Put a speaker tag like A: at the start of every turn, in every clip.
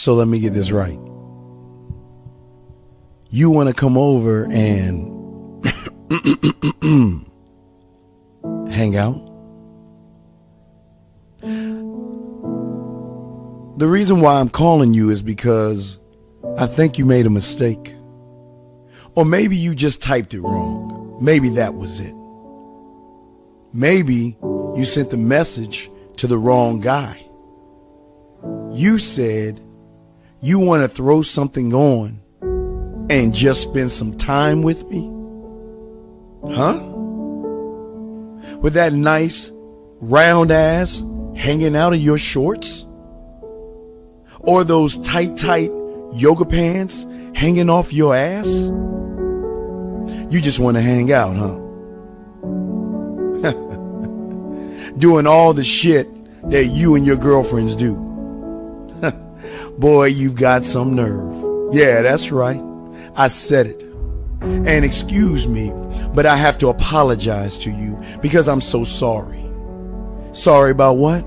A: So let me get this right. You want to come over and hang out? The reason why I'm calling you is because I think you made a mistake. Or maybe you just typed it wrong. Maybe that was it. Maybe you sent the message to the wrong guy. You said you want to throw something on and just spend some time with me? Huh? With that nice round ass hanging out of your shorts? Or those tight yoga pants hanging off your ass? You just want to hang out, huh? Doing all the shit that you and your girlfriends do. Boy, you've got some nerve. Yeah, that's right. I said it. And excuse me, but I have to apologize to you because I'm so sorry. Sorry about what?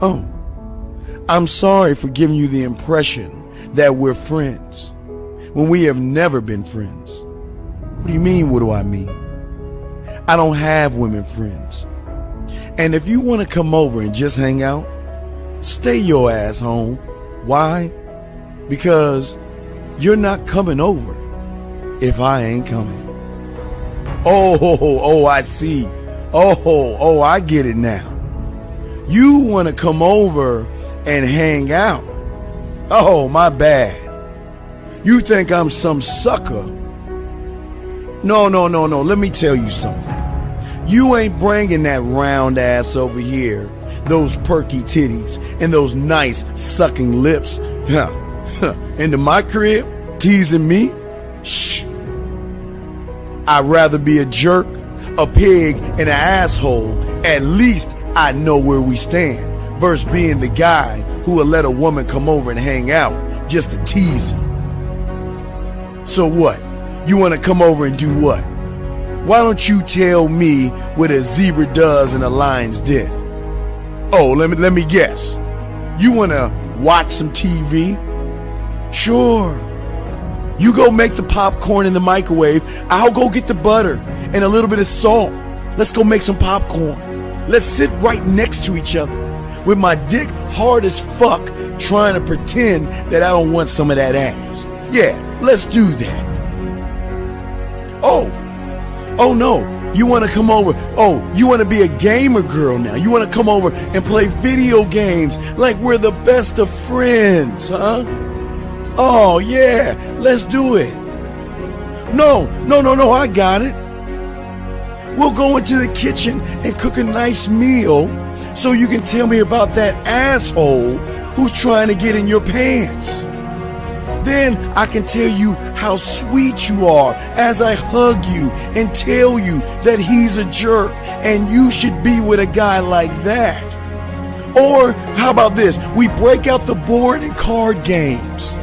A: Oh, I'm sorry for giving you the impression that we're friends when we have never been friends. What do you mean, what do I mean? I don't have women friends. And if you want to come over and just hang out, stay your ass home. Why? Because you're not coming over if I ain't coming. Oh, I see. Oh, I get it now. You want to come over and hang out. Oh, my bad. You think I'm some sucker. No. Let me tell you something. You ain't bringing that round ass over here, those perky titties and those nice sucking lips into my crib, teasing me. Shh. I'd rather be a jerk, a pig, and an asshole. At least I know where we stand, versus being the guy who will let a woman come over and hang out just to tease her. So what? You want to come over and do what? Why don't you tell me what a zebra does and a lion's den? Oh, let me guess. You want to watch some TV? Sure. You go make the popcorn in the microwave. I'll go get the butter and a little bit of salt. Let's go make some popcorn. Let's sit right next to each other with my dick hard as fuck trying to pretend that I don't want some of that ass. Yeah, let's do that. Oh no, you want to come over. Oh, you want to be a gamer girl now. You want to come over and play video games like we're the best of friends, huh? Oh yeah, let's do it. No, I got it. We'll go into the kitchen and cook a nice meal so you can tell me about that asshole who's trying to get in your pants. Then I can tell you how sweet you are as I hug you and tell you that he's a jerk and you should be with a guy like that. Or how about this? We break out the board and card games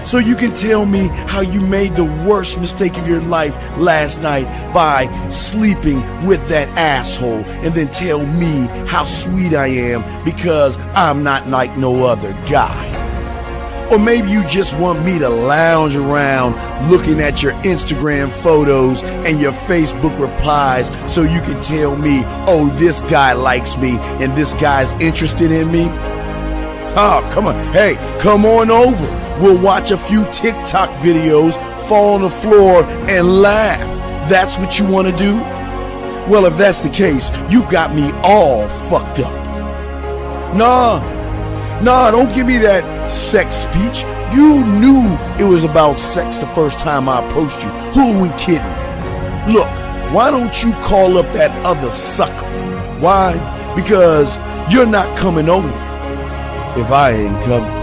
A: so you can tell me how you made the worst mistake of your life last night by sleeping with that asshole, and then tell me how sweet I am because I'm not like no other guy. Or maybe you just want me to lounge around looking at your Instagram photos and your Facebook replies so you can tell me, oh, this guy likes me and this guy's interested in me? Oh, come on. Hey, come on over. We'll watch a few TikTok videos, fall on the floor, and laugh. That's what you want to do? Well, if that's the case, you got me all fucked up. Nah, don't give me that sex speech. You knew it was about sex the first time I approached you. Who are we kidding? Look, why don't you call up that other sucker? Why? Because you're not coming over if I ain't coming.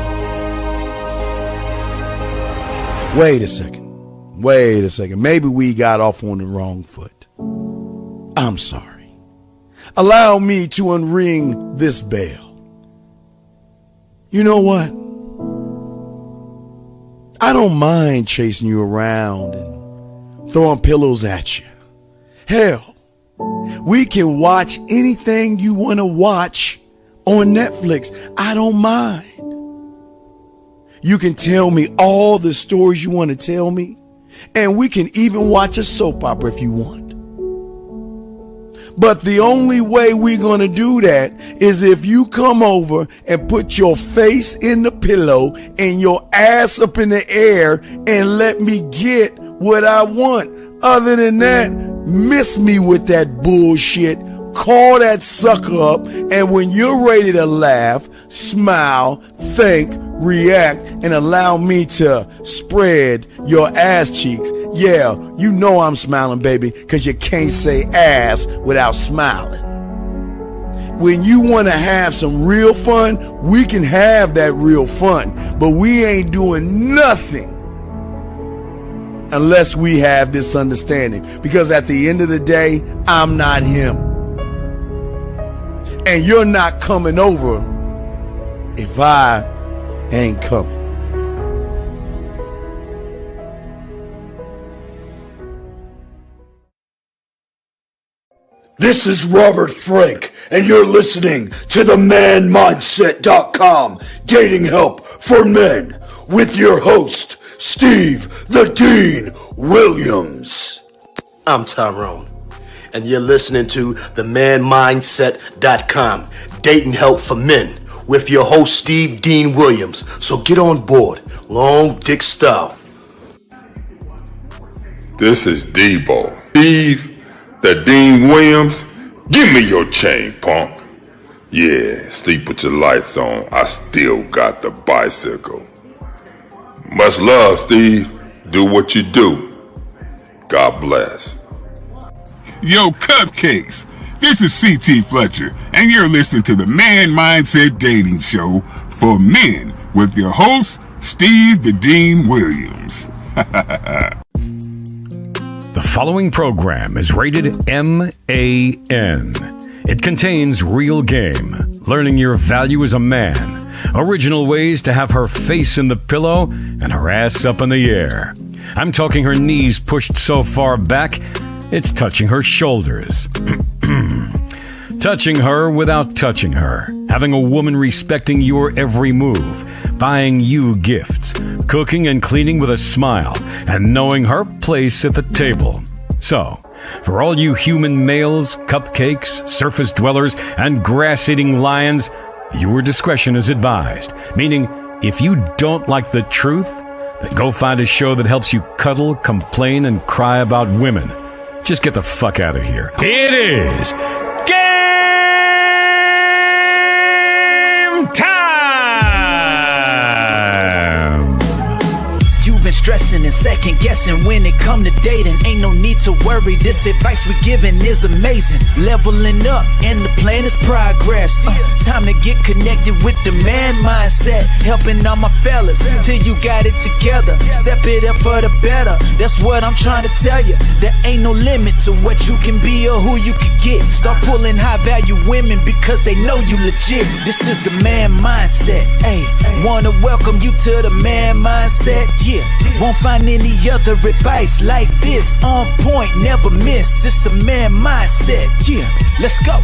A: Wait a second. Maybe we got off on the wrong foot. I'm sorry. Allow me to unring this bell. You know what? I don't mind chasing you around and throwing pillows at you. Hell, we can watch anything you want to watch on Netflix. I don't mind. You can tell me all the stories you want to tell me. And we can even watch a soap opera if you want. But the only way we're going to do that is if you come over and put your face in the pillow and your ass up in the air and let me get what I want. Other than that, miss me with that bullshit. Call that sucker up, and when you're ready to laugh, smile, think, react, and allow me to spread your ass cheeks. Yeah, you know I'm smiling, baby, because you can't say ass without smiling. When you want to have some real fun, we can have that real fun, but we ain't doing nothing unless we have this understanding, because at the end of the day, I'm not him. And you're not coming over if I ain't coming.
B: This is Robert Frank, and you're listening to the ManMindset.com Dating Help for Men with your host, Steve the Dean Williams.
C: I'm Tyrone, and you're listening to the ManMindset.com Dating Help for Men with your host, Steve Dean Williams. So get on board, long dick style.
D: This is Debo. Steve the Dean Williams, give me your chain, punk. Yeah, sleep with your lights on. I still got the bicycle. Much love, Steve. Do what you do. God bless.
E: Yo, cupcakes. This is C.T. Fletcher, and you're listening to the Man Mindset Dating Show for Men with your host, Steve the Dean Williams.
F: The following program is rated MAN. It contains real game, learning your value as a man, original ways to have her face in the pillow and her ass up in the air. I'm talking her knees pushed so far back, it's touching her shoulders. Touching her without touching her. Having a woman respecting your every move. Buying you gifts. Cooking and cleaning with a smile. And knowing her place at the table. So, for all you human males, cupcakes, surface dwellers, and grass-eating lions, viewer discretion is advised. Meaning, if you don't like the truth, then go find a show that helps you cuddle, complain, and cry about women. Just get the fuck out of here. It is game time!
G: You've been stressing and second guessing when it come to dating. Ain't no need to worry, this advice we giving is amazing. Leveling up and the plan is progress. Time to get connected with the man mindset. Helping all my fellas till you got it together. Step it up for the better, that's what I'm trying to tell you. There ain't no limit to what you can be or who you can get. Start pulling high value women because they know you legit. This is the man mindset. Hey, wanna welcome you to the man mindset. Yeah, won't find any other advice like this. On point, never miss. It's the man mindset. Yeah, let's go.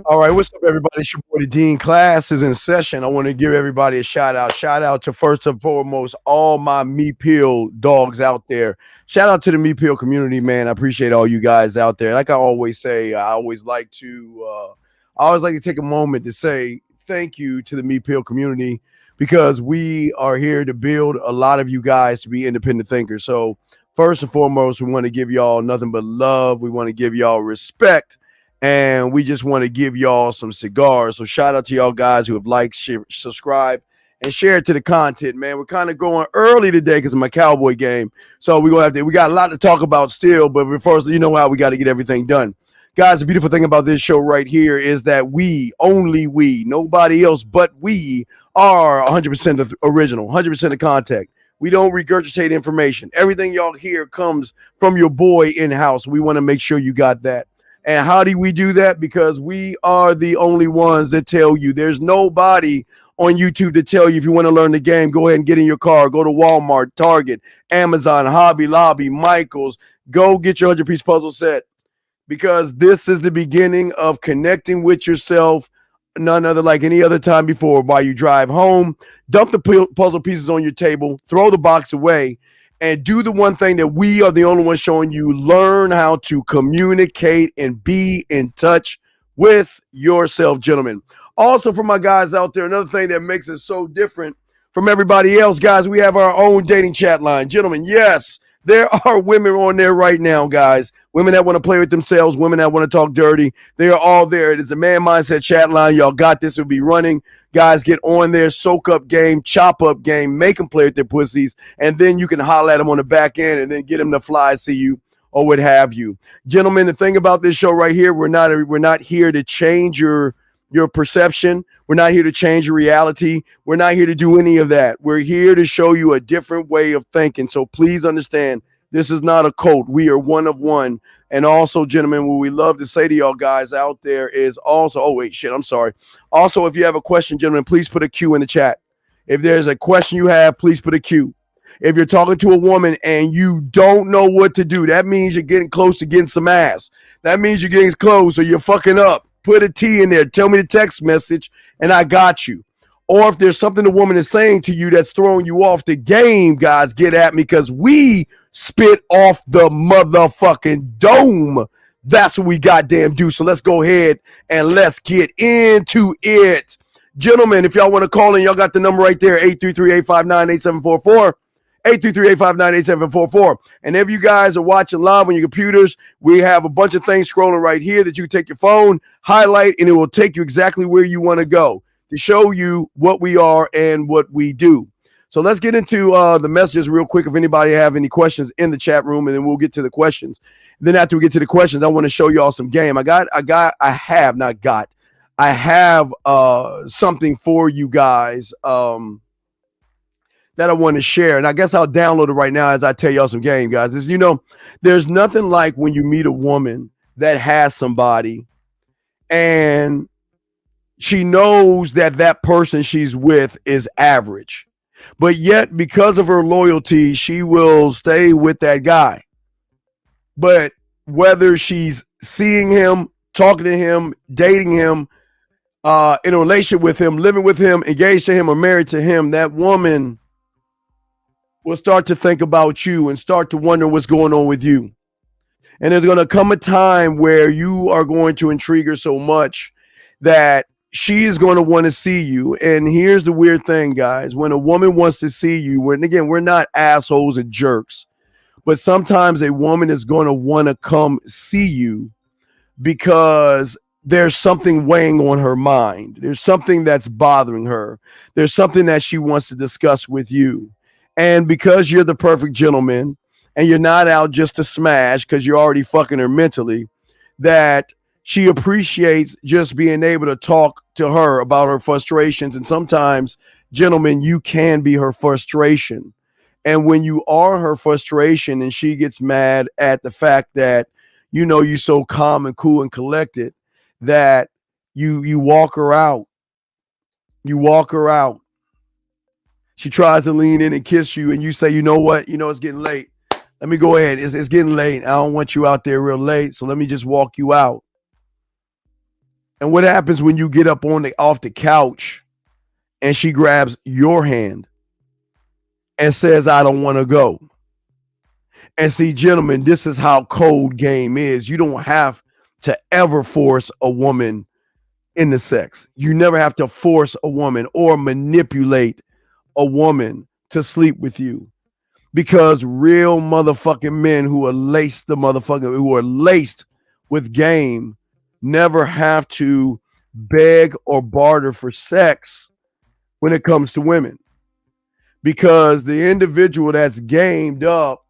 A: All right, what's up, everybody? It's your boy, the Dean. Class is in session. I want to give everybody a shout out. Shout out to, first and foremost, all my Me Peel dogs out there. Shout out to the Me Peel community, man. I appreciate all you guys out there. Like I always say, I always like to take a moment to say thank you to the Me Peel community, because we are here to build a lot of you guys to be independent thinkers. So first and foremost, we want to give y'all nothing but love. We want to give y'all respect. And we just want to give y'all some cigars. So shout out to y'all guys who have liked, share, subscribed, and shared to the content, man. We're kind of going early today because of my Cowboy game. So we got a lot to talk about still, but first, you know how we got to get everything done. Guys, the beautiful thing about this show right here is that only we, nobody else but we are 100% of original, 100% of contact. We don't regurgitate information. Everything y'all hear comes from your boy in-house. We want to make sure you got that. And how do we do that? Because we are the only ones that tell you. There's nobody on YouTube to tell you if you want to learn the game, go ahead and get in your car, go to Walmart, Target, Amazon, Hobby Lobby, Michael's, go get your 100-piece puzzle set, because this is the beginning of connecting with yourself, none other like any other time before. While you drive home, dump the puzzle pieces on your table, throw the box away, and do the one thing that we are the only ones showing you. Learn how to communicate and be in touch with yourself, gentlemen. Also, for my guys out there, another thing that makes it so different from everybody else, guys, we have our own dating chat line. Gentlemen, yes, there are women on there right now, guys. Women that want to play with themselves, women that want to talk dirty. They are all there. It is a Man Mindset chat line. Y'all got this. It'll be running. Guys, get on there, soak up game, chop up game, make them play with their pussies, and then you can holler at them on the back end and then get them to fly see you or what have you. Gentlemen, the thing about this show right here, we're not here to change your perception. We're not here to change your reality. We're not here to do any of that. We're here to show you a different way of thinking. So please understand, this is not a cult. We are one of one. And also, gentlemen, what we love to say to y'all guys out there is also, also, if you have a question, gentlemen, please put a Q in the chat. If there's a question you have, please put a Q. If you're talking to a woman and you don't know what to do, that means you're getting close to getting some ass. That means you're getting close or you're fucking up. Put a T in there. Tell me the text message, and I got you. Or if there's something the woman is saying to you that's throwing you off the game, guys, get at me, because we spit off the motherfucking dome. That's what we goddamn do. So let's go ahead and let's get into it. Gentlemen, if y'all want to call in, y'all got the number right there, 833-859-8744. 833-859-8744. And if you guys are watching live on your computers, we have a bunch of things scrolling right here that you take your phone, highlight, and it will take you exactly where you want to go to show you what we are and what we do. So let's get into the messages real quick if anybody have any questions in the chat room, and then we'll get to the questions. Then after we get to the questions, I want to show y'all some game. I have something for you guys that I want to share. And I guess I'll download it right now as I tell y'all some game, guys. Is, there's nothing like when you meet a woman that has somebody and she knows that that person she's with is average, but yet because of her loyalty, she will stay with that guy. But whether she's seeing him, talking to him, dating him, in a relationship with him, living with him, engaged to him, or married to him, that woman will start to think about you and start to wonder what's going on with you. And there's going to come a time where you are going to intrigue her so much that she is going to want to see you. And here's the weird thing, guys. When a woman wants to see you, and again, we're not assholes and jerks, but sometimes a woman is going to want to come see you because there's something weighing on her mind. There's something that's bothering her. There's something that she wants to discuss with you. And because you're the perfect gentleman and you're not out just to smash because you're already fucking her mentally, that she appreciates just being able to talk to her about her frustrations. And sometimes, gentlemen, you can be her frustration. And when you are her frustration and she gets mad at the fact that, you're so calm and cool and collected, that you walk her out. You walk her out. She tries to lean in and kiss you, and you say, you know what? It's getting late. Let me go ahead. It's getting late. I don't want you out there real late, so let me just walk you out. And what happens when you get up off the couch and she grabs your hand and says, I don't want to go? And see, gentlemen, this is how cold game is. You don't have to ever force a woman into sex. You never have to force a woman or manipulate a woman to sleep with you, because real motherfucking men who are laced with game never have to beg or barter for sex when it comes to women, because the individual that's gamed up,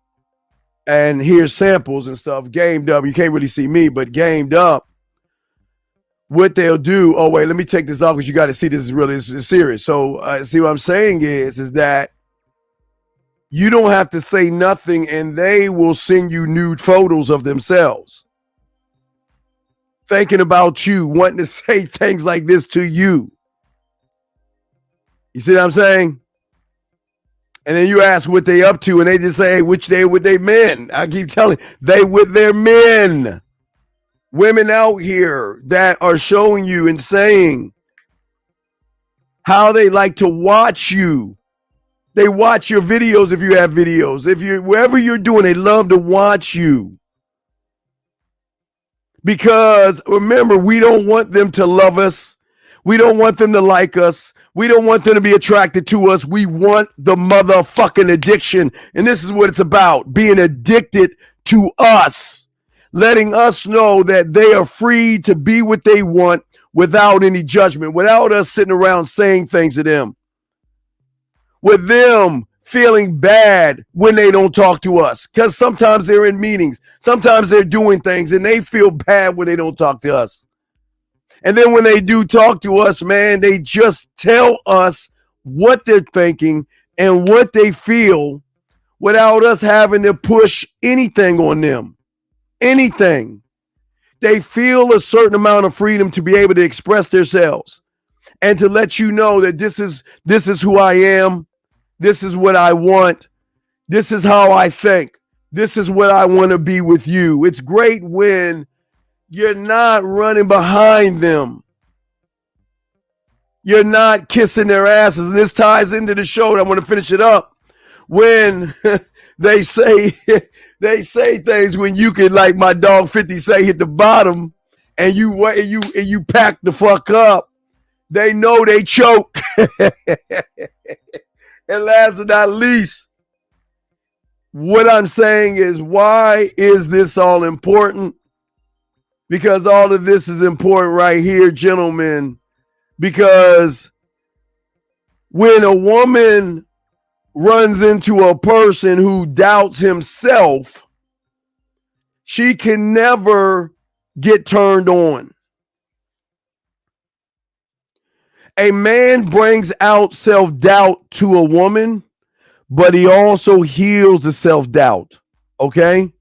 A: and here's samples and stuff, gamed up, you can't really see me, but gamed up, what they'll do, oh wait, let me take this off because you got to see this is really serious. So see what I'm saying is that You don't have to say nothing, and they will send you nude photos of themselves, thinking about you, wanting to say things like this to you. You see what I'm saying? And then you ask what they up to, and they just say, hey, which day with they men? I keep telling you, they with their men. Women out here that are showing you and saying how they like to watch you. They watch your videos if you have videos. If you wherever you're doing, they love to watch you. Because remember, we don't want them to love us. We don't want them to like us. We don't want them to be attracted to us. We want the motherfucking addiction. And this is what it's about, being addicted to us, letting us know that they are free to be what they want without any judgment, without us sitting around saying things to them, with them feeling bad when they don't talk to us. Because sometimes they're in meetings, sometimes they're doing things, and they feel bad when they don't talk to us. And then when they do talk to us, man, they just tell us what they're thinking and what they feel without us having to push anything on them. Anything. They feel a certain amount of freedom to be able to express themselves and to let you know that this is who I am. This is what I want. This is how I think. This is what I want to be with you. It's great when you're not running behind them. You're not kissing their asses. And this ties into the show. And I want to finish it up. When they say things when you can, like my dog 50 say, hit the bottom, and you pack the fuck up. They know they choke. And last but not least, what I'm saying is, why is this all important? Because all of this is important right here, gentlemen. Because when a woman runs into a person who doubts himself, she can never get turned on. A man brings out self-doubt to a woman, but he also heals the self-doubt. Okay?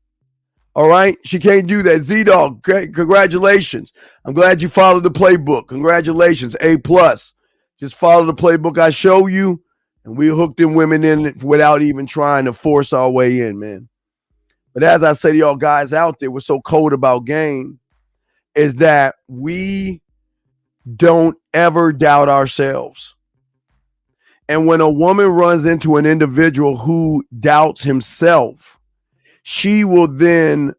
A: All right? She can't do that. Z-Dog, congratulations. I'm glad you followed the playbook. Congratulations. A+. Just follow the playbook I show you, and we hooked in women in without even trying to force our way in, man. But as I say to y'all guys out there, what's so cold about game is that we don't ever doubt ourselves. And when a woman runs into an individual who doubts himself, she will then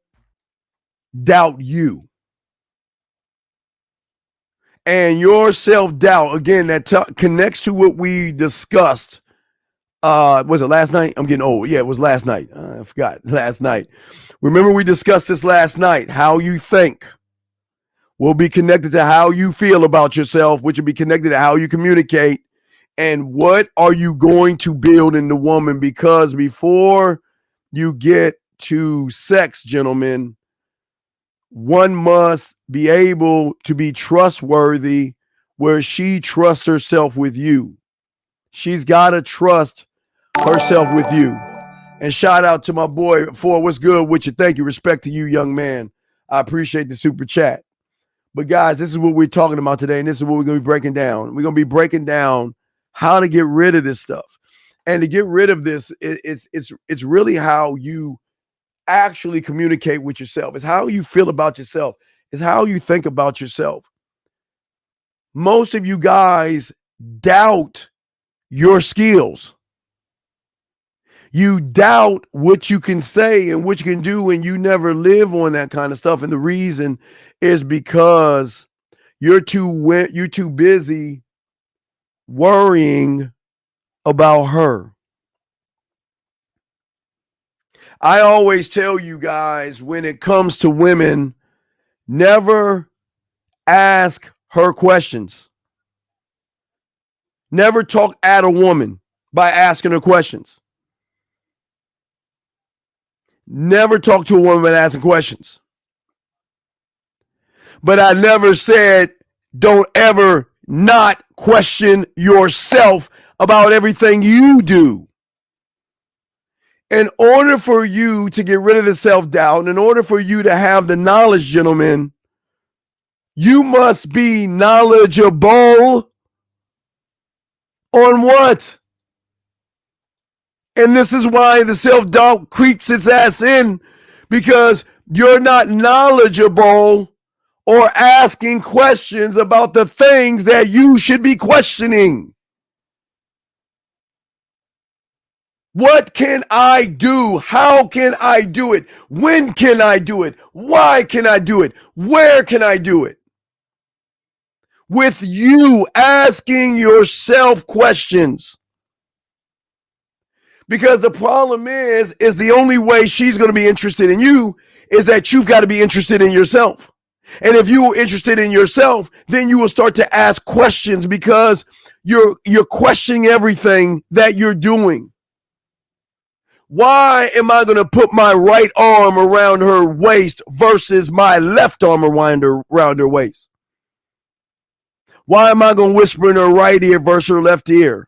A: doubt you. And your self-doubt, again, that connects to what we discussed. Was it last night? I'm getting old. Yeah, it was last night. I forgot. Last night. Remember, we discussed this last night. How you think will be connected to how you feel about yourself, which will be connected to how you communicate. And what are you going to build in the woman? Because before you get to sex, gentlemen, one must be able to be trustworthy where she trusts herself with you. She's got to trust herself with you. And shout out to my boy for what's good with you. Thank you. Respect to you, young man. I appreciate the super chat. But guys, this is what we're talking about today, and this is what we're going to be breaking down. We're going to be breaking down how to get rid of this stuff. And to get rid of this, it's really how you actually communicate with yourself. It's how you feel about yourself. It's how you think about yourself. Most of you guys doubt your skills. You doubt what you can say and what you can do, and you never live on that kind of stuff. And the reason is because you're too busy worrying about her. I always tell you guys, when it comes to women, never ask her questions. Never talk at a woman by asking her questions. Never talk to a woman by asking questions. But I never said don't ever not question yourself about everything you do. In order for you to get rid of the self-doubt, in order for you to have the knowledge, gentlemen, you must be knowledgeable on what? And this is why the self-doubt creeps its ass in, because you're not knowledgeable or asking questions about the things that you should be questioning. What can I do? How can I do it? When can I do it? Why can I do it? Where can I do it? With you asking yourself questions. Because the problem is the only way she's going to be interested in you is that you've got to be interested in yourself. And if you are interested in yourself, then you will start to ask questions because you're questioning everything that you're doing. Why am I going to put my right arm around her waist versus my left arm around her waist? Why am I going to whisper in her right ear versus her left ear?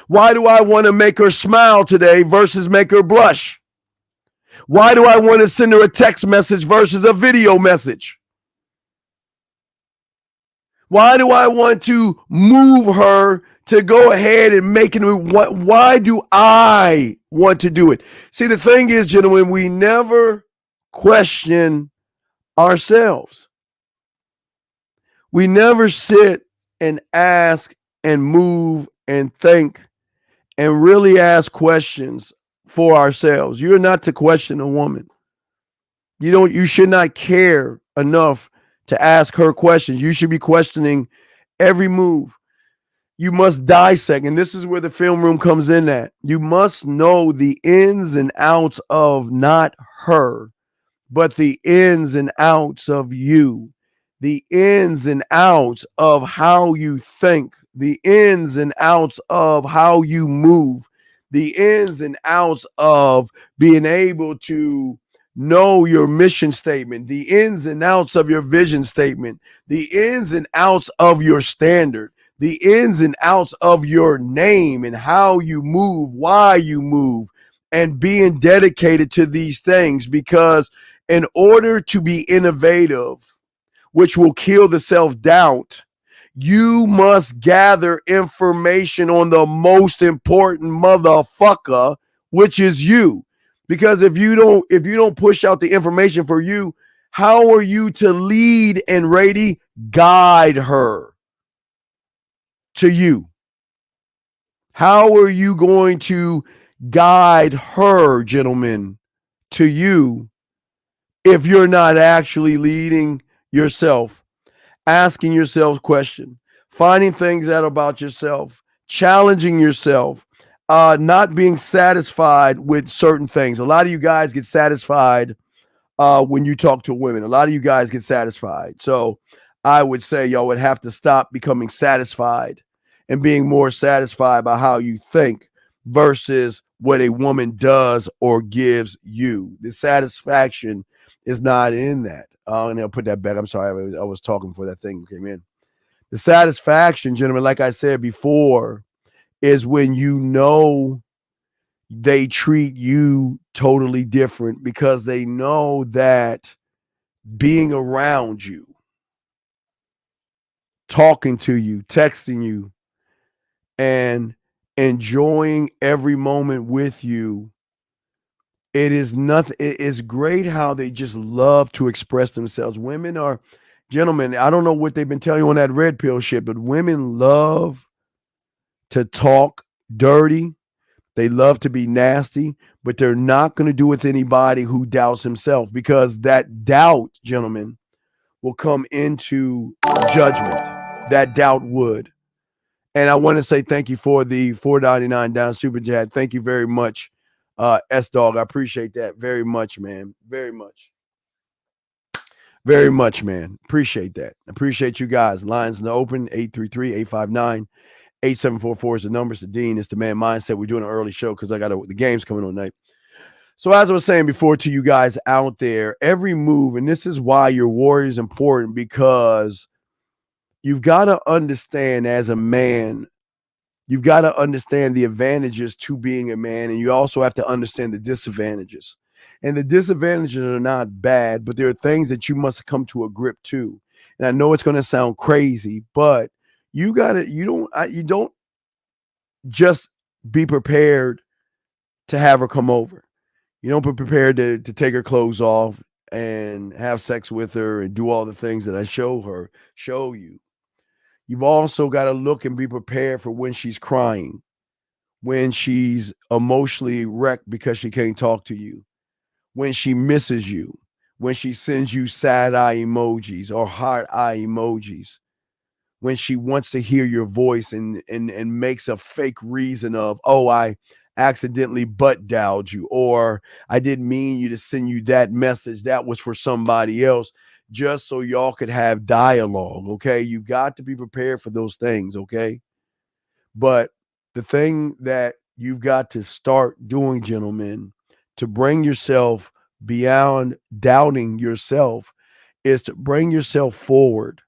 A: Why do I want to make her smile today versus make her blush? Why do I want to send her a text message versus a video message? Why do I want to move her to go ahead and make it? Why do I want to do it? See, the thing is, gentlemen, we never question ourselves. We never sit and ask and move and think and really ask questions for ourselves. You're not to question a woman. You should not care enough to ask her questions. You should be questioning every move. You must dissect, and this is where the film room comes in at. You must know the ins and outs of not her, but the ins and outs of you. The ins and outs of how you think, the ins and outs of how you move, the ins and outs of being able to know your mission statement, the ins and outs of your vision statement, the ins and outs of your standard, the ins and outs of your name and how you move, why you move, and being dedicated to these things. Because in order to be innovative, which will kill the self-doubt, you must gather information on the most important motherfucker, which is you. Because if you don't push out the information for you, how are you to lead and ready guide her to you? How are you going to guide her, gentlemen, to you if you're not actually leading yourself, asking yourself questions, finding things out about yourself, challenging yourself, not being satisfied with certain things? A lot of you guys get satisfied when you talk to women. A lot of you guys get satisfied. So I would say y'all would have to stop becoming satisfied and being more satisfied by how you think versus what a woman does or gives you. The satisfaction is not in that. And I'll put that back. I'm sorry. I was talking before that thing came in. The satisfaction, gentlemen, like I said before, is when you know they treat you totally different because they know that being around you, talking to you, texting you, and enjoying every moment with you, it is nothing. It is great how they just love to express themselves. Women are, gentlemen, I don't know what they've been telling you on that red pill shit, but women love to talk dirty. They love to be nasty, but they're not going to do it with anybody who doubts himself, because that doubt, gentlemen, will come into judgment. That doubt would. And I want to say thank you for the $4.99 down super chat. Thank you very much, S-Dog. I appreciate that very much, man. Very much. Very much, man. Appreciate that. Appreciate you guys. Lines in the open, 833-859-8744 is the number. It's the Dean. It's the Man Mindset. We're doing an early show because I got the games coming on tonight. So as I was saying before to you guys out there, every move, and this is why your warrior is important, because you've got to understand as a man You've got to understand the advantages to being a man, and you also have to understand the disadvantages. And the disadvantages are not bad, but there are things that you must come to a grip to. And I know it's going to sound crazy, but you don't just be prepared to have her come over. You don't be prepared to take her clothes off and have sex with her and do all the things that I show you. You've also got to look and be prepared for when she's crying, when she's emotionally wrecked because she can't talk to you, when she misses you, when she sends you sad eye emojis or heart eye emojis, when she wants to hear your voice and makes a fake reason of, oh, I accidentally butt dialed you, or I didn't mean you to send you that message. That was for somebody else, just so y'all could have dialogue. Okay. You got to be prepared for those things. Okay. But the thing that you've got to start doing, gentlemen, to bring yourself beyond doubting yourself is to bring yourself forward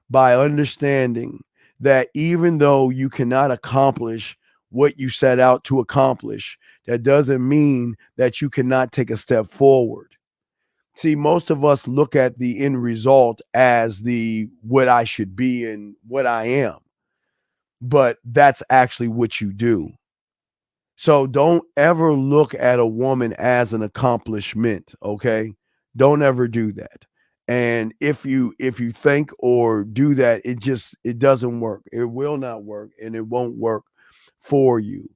A: by understanding that even though you cannot accomplish what you set out to accomplish, that doesn't mean that you cannot take a step forward. See, most of us look at the end result as the what I should be and what I am, but that's actually what you do. So don't ever look at a woman as an accomplishment, okay? Don't ever do that. And if you think or do that, it doesn't work. It will not work, and it won't work for you.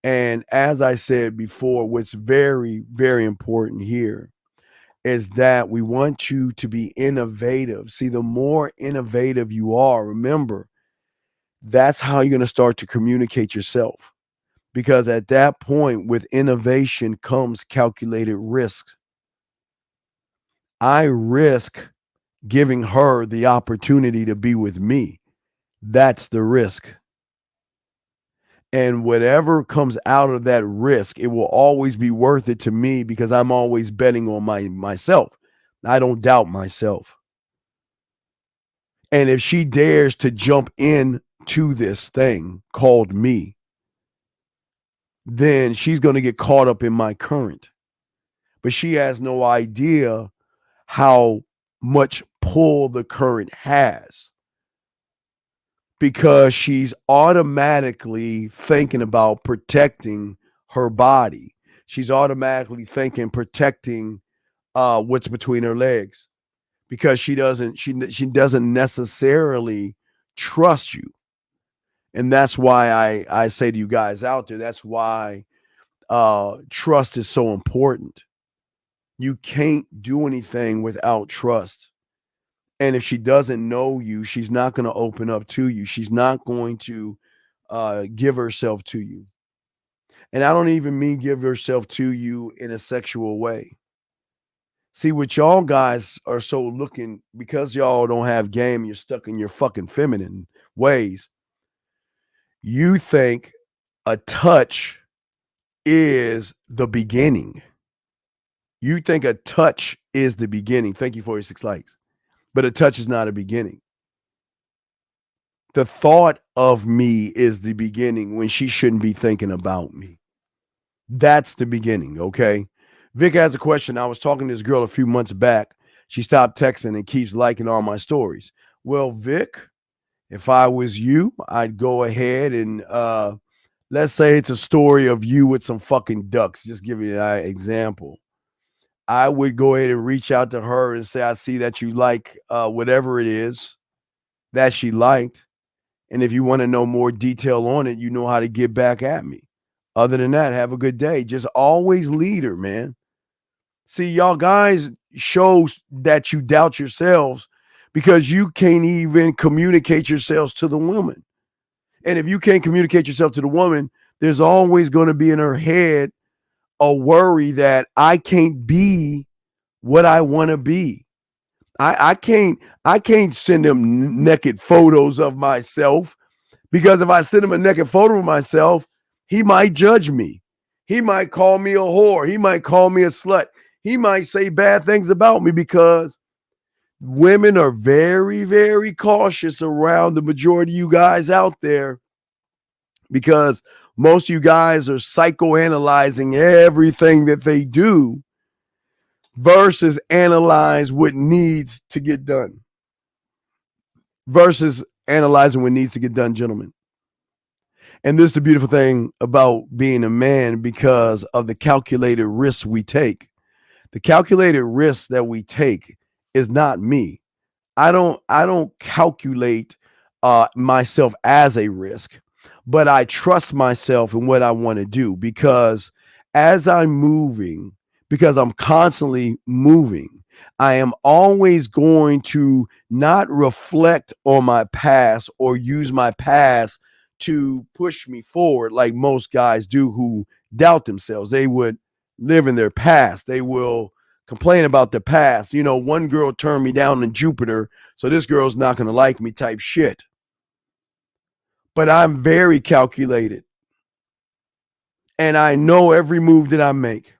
A: And as I said before, what's very, very important here is that we want you to be innovative. See, the more innovative you are, remember, that's how you're going to start to communicate yourself. Because at that point, with innovation comes calculated risk. I risk giving her the opportunity to be with me. That's the risk. And whatever comes out of that risk, it will always be worth it to me because I'm always betting on myself. I don't doubt myself. And if she dares to jump in to this thing called me, then she's going to get caught up in my current. But she has no idea how much pull the current has, because she's automatically thinking about protecting her body. She's automatically thinking protecting what's between her legs, because she doesn't necessarily trust you. And that's why I say to you guys out there, that's why trust is so important. You can't do anything without trust. And if she doesn't know you, she's not going to open up to you. She's not going to give herself to you. And I don't even mean give herself to you in a sexual way. See, what y'all guys are so looking, because y'all don't have game, you're stuck in your fucking feminine ways. You think a touch is the beginning. You think a touch is the beginning. Thank you for your 6 likes. But a touch is not a beginning. The thought of me is the beginning when she shouldn't be thinking about me. That's the beginning, okay? Vic has a question. I was talking to this girl a few months back. She stopped texting and keeps liking all my stories. Well, Vic, if I was you, I'd go ahead and let's say it's a story of you with some fucking ducks. Just give you an example. I would go ahead and reach out to her and say, I see that you like whatever it is that she liked. And if you want to know more detail on it, you know how to get back at me. Other than that, have a good day. Just always lead her, man. See, y'all guys shows that you doubt yourselves because you can't even communicate yourselves to the woman. And if you can't communicate yourself to the woman, there's always going to be in her head a worry that I can't be what I want to be. I can't send him naked photos of myself, because if I send him a naked photo of myself, he might judge me. He might call me a whore. He might call me a slut. He might say bad things about me, because women are very, very cautious around the majority of you guys out there because most of you guys are psychoanalyzing everything that they do versus analyze what needs to get done. Versus analyzing what needs to get done, gentlemen. And this is the beautiful thing about being a man because of the calculated risks we take. The calculated risks that we take is not me. I don't calculate myself as a risk, but I trust myself in what I want to do because as I'm moving, because I'm constantly moving, I am always going to not reflect on my past or use my past to push me forward like most guys do who doubt themselves. They would live in their past. They will complain about the past. You know, one girl turned me down in Jupiter, so this girl's not going to like me type shit. But I'm very calculated. And I know every move that I make.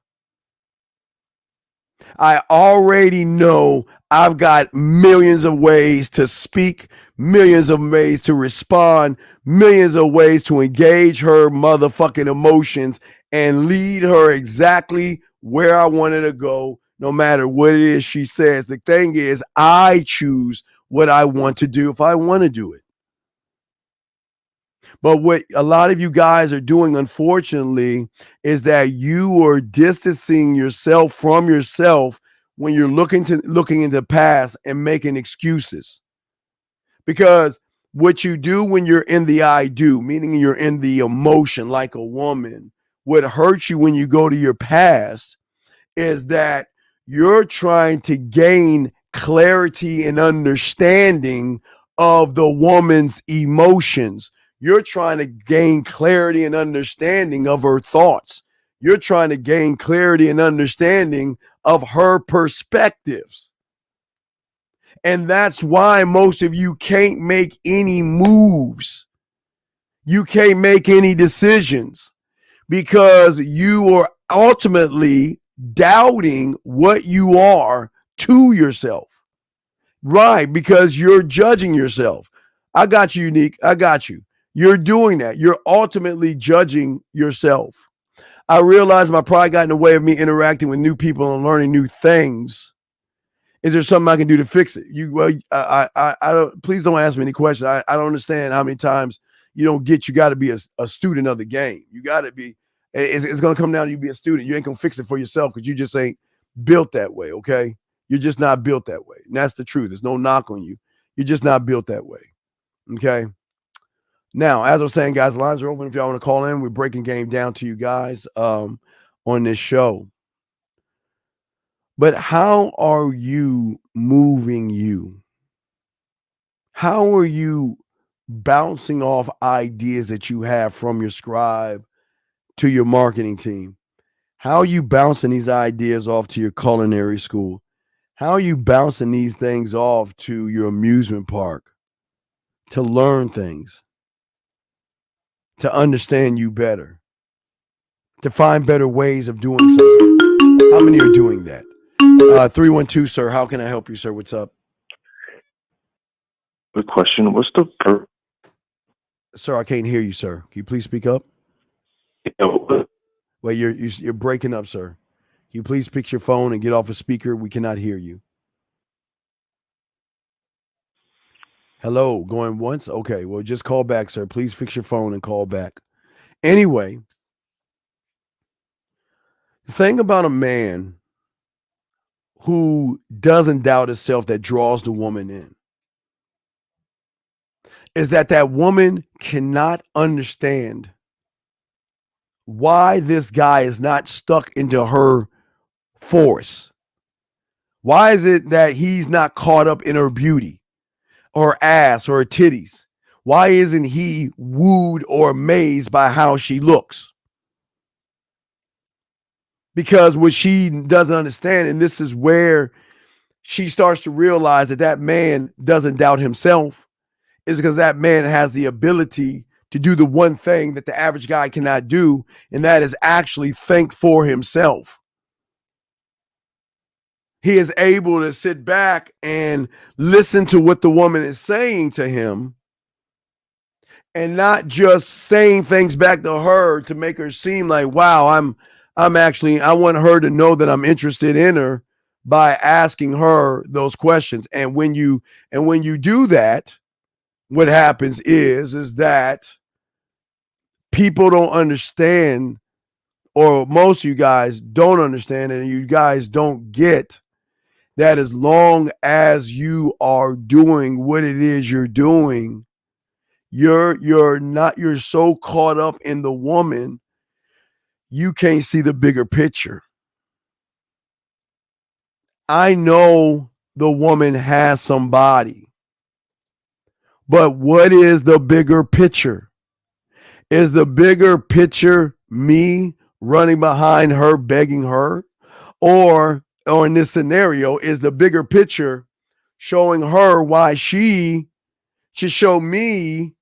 A: I already know I've got millions of ways to speak, millions of ways to respond, millions of ways to engage her motherfucking emotions and lead her exactly where I want her to go, no matter what it is she says. The thing is, I choose what I want to do if I want to do it. But what a lot of you guys are doing, unfortunately, is that you are distancing yourself from yourself when you're looking into the past and making excuses. Because what you do when you're in the I do, meaning you're in the emotion like a woman, what hurts you when you go to your past is that you're trying to gain clarity and understanding of the woman's emotions. You're trying to gain clarity and understanding of her thoughts. You're trying to gain clarity and understanding of her perspectives. And that's why most of you can't make any moves. You can't make any decisions because you are ultimately doubting what you are to yourself. Right, because you're judging yourself. I got you, Unique. I got you. You're doing that. You're ultimately judging yourself. I realize my pride got in the way of me interacting with new people and learning new things. Is there something I can do to fix it? I don't. Please don't ask me any questions. I don't understand how many times you don't get. You got to be a student of the game. You got to be. It's going to come down to you be a student. You ain't going to fix it for yourself because you just ain't built that way. Okay, you're just not built that way, and that's the truth. There's no knock on you. You're just not built that way. Okay. Now, as I was saying, guys, lines are open if y'all want to call in. We're breaking game down to you guys on this show. But how are you moving you? How are you bouncing off ideas that you have from your scribe to your marketing team? How are you bouncing these ideas off to your culinary school? How are you bouncing these things off to your amusement park to learn things? To understand you better, to find better ways of doing something. How many are doing that? 312, sir. How can I help you, sir? What's up?
H: Good question. What's the
A: Sir, I can't hear you, sir. Can you please speak up? Wait, you're breaking up, sir. Can you please pick your phone and get off a speaker? We cannot hear you. Hello, going once? Okay, well, just call back, sir. Please fix your phone and call back. Anyway, the thing about a man who doesn't doubt himself that draws the woman in is that woman cannot understand why this guy is not stuck into her force. Why is it that he's not caught up in her beauty? Or ass or titties? Why isn't he wooed or amazed by how she looks? Because what she doesn't understand, and this is where she starts to realize that man doesn't doubt himself, is because that man has the ability to do the one thing that the average guy cannot do, and that is actually think for himself. He is able to sit back and listen to what the woman is saying to him and not just saying things back to her to make her seem like, wow, I'm actually, I want her to know that I'm interested in her by asking her those questions. And when you do that, what happens is that people don't understand, or most of you guys don't understand, and you guys don't get that as long as you are doing what it is you're doing, you're so caught up in the woman, you can't see the bigger picture. I know the woman has somebody, but what is the bigger picture? Is the bigger picture me running behind her, begging her? Or in this scenario, is the bigger picture showing her why she should show me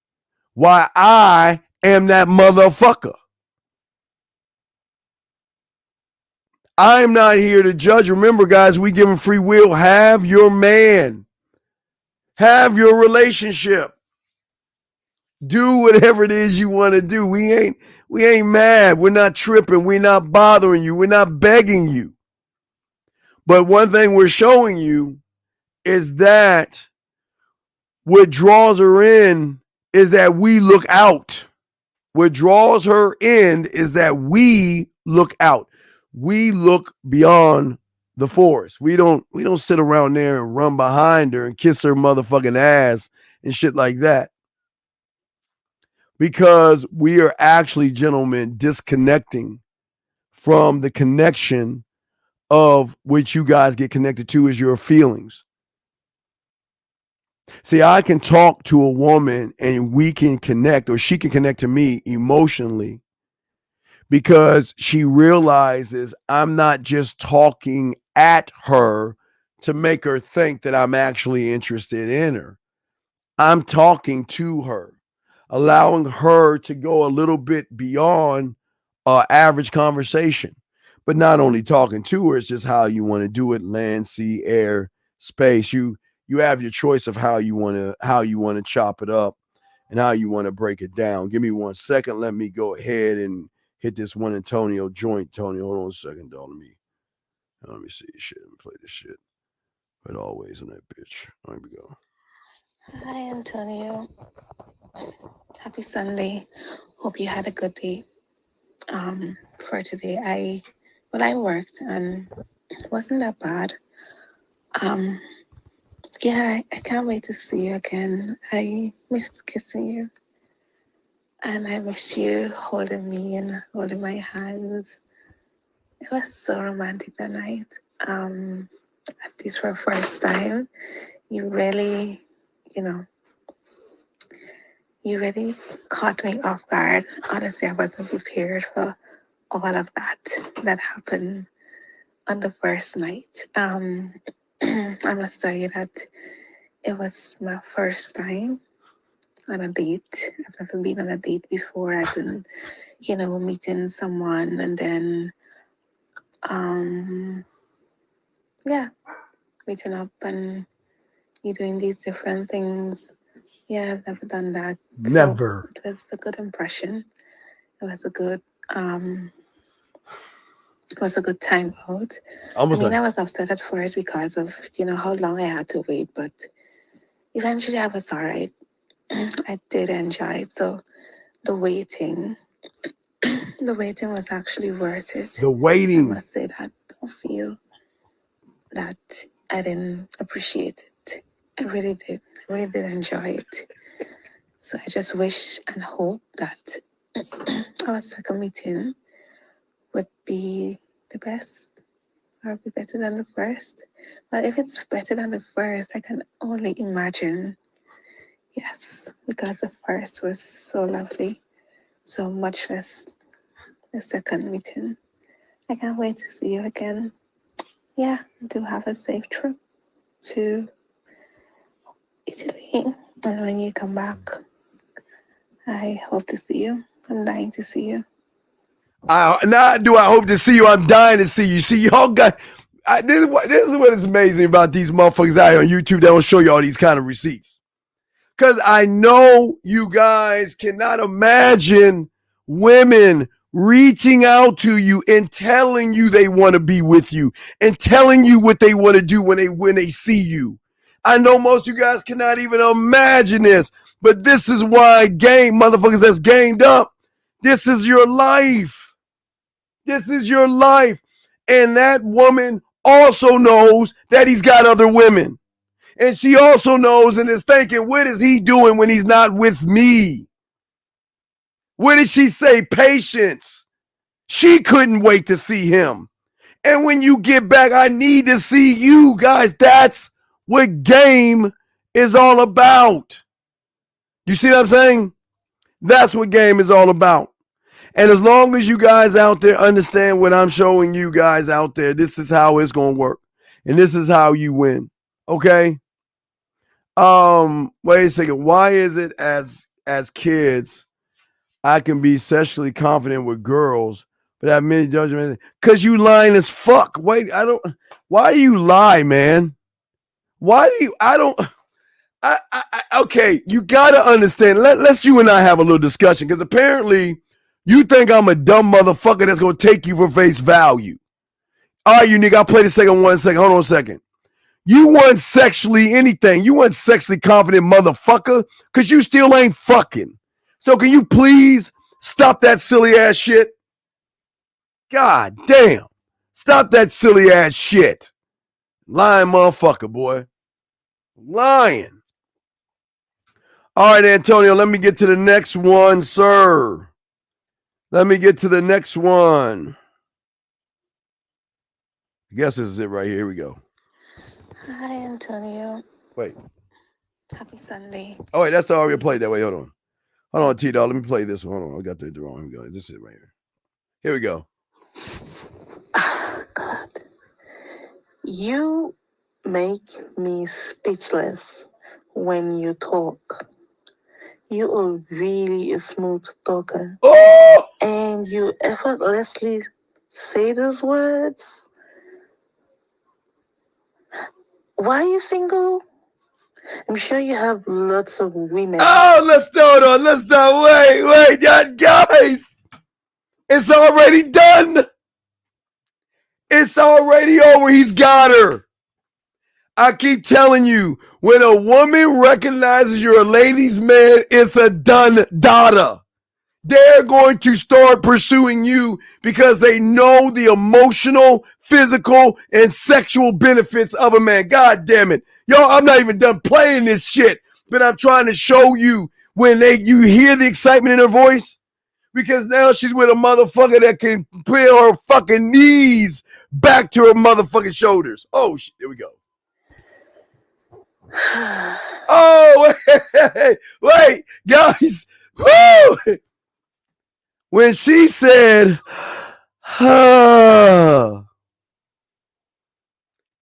A: why I am that motherfucker? I'm not here to judge. Remember, guys, we give them free will. Have your man. Have your relationship. Do whatever it is you want to do. We ain't mad. We're not tripping. We're not bothering you. We're not begging you. But one thing we're showing you is that what draws her in is that we look out. What draws her in is that we look out. We look beyond the forest. We don't sit around there and run behind her and kiss her motherfucking ass and shit like that. Because we are actually, gentlemen, disconnecting from the connection of which you guys get connected to is your feelings. See, I can talk to a woman and we can connect, or she can connect to me emotionally, because she realizes I'm not just talking at her to make her think that I'm actually interested in her. I'm talking to her, allowing her to go a little bit beyond average conversation. But not only talking to her, it's just how you want to do it: land, sea, air, space. You have your choice of how you want to chop it up and how you want to break it down. Give me 1 second. Let me go ahead and hit this one Antonio joint. Tony, hold on a second, dog. Let me see shit. Let me play this shit. But always in that bitch. There we go.
H: Hi, Antonio. Happy Sunday. Hope you had a good day. For today, I worked and it wasn't that bad. Yeah, I can't wait to see you again. I miss kissing you. And I miss you holding me and holding my hands. It was so romantic that night. At least for the first time, you really caught me off guard. Honestly, I wasn't prepared for all of that happened on the first night. I must tell you that it was my first time on a date. I've never been on a date before, as in, meeting someone and then, meeting up and you doing these different things. Yeah, I've never done that.
A: Never.
H: So it was a good impression. It was a good time out. I was upset at first because of, how long I had to wait, but eventually I was all right. I did enjoy it. So the waiting was actually worth it.
A: The waiting.
H: I must say that. Don't feel that I didn't appreciate it. I really did. I really did enjoy it. So I just wish and hope that our second meeting would be the best or be better than the first. But if it's better than the first, I can only imagine. Yes, because the first was so lovely, so much less the second meeting. I can't wait to see you again. Yeah, do have a safe trip to Italy. And when you come back, I hope to see you. I'm dying to see you.
A: Not do I hope to see you. I'm dying to see you. See, y'all got. This is what is amazing about these motherfuckers out here on YouTube. They don't show you all these kind of receipts. Because I know you guys cannot imagine women reaching out to you and telling you they want to be with you and telling you what they want to do when they see you. I know most of you guys cannot even imagine this, but this is why motherfuckers that's gamed up. This is your life. This is your life. And that woman also knows that he's got other women. And she also knows and is thinking, what is he doing when he's not with me? What did she say? Patience. She couldn't wait to see him. And when you get back, I need to see you guys. That's what game is all about. You see what I'm saying? That's what game is all about. And as long as you guys out there understand what I'm showing you guys out there, this is how it's going to work. And this is how you win. Okay? Wait a second. Why is it as kids, I can be sexually confident with girls, but have many judgments? Because you lying as fuck. Wait, why do you lie, man? Why do you, okay, you got to understand. Let's you and I have a little discussion, because apparently you think I'm a dumb motherfucker that's going to take you for face value. All right, you nigga, I'll play the second one second. Hold on a second. You want sexually anything. You want sexually confident motherfucker, because you still ain't fucking. So can you please stop that silly ass shit? God damn. Stop that silly ass shit. Lying motherfucker, boy. Lying. All right, Antonio, let me get to the next one, sir. Let me get to the next one. I guess this is it right here. Here we go.
H: Hi, Antonio.
A: Wait.
H: Happy Sunday.
A: Oh, wait, that's already played that way. Hold on. Hold on, T-Dog. Let me play this one. Hold on. I got the wrong. Here we go. This is it right here. Here we go.
H: God. You make me speechless when you talk. You are really a smooth talker.
A: Oh!
H: And you effortlessly say those words. Why are you single? I'm sure you have lots of women.
A: Oh, let's hold on. Let's not wait, guys. It's already done. It's already over. He's got her. I keep telling you, when a woman recognizes you're a ladies' man, it's a done data. They're going to start pursuing you because they know the emotional, physical, and sexual benefits of a man. God damn it. Yo, I'm not even done playing this shit, but I'm trying to show you when you hear the excitement in her voice, because now she's with a motherfucker that can put her fucking knees back to her motherfucking shoulders. Oh, shit, here we go. Oh, wait, guys. Woo! When she said,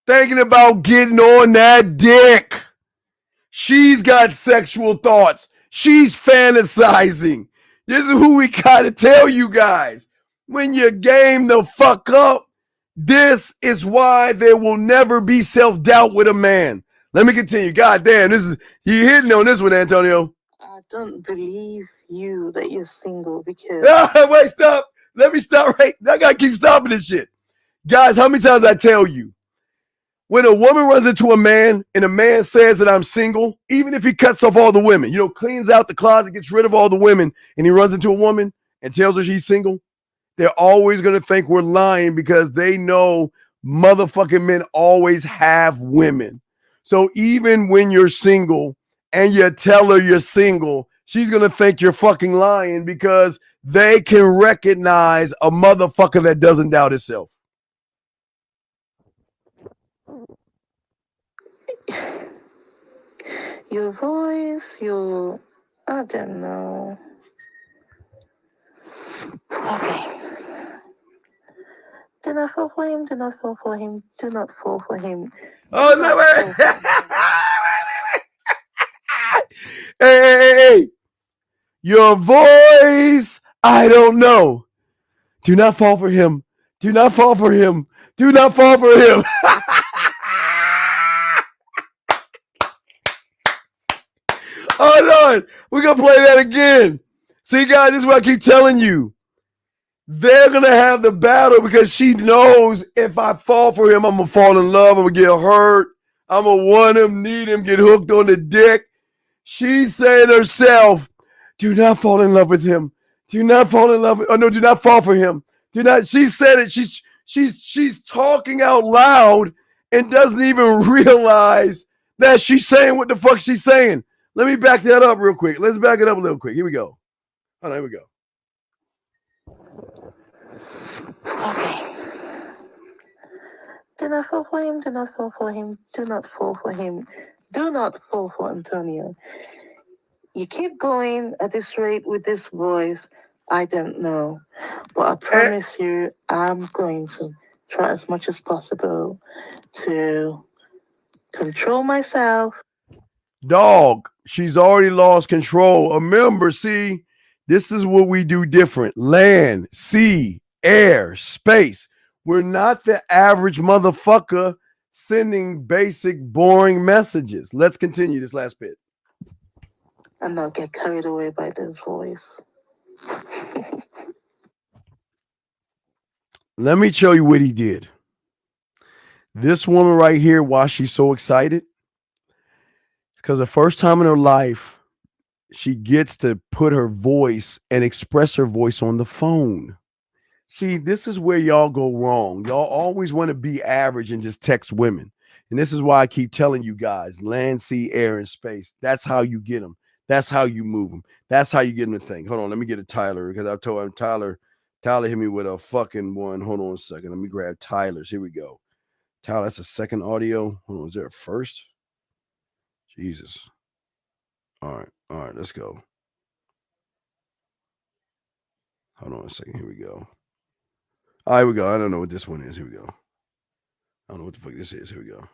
A: thinking about getting on that dick, she's got sexual thoughts. She's fantasizing. This is who we gotta tell you guys. When you game the fuck up, this is why there will never be self-doubt with a man. Let me continue. God damn, you hitting on this one, Antonio.
H: I don't believe you that you're single because...
A: Wait, stop. Let me stop right. I gotta keep stopping this shit. Guys, how many times I tell you, when a woman runs into a man and a man says that I'm single, even if he cuts off all the women, cleans out the closet, gets rid of all the women, and he runs into a woman and tells her she's single, they're always going to think we're lying because they know motherfucking men always have women. So even when you're single and you tell her you're single, she's going to think you're fucking lying because they can recognize a motherfucker that doesn't doubt himself.
H: Your voice, I don't know. Okay. Do not fall for him, do not fall for him, do not fall for him.
A: Oh, no, wait. Hey. Your voice, I don't know. Do not fall for him. Do not fall for him. Do not fall for him. Oh, hold on. We're going to play that again. See, guys, this is what I keep telling you. They're going to have the battle because she knows if I fall for him, I'm going to fall in love. I'm going to get hurt. I'm going to want him, need him, get hooked on the dick. She's saying herself, do not fall in love with him. Do not fall in love with, oh no, do not fall for him. Do not, she said it. She's talking out loud and doesn't even realize that she's saying what the fuck she's saying. Let me back that up real quick. Let's back it up a little quick. Here we go. All right, here we go.
H: Okay. Do not fall for him. Do not fall for him. Do not fall for him. Do not fall for Antonio. You keep going at this rate with this voice. I don't know. But I promise you, I'm going to try as much as possible to control myself.
A: Dog, she's already lost control. Remember, see, this is what we do different. Land, sea, air, space. We're not the average motherfucker sending basic, boring messages. Let's continue this last bit.
H: And not get carried away by this voice.
A: Let me show you what he did. This woman right here, why she's so excited, because the first time in her life, she gets to put her voice and express her voice on the phone. See, this is where y'all go wrong. Y'all always want to be average and just text women. And this is why I keep telling you guys, land, sea, air, and space. That's how you get them. That's how you move them. That's how you get them to think. Hold on, let me get a Tyler, because I told him Tyler hit me with a fucking one. Hold on a second. Let me grab Tyler's. Here we go. Tyler, that's a second audio. Hold on, is there a first? Jesus. All right, let's go. Hold on a second. Here we go. All right, here we go. I don't know what this one is. Here we go. I don't know what the fuck this is. Here we go.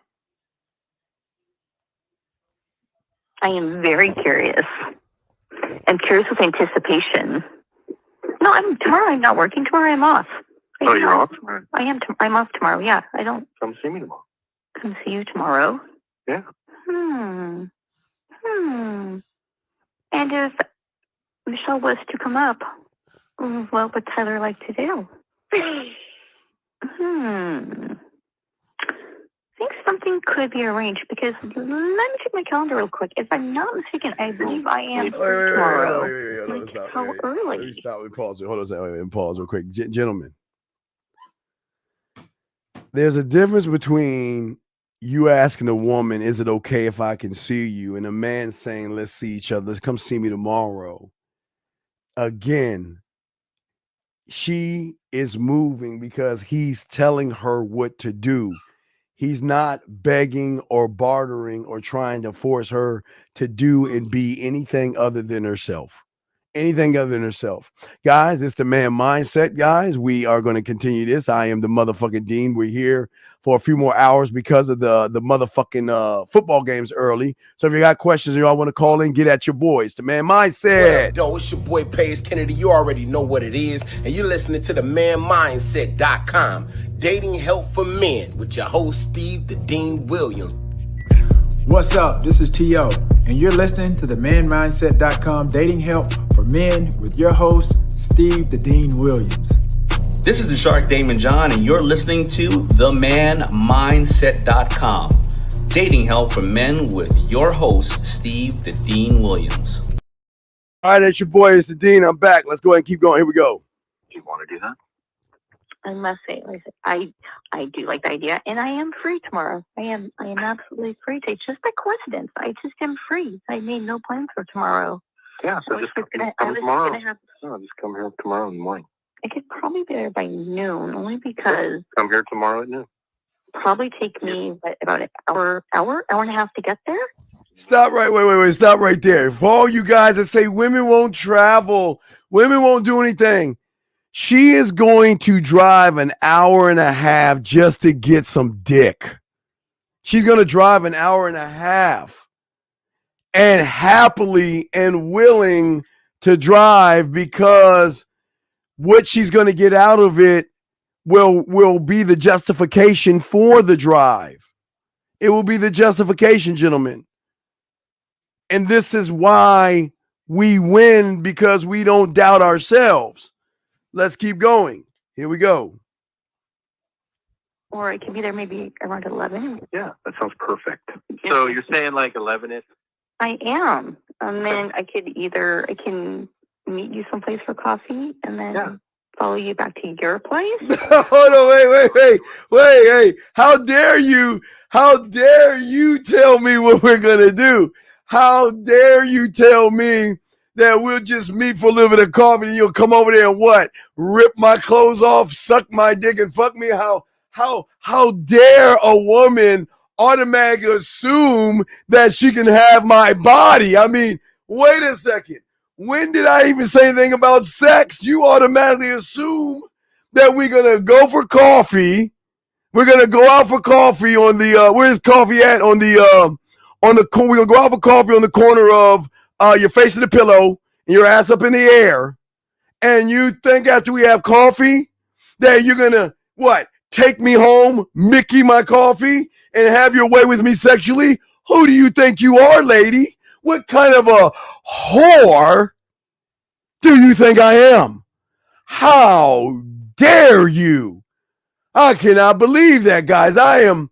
I: I am very curious. I'm curious with anticipation. No, tomorrow I'm not working. Tomorrow I'm off.
J: Oh, you're off tomorrow?
I: I am. I'm off tomorrow. Yeah, I don't.
J: Come see me tomorrow.
I: Come see you tomorrow?
J: Yeah.
I: And if Michelle was to come up, what would Tyler like to do? I think something could be arranged because let me check my calendar real quick. If I'm not mistaken, I believe I am tomorrow. How early?
A: Let me stop. Let me pause. Hold on a second. Wait, pause real quick. Gentlemen, there's a difference between you asking a woman, is it okay if I can see you? And a man saying, let's see each other. Come see me tomorrow. Again, she is moving because he's telling her what to do. He's not begging or bartering or trying to force her to do and be anything other than herself. Anything other than herself. Guys, it's the Man Mindset, guys. We are going to continue this. I am the motherfucking Dean. We're here for a few more hours because of the motherfucking football games early. So if you got questions and y'all want to call in, get at your boys. The Man Mindset.
K: Yo, it's your boy Paige Kennedy. You already know what it is. And you're listening to the manmindset.com. Dating help for men with your host, Steve the Dean Williams.
L: What's up? This is T.O. and you're listening to the manmindset.com dating help for men with your host, Steve the Dean Williams.
M: This is the Shark Damon John, and you're listening to themanmindset.com dating help for men with your host, Steve the Dean Williams.
A: All right, that's your boy. It's the Dean. I'm back. Let's go ahead and keep going. Here we go.
J: You want to do that?
I: I must say, I do like the idea, and I am free tomorrow. I am absolutely free. It's just by coincidence. I just am free. I made no plans for tomorrow.
J: Yeah, so just come tomorrow. Just come here tomorrow in the morning.
I: I could probably be there by noon, only because
J: come here tomorrow at noon.
I: Probably take me about an hour and a half to get there.
A: Stop right, wait, stop right there. For all you guys that say women won't travel, women won't do anything. She is going to drive an hour and a half just to get some dick. She's going to drive an hour and a half and happily and willing to drive because what she's going to get out of it will be the justification for the drive. It will be the justification, gentlemen. And this is why we win, because we don't doubt ourselves. Let's keep going. Here we go.
I: Or it could be there maybe around 11.
J: Yeah, that sounds perfect. So you're saying like 11-ish?
I: I am. Then I can meet you someplace for coffee and then follow you back to your place.
A: Hold on, wait. How dare you tell me what we're going to do? How dare you tell me that we'll just meet for a little bit of coffee and you'll come over there and what? Rip my clothes off, suck my dick and fuck me? How dare a woman automatically assume that she can have my body? I mean, wait a second. When did I even say anything about sex? You automatically assume that we're going to go for coffee. We're going to go out for coffee on the, where's coffee at? We're going to go out for coffee on the corner of your face in the pillow and your ass up in the air. And you think after we have coffee that you're going to, what? Take me home, Mickey my coffee, and have your way with me sexually? Who do you think you are, lady? What kind of a whore do you think I am? How dare you? I cannot believe that, guys. I am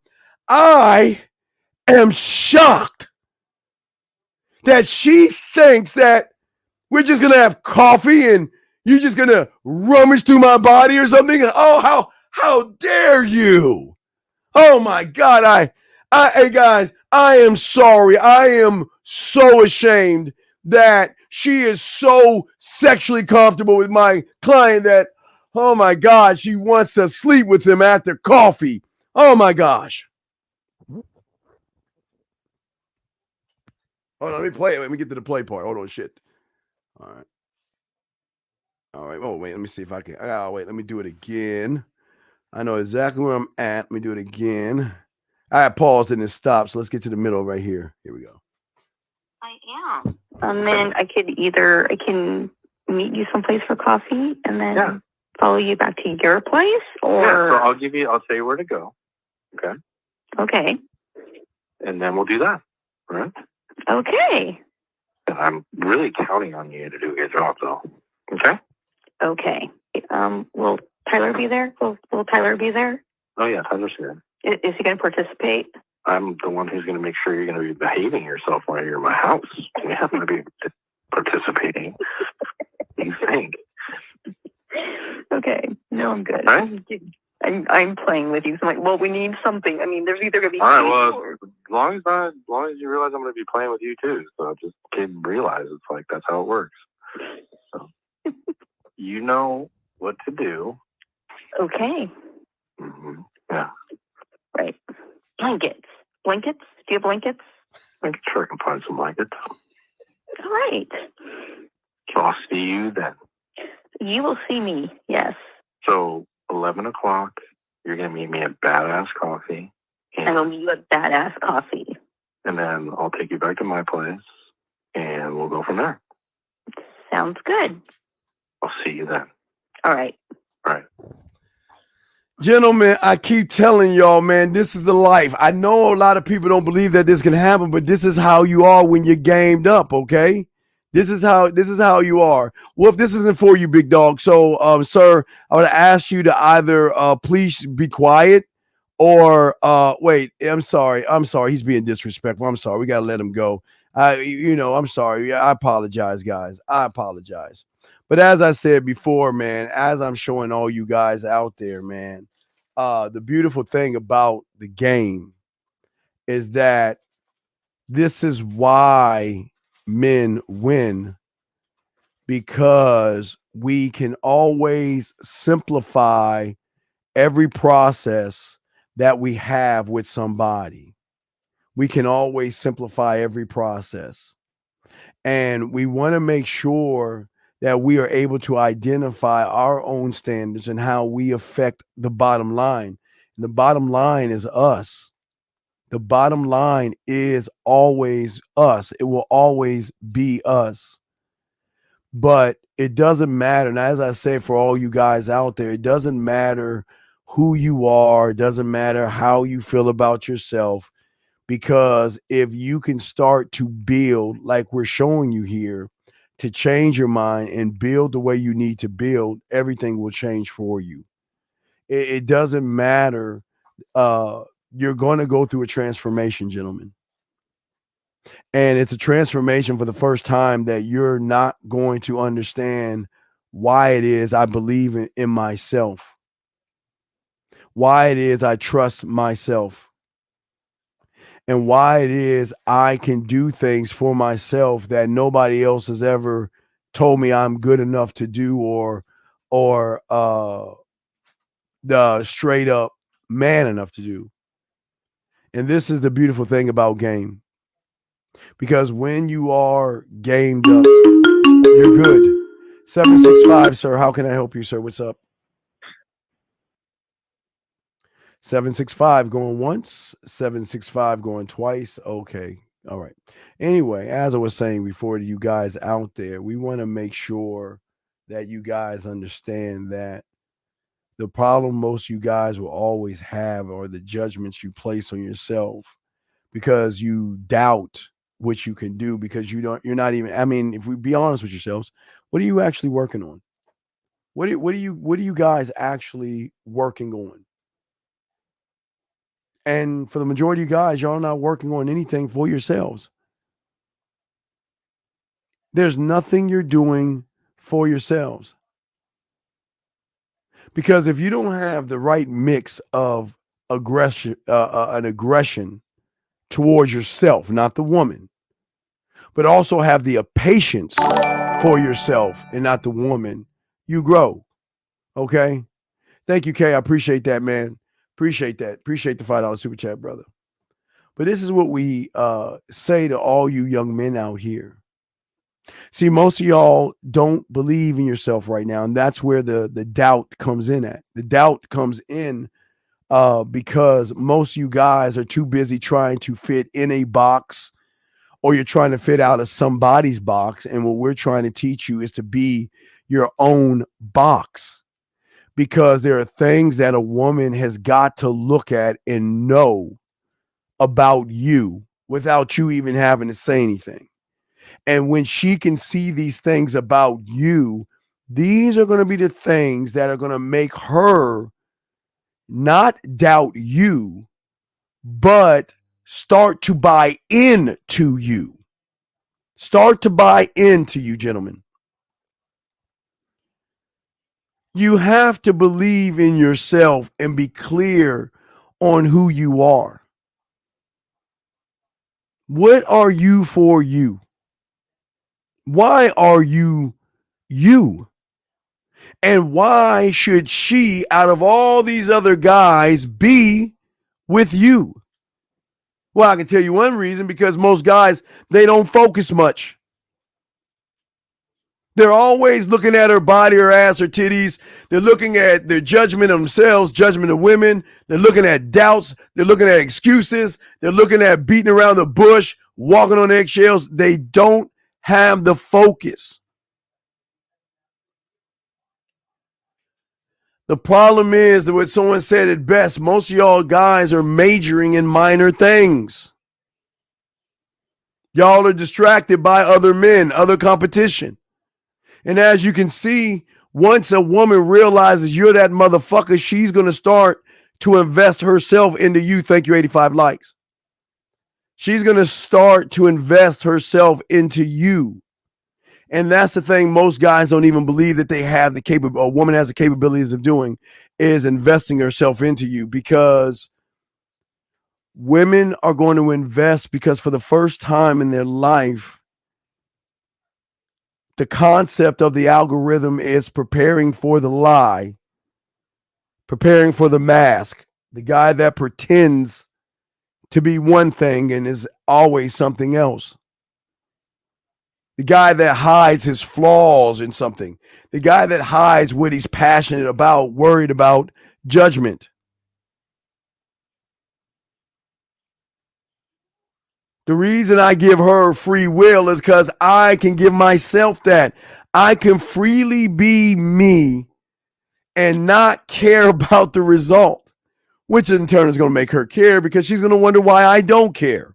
A: shocked that she thinks that we're just going to have coffee and you're just going to rummage through my body or something. Oh, how dare you? Oh my God. Hey guys, I am sorry. I am so ashamed that she is so sexually comfortable with my client that, oh my God, she wants to sleep with him after coffee. Oh my gosh. Hold on, let me play it. Let me get to the play part. Hold on, shit. All right. Oh, wait, let me see if I can. Wait, let me do it again. I know exactly where I'm at. Let me do it again. I paused and it stopped, so let's get to the middle right here. Here we go.
I: I am. Then I can meet you someplace for coffee and then follow you back to your place, or
J: so I'll tell you where to go. Okay.
I: Okay.
J: And then we'll do that. All right.
I: Okay.
J: And I'm really counting on you to do your job, though. Okay.
I: Okay. Will Tyler be there? Will Tyler be there?
J: Oh yeah, Tyler's here.
I: Is he going to participate?
J: I'm the one who's going to make sure you're going to be behaving yourself while you're in my house. You have to be participating. You think?
I: Okay. No, I'm good.
J: All right?
I: I'm playing with you. So I'm like, well, we need something. I mean, there's either going to be.
J: All right. Well, as long as you realize I'm going to be playing with you too, so just realize it's like that's how it works. So you know what to do.
I: Okay.
J: Mm-hmm. Yeah.
I: Right. Blankets. Do you have blankets?
J: I can sure can find some blankets.
I: All right.
J: So I'll see you then.
I: You will see me, yes.
J: So 11 o'clock, you're going to meet me at Badass Coffee.
I: And I'll meet you at Badass Coffee.
J: And then I'll take you back to my place, and we'll go from there.
I: Sounds good.
J: I'll see you then.
I: All right.
J: All right.
A: Gentlemen, I keep telling y'all, man, this is the life. I know a lot of people don't believe that this can happen, but this is how you are when you're gamed up, okay? This is how you are. Well, if this isn't for you, big dog. So, sir, I would ask you to either please be quiet or wait, I'm sorry. He's being disrespectful. I'm sorry. We got to let him go. I'm sorry. I apologize, guys. I apologize. But as I said before, man, as I'm showing all you guys out there, man, the beautiful thing about the game is that this is why men win, because we can always simplify every process that we have with somebody. We can always simplify every process. And we want to make sure that we are able to identify our own standards and how we affect the bottom line. And the bottom line is us. The bottom line is always us. It will always be us. But it doesn't matter. And as I say, for all you guys out there, it doesn't matter who you are. It doesn't matter how you feel about yourself. Because if you can start to build, like we're showing you here, to change your mind and build the way you need to build, everything will change for you. It doesn't matter. You're going to go through a transformation, gentlemen. And it's a transformation for the first time that you're not going to understand why it is I believe in myself, why it is I trust myself, and why it is I can do things for myself that nobody else has ever told me I'm good enough to do, or the straight up man enough to do. And this is the beautiful thing about game. Because when you are gamed up, you're good. 765, sir. How can I help you, sir? What's up? 765 going once, 765 going twice. Okay. All right. Anyway, as I was saying before to you guys out there, we want to make sure that you guys understand that the problem most of you guys will always have are the judgments you place on yourself, because you doubt what you can do, because you're not even, I mean, if we be honest with yourselves, what are you actually working on? What are you guys actually working on? And for the majority of you guys, y'all not working on anything for yourselves. There's nothing you're doing for yourselves. Because if you don't have the right mix of aggression, an aggression towards yourself, not the woman, but also have the patience for yourself and not the woman, you grow. Okay? Thank you, Kay. I appreciate that, man. Appreciate that. Appreciate the $5 super chat, brother. But this is what we say to all you young men out here. See, most of y'all don't believe in yourself right now, and that's where the doubt comes in at. The doubt comes in because most of you guys are too busy trying to fit in a box, or you're trying to fit out of somebody's box, and what we're trying to teach you is to be your own box, because there are things that a woman has got to look at and know about you without you even having to say anything. And when she can see these things about you, these are going to be the things that are going to make her not doubt you, but start to buy into you. Start to buy into you, gentlemen. You have to believe in yourself and be clear on who you are. What are you for you? Why are you you? And why should she, out of all these other guys, be with you? Well, I can tell you one reason, because most guys, they don't focus much. They're always looking at her body, her ass, her titties. They're looking at their judgment of themselves, judgment of women. They're looking at doubts. They're looking at excuses. They're looking at beating around the bush, walking on eggshells. They don't have the focus. The problem is that what someone said it best, most of y'all guys are majoring in minor things. Y'all are distracted by other men, other competition. And as you can see, once a woman realizes you're that motherfucker, she's going to start to invest herself into you. Thank you, 85 likes. She's going to start to invest herself into you. And that's the thing most guys don't even believe that they have the capability, a woman has the capabilities of doing, is investing herself into you, because women are going to invest because for the first time in their life, the concept of the algorithm is preparing for the lie, preparing for the mask, the guy that pretends to be one thing and is always something else. The guy that hides his flaws in something. The guy that hides what he's passionate about, worried about judgment. The reason I give her free will is because I can give myself that. I can freely be me and not care about the result. which in turn is going to make her care because she's going to wonder why I don't care.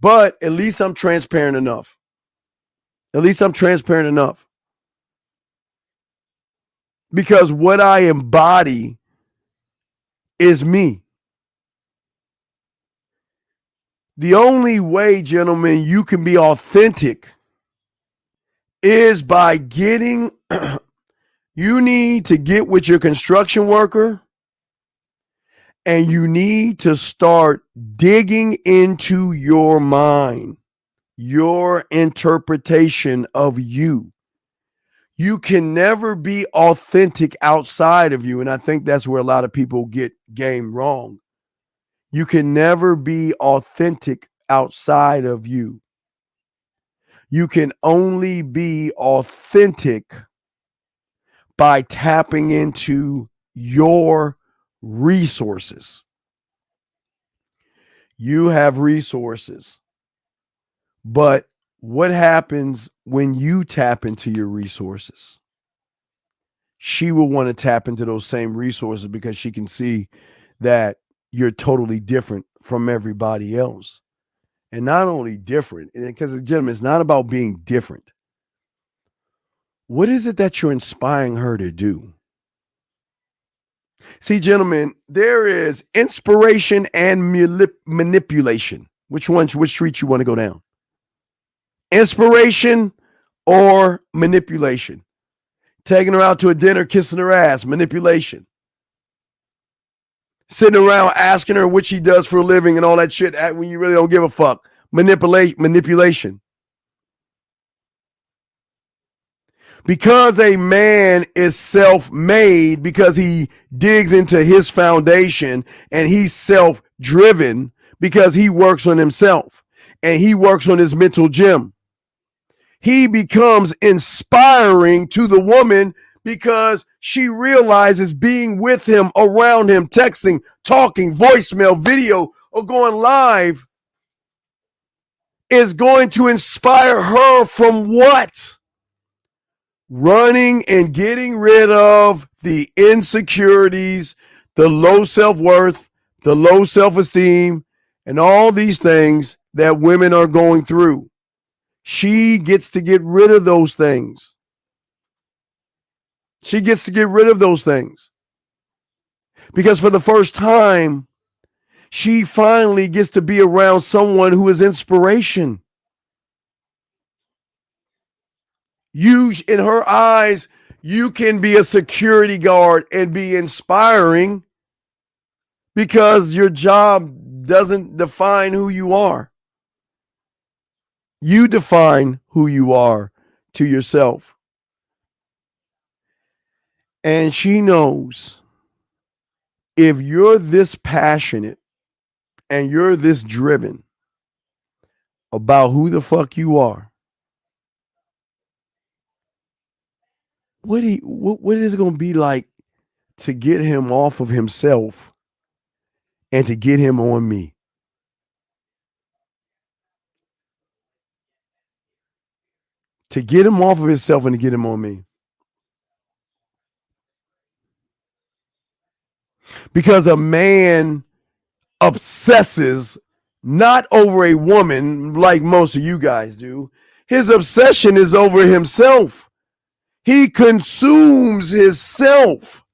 A: But at least I'm transparent enough. Because what I embody is me. The only way, gentlemen, you can be authentic is by getting, you need to get with your construction worker and you need to start digging into your mind, your interpretation of you. You can never be authentic outside of you. And I think that's where a lot of people get game wrong. You can never be authentic outside of you. You can only be authentic by tapping into your resources. You have resources. But what happens when you tap into your resources? She will want to tap into those same resources because she can see that you're totally different from everybody else. And not only different, because, gentlemen, it's not about being different. What is it that you're inspiring her to do? See, gentlemen, there is inspiration and manipulation. Which street you want to go down? Inspiration or manipulation? Taking her out to a dinner, kissing her ass, manipulation. Sitting around asking her what she does for a living and all that shit when you really don't give a fuck. Manipulation. Because a man is self-made, because he digs into his foundation and he's self-driven because he works on himself and he works on his mental gym. He becomes inspiring to the woman because she realizes being with him, around him, texting, talking, voicemail, video, or going live is going to inspire her from what? Running and getting rid of the insecurities, the low self-worth, the low self-esteem, and all these things that women are going through. She gets to get rid of those things. She gets to get rid of those things. Because for the first time, she finally gets to be around someone who is inspiration. You, in her eyes, you can be a security guard and be inspiring because your job doesn't define who you are. You define who you are to yourself. And she knows if you're this passionate and you're this driven about who the fuck you are, what is it going to be like to get him off of himself and to get him on me? To get him off of himself and to get him on me. Because a man obsesses not over a woman like most of you guys do. His obsession is over himself. He consumes himself.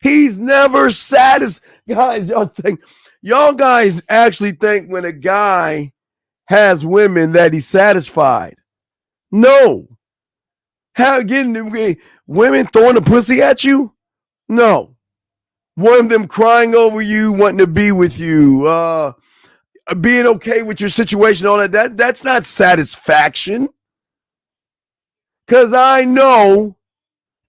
A: He's never satisfied. Guys, y'all guys actually think when a guy has women that he's satisfied. No. How getting women throwing a pussy at you? No. One of them crying over you, wanting to be with you, being okay with your situation, all that's not satisfaction. Because I know,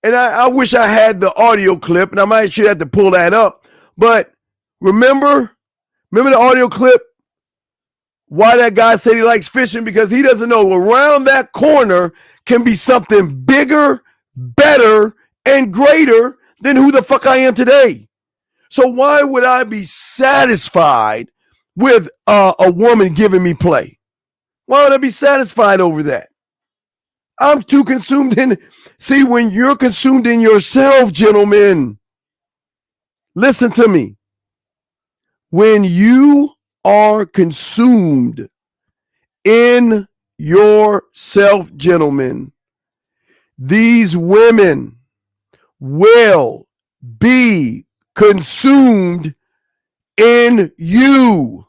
A: and I wish I had the audio clip, and I might should have to pull that up. But remember the audio clip? Why that guy said he likes fishing? Because he doesn't know around that corner can be something bigger, better, and greater than who the fuck I am today. So why would I be satisfied with a woman giving me play? Why would I be satisfied over that? I'm too consumed in. See, when you're consumed in yourself, gentlemen, listen to me. When you are consumed in yourself, gentlemen, these women will be consumed in you.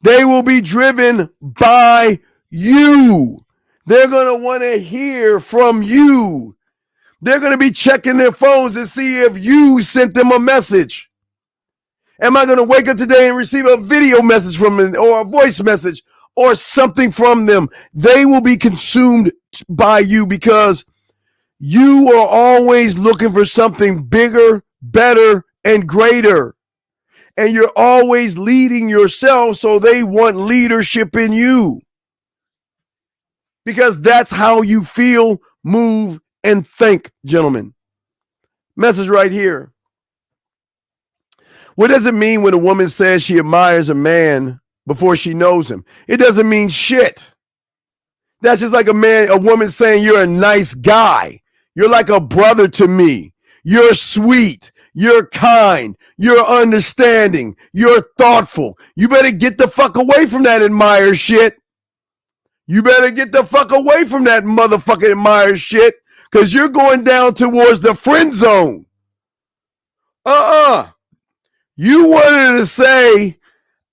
A: They will be driven by you. They're going to want to hear from you. They're going to be checking their phones to see if you sent them a message. Am I going to wake up today and receive a video message from them or a voice message or something from them? They will be consumed by you because you are always looking for something bigger, better, and greater. And you're always leading yourself, so they want leadership in you. Because that's how you feel, move, and think, gentlemen. Message right here. What does it mean when a woman says she admires a man before she knows him? It doesn't mean shit. That's just like a woman saying you're a nice guy. You're like a brother to me. You're sweet. You're kind. You're understanding. You're thoughtful. You better get the fuck away from that admire shit. You better get the fuck away from that motherfucking admire shit because you're going down towards the friend zone. You wanted to say,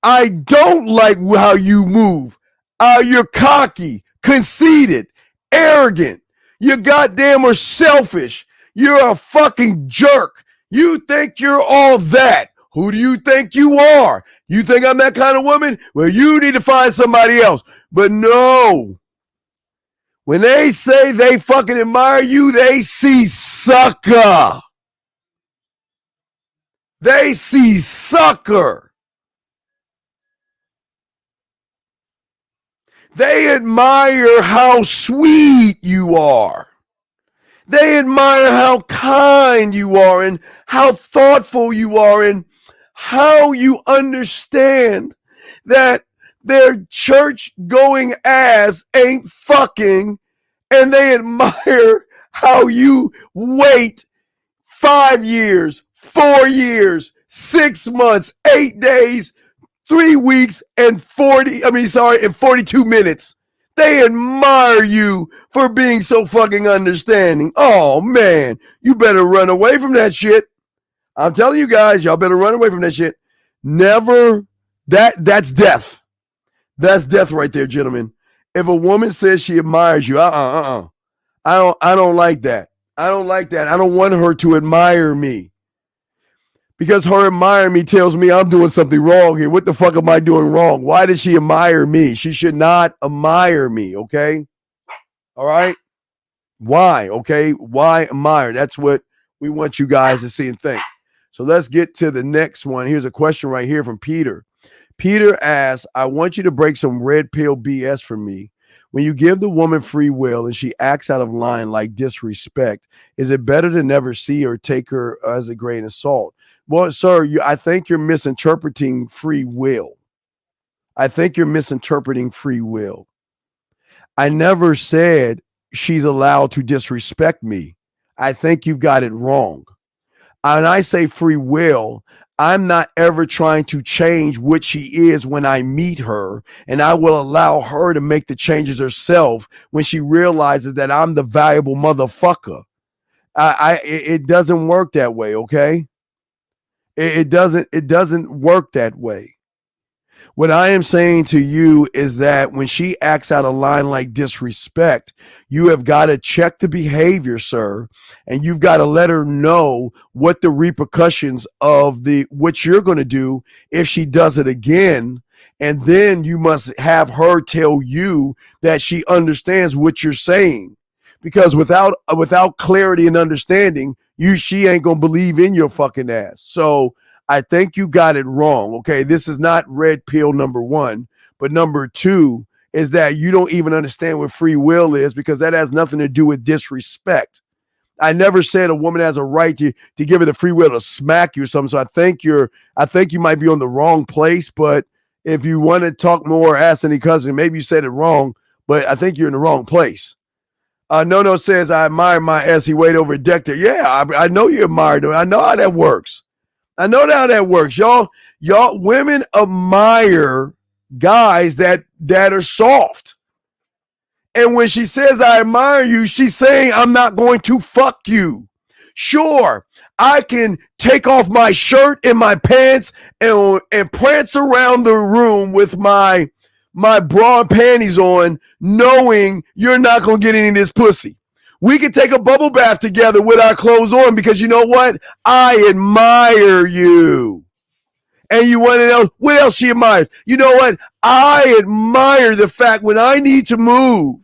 A: I don't like how you move. You're cocky, conceited, arrogant. You goddamn are selfish. You're a fucking jerk. You think you're all that. Who do you think you are? You think I'm that kind of woman? Well, you need to find somebody else. But no. When they say they fucking admire you, they see sucker. They see sucker. They admire how sweet you are. They admire how kind you are and how thoughtful you are and how you understand that their church-going ass ain't fucking, and they admire how you wait 5 years, 4 years, 6 months, 8 days, 3 weeks, and 42 minutes. They admire you for being so fucking understanding. Oh, man, you better run away from that shit. I'm telling you guys, y'all better run away from that shit. Never, that's death. That's death right there, gentlemen. If a woman says she admires you, I don't like that. I don't like that. I don't want her to admire me. Because her admiring me tells me I'm doing something wrong here. What the fuck am I doing wrong? Why does she admire me? She should not admire me, okay? All right? Why, okay? Why admire? That's what we want you guys to see and think. So let's get to the next one. Here's a question right here from Peter. Peter asks, I want you to break some red pill BS for me. When you give the woman free will and she acts out of line like disrespect, is it better to never see or take her as a grain of salt? Well, sir, I think you're misinterpreting free will. I think you're misinterpreting free will. I never said she's allowed to disrespect me. I think you've got it wrong. And I say free will, I'm not ever trying to change what she is when I meet her, and I will allow her to make the changes herself when she realizes that I'm the valuable motherfucker. It doesn't work that way, okay? It doesn't work that way. What I am saying to you is that when she acts out of line like disrespect, you have got to check the behavior, sir, and you've got to let her know what the repercussions of what you're going to do if she does it again. And then you must have her tell you that she understands what you're saying, because without clarity and understanding, she ain't gonna believe in your fucking ass. So I think you got it wrong. Okay, this is not red pill number one, but number two is that you don't even understand what free will is, because that has nothing to do with disrespect. I never said a woman has a right to give her the free will to smack you or something. So I think you might be on the wrong place. But if you want to talk more, ask any cousin, maybe you said it wrong, but I think you're in the wrong place. No says, I admire my ass. He weighed over a decade. Yeah, I know you admired him. I know how that works. I know how that works. Y'all women admire guys that are soft. And when she says, I admire you, she's saying, I'm not going to fuck you. Sure, I can take off my shirt and my pants and prance around the room with my bra and panties on, knowing you're not going to get any of this pussy. We can take a bubble bath together with our clothes on because you know what? I admire you. And you want to know what else she admires? You know what? I admire the fact when I need to move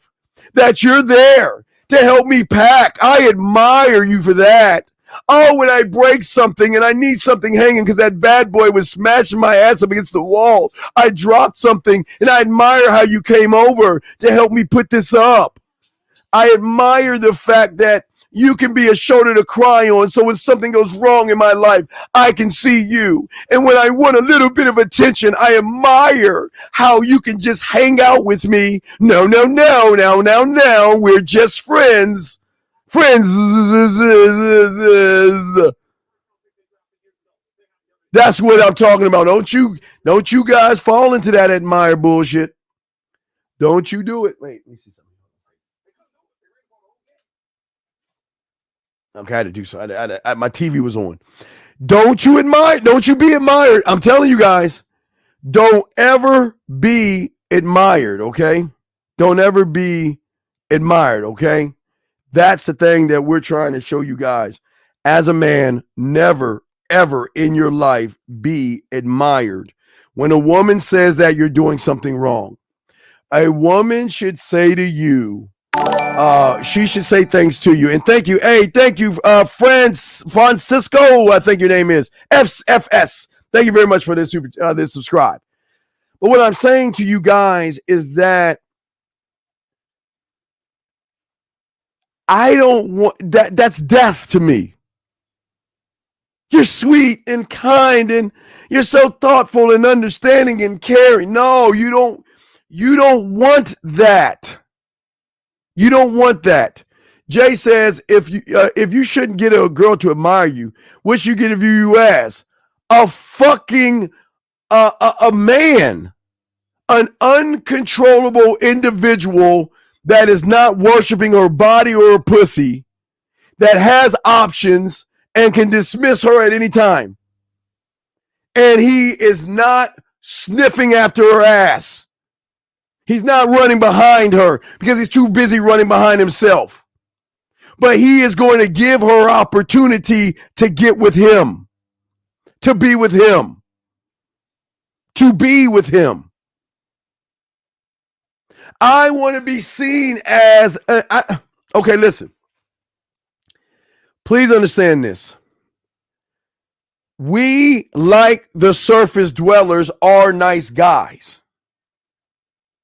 A: that you're there to help me pack. I admire you for that. Oh, when I break something and I need something hanging because that bad boy was smashing my ass up against the wall, I dropped something and I admire how you came over to help me put this up. I admire the fact that you can be a shoulder to cry on, so when something goes wrong in my life, I can see you. And when I want a little bit of attention, I admire how you can just hang out with me. No, we're just friends. Friends. That's what I'm talking about. Don't you guys fall into that admire bullshit. Don't you do it. Wait, let me see something. Okay, I had to do so. My TV was on. Don't you admire? Don't you be admired? I'm telling you guys, don't ever be admired, okay? Don't ever be admired, okay? That's the thing that we're trying to show you guys. As a man, never, ever in your life be admired. When a woman says that you're doing something wrong, a woman should say to you, she should say things to you. And thank you. Hey, thank you, Francisco, I think your name is. FS. Thank you very much for this subscribe. But what I'm saying to you guys is that I don't want that's death to me. You're sweet and kind and you're so thoughtful and understanding and caring. No, you don't want that. You don't want that. Jay says if you shouldn't get a girl to admire you, what you get if you ask? A fucking a man, an uncontrollable individual that is not worshiping her body or her pussy, that has options and can dismiss her at any time. And he is not sniffing after her ass. He's not running behind her because he's too busy running behind himself. But he is going to give her opportunity to get with him, to be with him, to be with him. I want to be seen as, okay, listen. Please understand this. We, like the surface dwellers, are nice guys.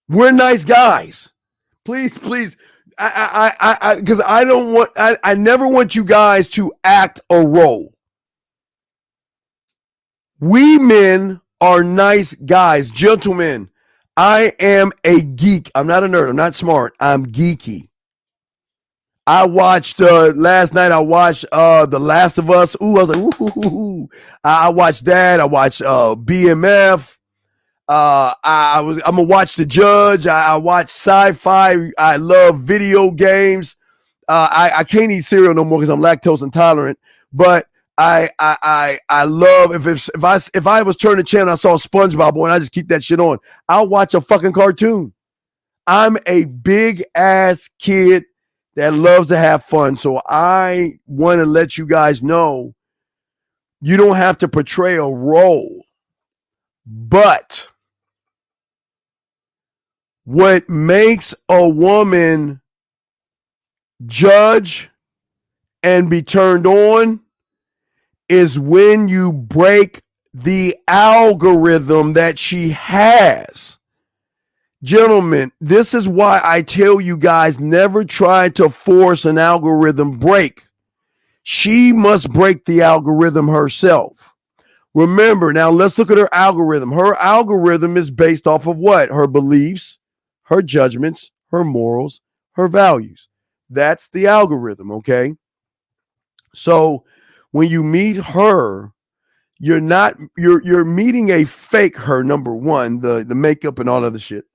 A: We're nice guys. Please, because I don't want, I never want you guys to act a role. We men are nice guys. Gentlemen, I am a geek. I'm not a nerd. I'm not smart. I'm geeky. I watched, last night I watched The Last of Us. Ooh, I was like, ooh. I watched that. I watched BMF. I'm gonna watch The Judge. I watch sci-fi. I love video games. I can't eat cereal no more because I'm lactose intolerant. But I love if I was turning the channel, I saw SpongeBob on, I just keep that shit on. I'll watch a fucking cartoon. I'm a big ass kid that loves to have fun. So I want to let you guys know you don't have to portray a role, but what makes a woman judge and be turned on is when you break the algorithm that she has. Gentlemen, this is why I tell you guys never try to force an algorithm break. She must break the algorithm herself. Remember, now let's look at her algorithm. Her algorithm is based off of what? Her beliefs, her judgments, her morals, her values. That's the algorithm, okay? So when you meet her, You're meeting a fake her, number one, the makeup and all other shit.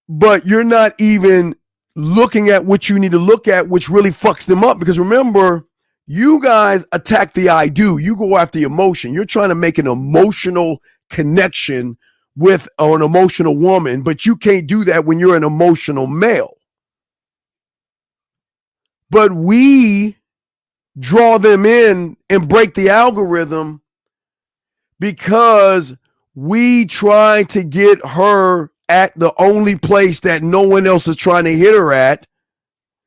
A: But you're not even looking at what you need to look at, which really fucks them up. Because remember, you guys attack the I do. You go after the emotion. You're trying to make an emotional connection with an emotional woman, but you can't do that when you're an emotional male. But we draw them in and break the algorithm because we try to get her at the only place that no one else is trying to hit her at,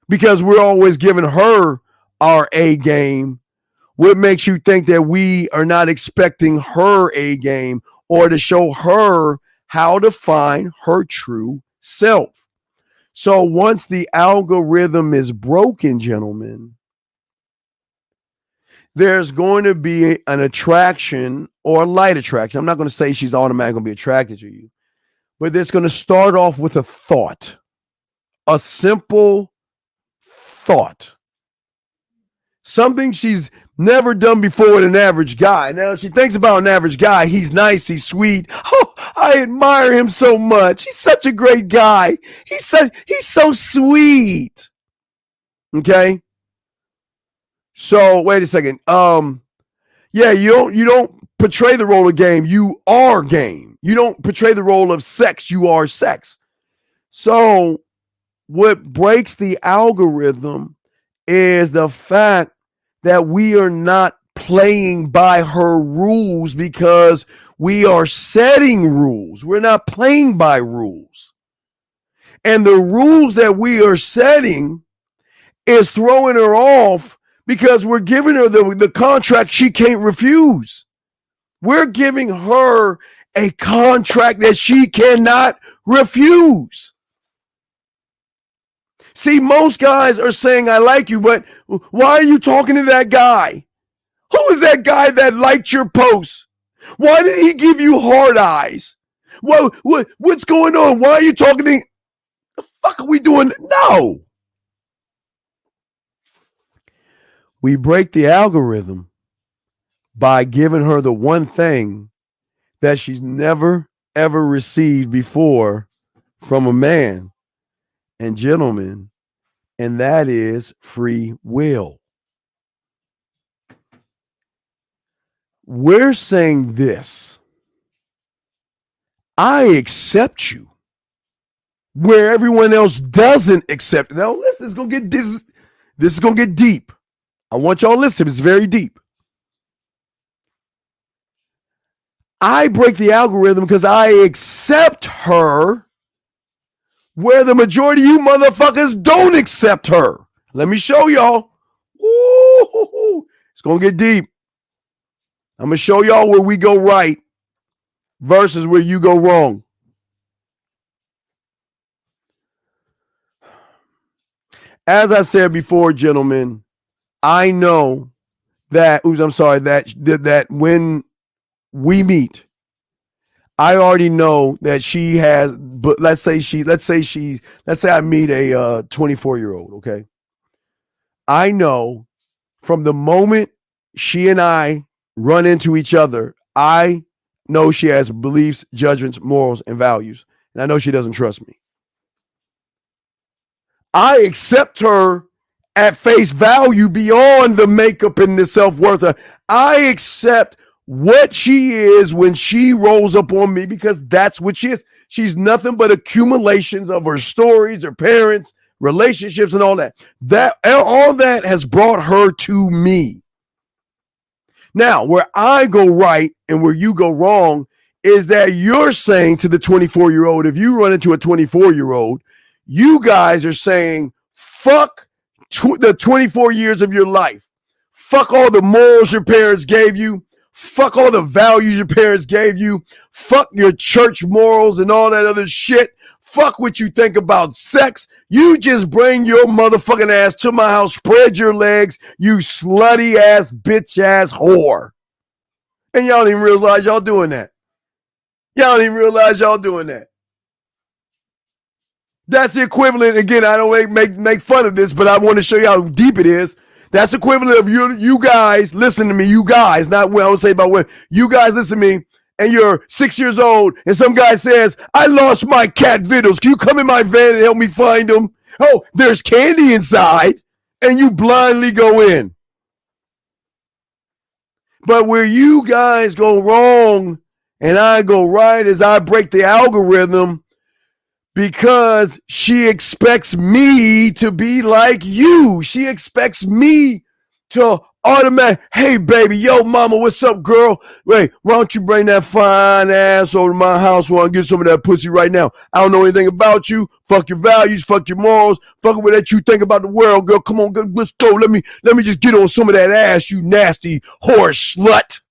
A: because we're always giving her our A game. What makes you think that we are not expecting her A game or to show her how to find her true self? So once the algorithm is broken, gentlemen, there's going to be an attraction or a light attraction. I'm not going to say she's automatically going to be attracted to you, but it's going to start off with a thought, a simple thought, something she's never done before with an average guy. Now, she thinks about an average guy. He's nice. He's sweet. Oh, I admire him so much. He's such a great guy. He's so sweet. Okay. So wait a second. Yeah, you don't portray the role of game. You are game. You don't portray the role of sex. You are sex. So what breaks the algorithm is the fact that we are not playing by her rules, because we are setting rules. We're not playing by rules. And the rules that we are setting is throwing her off, because we're giving her the contract she can't refuse. We're giving her a contract that she cannot refuse. See, most guys are saying, I like you, but why are you talking to that guy? Who is that guy that liked your post? Why did he give you hard eyes? What's going on? Why are you talking to me? The fuck are we doing? No. We break the algorithm by giving her the one thing that she's never, ever received before from a man. And gentlemen, and that is free will. We're saying this: I accept you where everyone else doesn't accept. Now listen, it's gonna get this is gonna get deep. I want y'all to listen. It's very deep. I break the algorithm because I accept her where the majority of you motherfuckers don't accept her. Let me show y'all. Ooh, it's going to get deep. I'm going to show y'all where we go right versus where you go wrong. As I said before, gentlemen, I know that, that when we meet, I already know that she has, but let's say I meet a 24-year-old, okay? I know from the moment she and I run into each other, I know she has beliefs, judgments, morals, and values. And I know she doesn't trust me. I accept her at face value beyond the makeup and the self-worth. I accept what she is when she rolls up on me, because that's what she is. She's nothing but accumulations of her stories, her parents, relationships, and all that. All that has brought her to me. Now, where I go right and where you go wrong is that you're saying to the 24-year-old, if you run into a 24-year-old, you guys are saying, fuck the 24 years of your life. Fuck all the morals your parents gave you. Fuck all the values your parents gave you. Fuck your church morals and all that other shit. Fuck what you think about sex. You just bring your motherfucking ass to my house, spread your legs, you slutty ass, bitch ass whore. And y'all don't even realize y'all doing that. Y'all don't even realize y'all doing that. That's the equivalent. Again, I don't make fun of this, but I want to show you how deep it is. That's equivalent of you guys, listen to me, you guys, not what I would say about women. You guys listen to me, and you're 6 years old, and some guy says, I lost my cat Vittles. Can you come in my van and help me find him? Oh, there's candy inside, and you blindly go in. But where you guys go wrong and I go right is I break the algorithm because she expects me to be like you. She expects me to automatic, hey, baby, yo, mama, what's up, girl? Wait, why don't you bring that fine ass over to my house while I get some of that pussy right now? I don't know anything about you. Fuck your values, fuck your morals, fuck what that you think about the world, girl. Come on, girl, let's go. Let me just get on some of that ass, you nasty whore slut.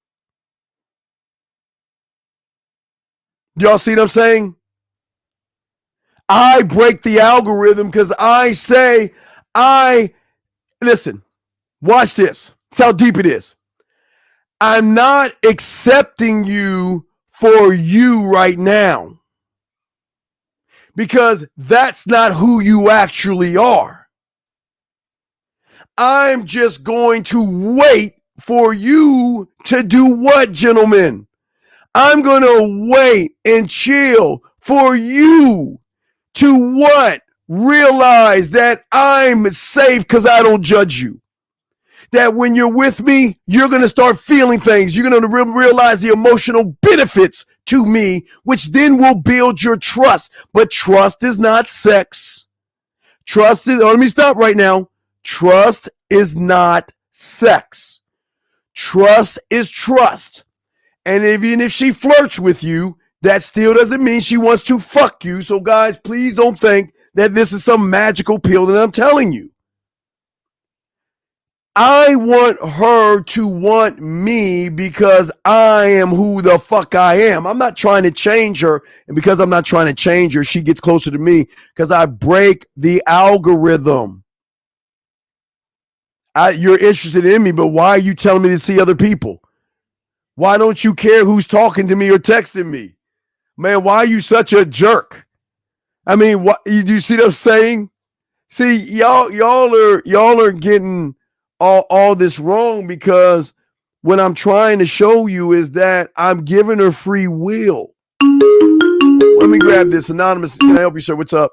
A: Y'all see what I'm saying? I break the algorithm because I say, listen, watch this. That's how deep it is. I'm not accepting you for you right now because that's not who you actually are. I'm just going to wait for you to do what, gentlemen? I'm going to wait and chill for you to what? Realize that I'm safe because I don't judge you. That when you're with me, you're going to start feeling things. You're going to realize the emotional benefits to me, which then will build your trust. But trust is not sex. Trust is, let me stop right now. Trust is not sex. Trust is trust. And even if she flirts with you, that still doesn't mean she wants to fuck you. So guys, please don't think that this is some magical pill that I'm telling you. I want her to want me because I am who the fuck I am. I'm not trying to change her. And because I'm not trying to change her, she gets closer to me because I break the algorithm. You're interested in me, but why are you telling me to see other people? Why don't you care who's talking to me or texting me? Man, why are you such a jerk? I mean, what you see what I'm saying? See, y'all are getting all this wrong because what I'm trying to show you is that I'm giving her free will. Let me grab this. Anonymous, can I help you, sir? What's up?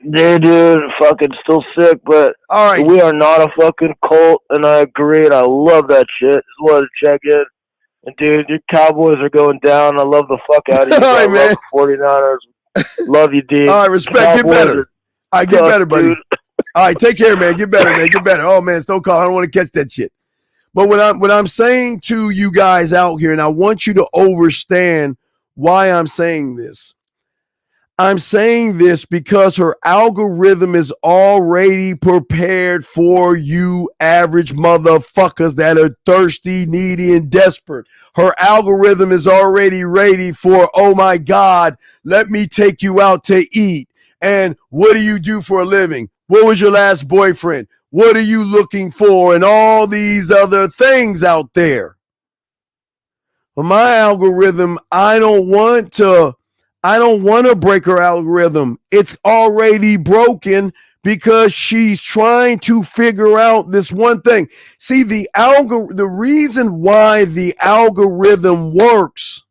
N: Yeah, dude, fucking still sick, but
A: all right.
N: We are not a fucking cult, and I agree, and I love that shit. Just wanted to check in. And, dude, your Cowboys are going down. I love the fuck out of you.
A: All right, man.
N: Love the 49ers. Love you, dude.
A: All right, respect.
N: Cowboys
A: get better. All right, get better, buddy.
N: Dude.
A: All right, take care, man. Get better, man. Get better. Oh, man, don't call. I don't want to catch that shit. But what I'm saying to you guys out here, and I want you to understand why I'm saying this. I'm saying this because her algorithm is already prepared for you average motherfuckers that are thirsty, needy, and desperate. Her algorithm is already ready for, oh my God, let me take you out to eat. And what do you do for a living? What was your last boyfriend? What are you looking for? And all these other things out there. For my algorithm, I don't want to break her algorithm. It's already broken because she's trying to figure out this one thing. See, the reason why the algorithm works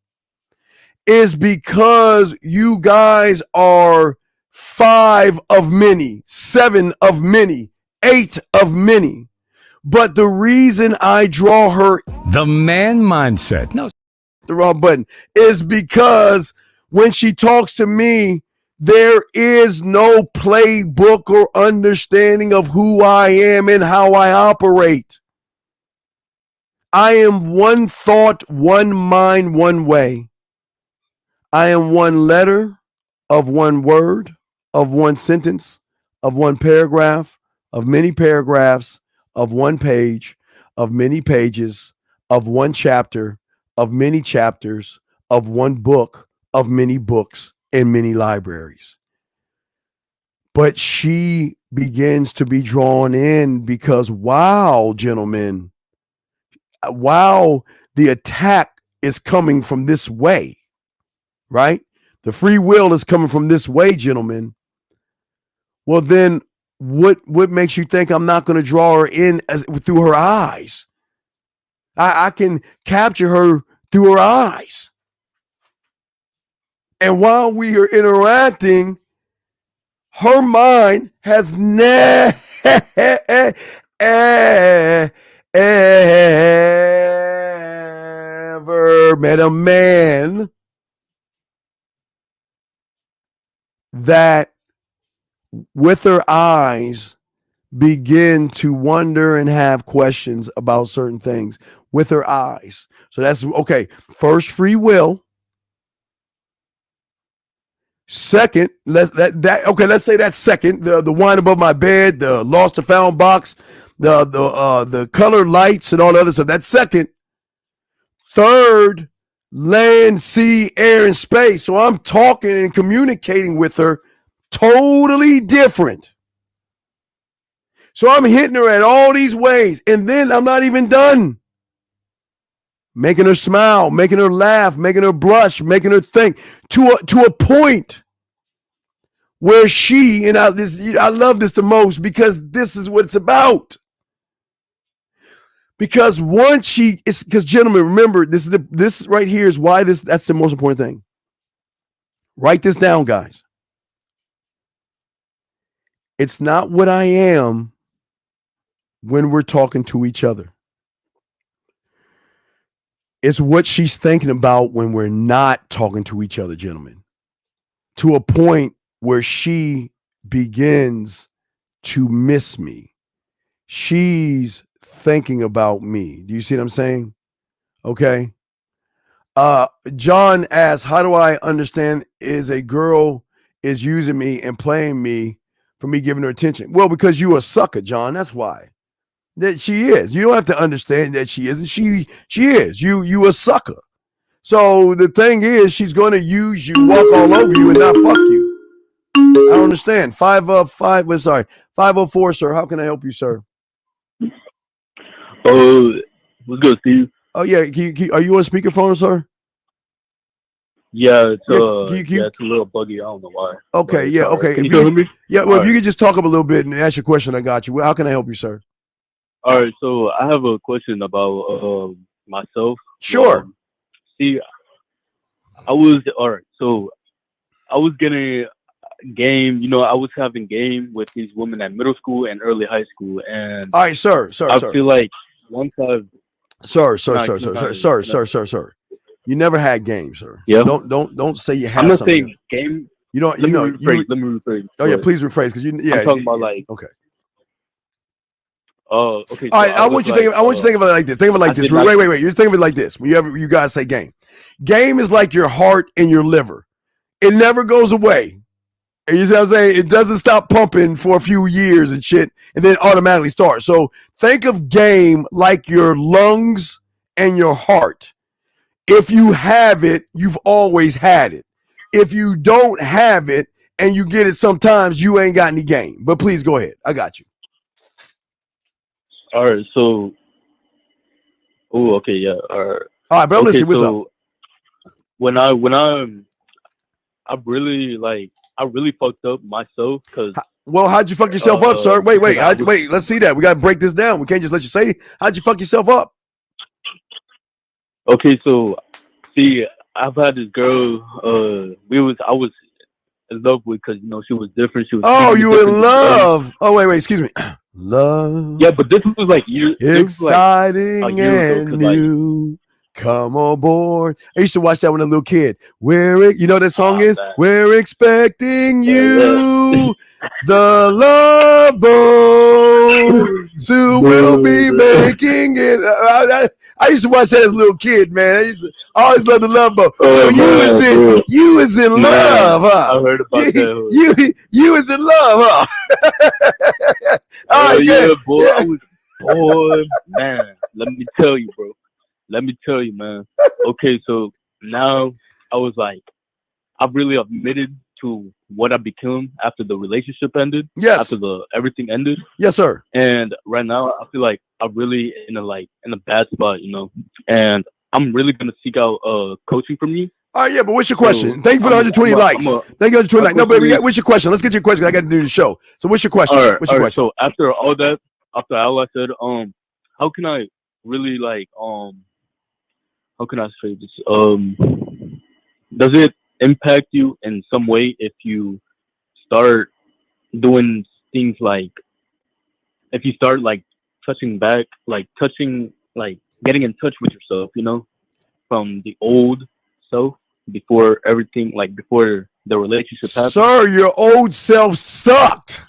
A: is because you guys are 5 of many, 7 of many, 8 of many. But the reason I draw her
F: the man mindset, no,
A: the wrong button, is because when she talks to me, there is no playbook or understanding of who I am and how I operate. I am one thought, one mind, one way. I am one letter of one word, of one sentence, of one paragraph, of many paragraphs, of one page, of many pages, of one chapter, of many chapters, of one book, of many books and many libraries. But she begins to be drawn in because, wow, gentlemen, wow, the attack is coming from this way, right? The free will is coming from this way, gentlemen. Well, then what makes you think I'm not going to draw her in through her eyes? I can capture her through her eyes. And while we are interacting, her mind has never met a man that with her eyes begin to wonder and have questions about certain things with her eyes. So that's okay. First, free will. Second, let's say that's second. The wine above my bed, the lost and found box, the colored lights and all the other stuff. That's second. Third, land, sea, air, and space. So I'm talking and communicating with her totally different. So I'm hitting her at all these ways, and then I'm not even done. Making her smile, making her laugh, making her blush, making her think to a point where she, and I love this the most because this is what it's about. Because once because gentlemen, remember this right here is why that's the most important thing. Write this down, guys. It's not what I am when we're talking to each other. It's what she's thinking about when we're not talking to each other, gentlemen. To a point where she begins to miss me. She's thinking about me. Do you see what I'm saying? Okay. John asks, how do I understand is a girl is using me and playing me for me giving her attention? Well, because you a sucker, John. That's why. That she is. You don't have to understand that she isn't. She is. You a sucker. So the thing is, she's going to use you, walk all over you, and not fuck you. I don't understand. 504, sir. How can I help you, sir?
O: What's good, Steve?
A: Oh yeah. Are you on speakerphone, sir?
O: Yeah, it's it's a little buggy. I don't know why.
A: Okay, yeah, okay.
O: Can you hear me?
A: Yeah, well, if you could just talk up a little bit and ask your question, I got you. How can I help you, sir?
O: All right, so I have a question about myself.
A: Sure.
O: See, I was getting game. I was having game with these women at middle school and early high school, and
A: all right, sir.
O: I feel like once I've
A: Sir. You never had game, sir.
O: Yeah.
A: Don't say you have.
O: I'm not
A: something.
O: saying game.
A: You don't.
O: Let me rephrase.
A: Oh yeah, please rephrase because
O: I'm talking about like.
A: Okay.
O: Oh, okay.
A: All right, I want you to think of it like this. Think of it like this. Wait. You think of it like this. When you guys say game. Game is like your heart and your liver. It never goes away. And you see what I'm saying? It doesn't stop pumping for a few years and shit, and then automatically starts. So think of game like your lungs and your heart. If you have it, you've always had it. If you don't have it and you get it sometimes, you ain't got any game. But please go ahead. I got you.
O: All right, so. Oh, okay, yeah. All right.
A: All right, bro. Listen, what's up?
O: When I really fucked up myself because.
A: Well, how'd you fuck yourself up, sir? Wait. Let's see that. We gotta break this down. We can't just let you say. How'd you fuck yourself up?
O: Okay, so see, I've had this girl. I was in love with because she was different. She was.
A: Oh, you were in love. Oh, wait. Excuse me. Love.
O: Yeah, but this was like years.
A: Exciting
O: like
A: and new. Come aboard. I used to watch that when I was a little kid. You know what that song is?
O: Man.
A: We're expecting you. The love boat. Soon we'll be making it. I used to watch that as a little kid, man. I always loved the Love Boat. So you was in love, huh?
O: I heard about
A: that. You was in love, huh? All right,
O: yeah, boy. Yeah. Boy, man. Let me tell you, bro. Man. Okay, so now I was like, I really admitted to what I became after the relationship ended.
A: Yes.
O: After everything ended.
A: Yes, sir.
O: And right now I feel like I'm really in a bad spot, and I'm really gonna seek out coaching from you.
A: All right, yeah, but what's your question? Thank you for the 120 likes. Thank you for 120 likes. No, but what's your question? Let's get your question. I got to do the show. So what's your question? What's your question?
O: So after all I said, how can I really like, how can I say this? Does it impact you in some way if you start doing things like, if you start like touching back, like touching, like getting in touch with yourself, you know, from the old self before everything, like before the relationship happened?
A: Sir, your old self sucked.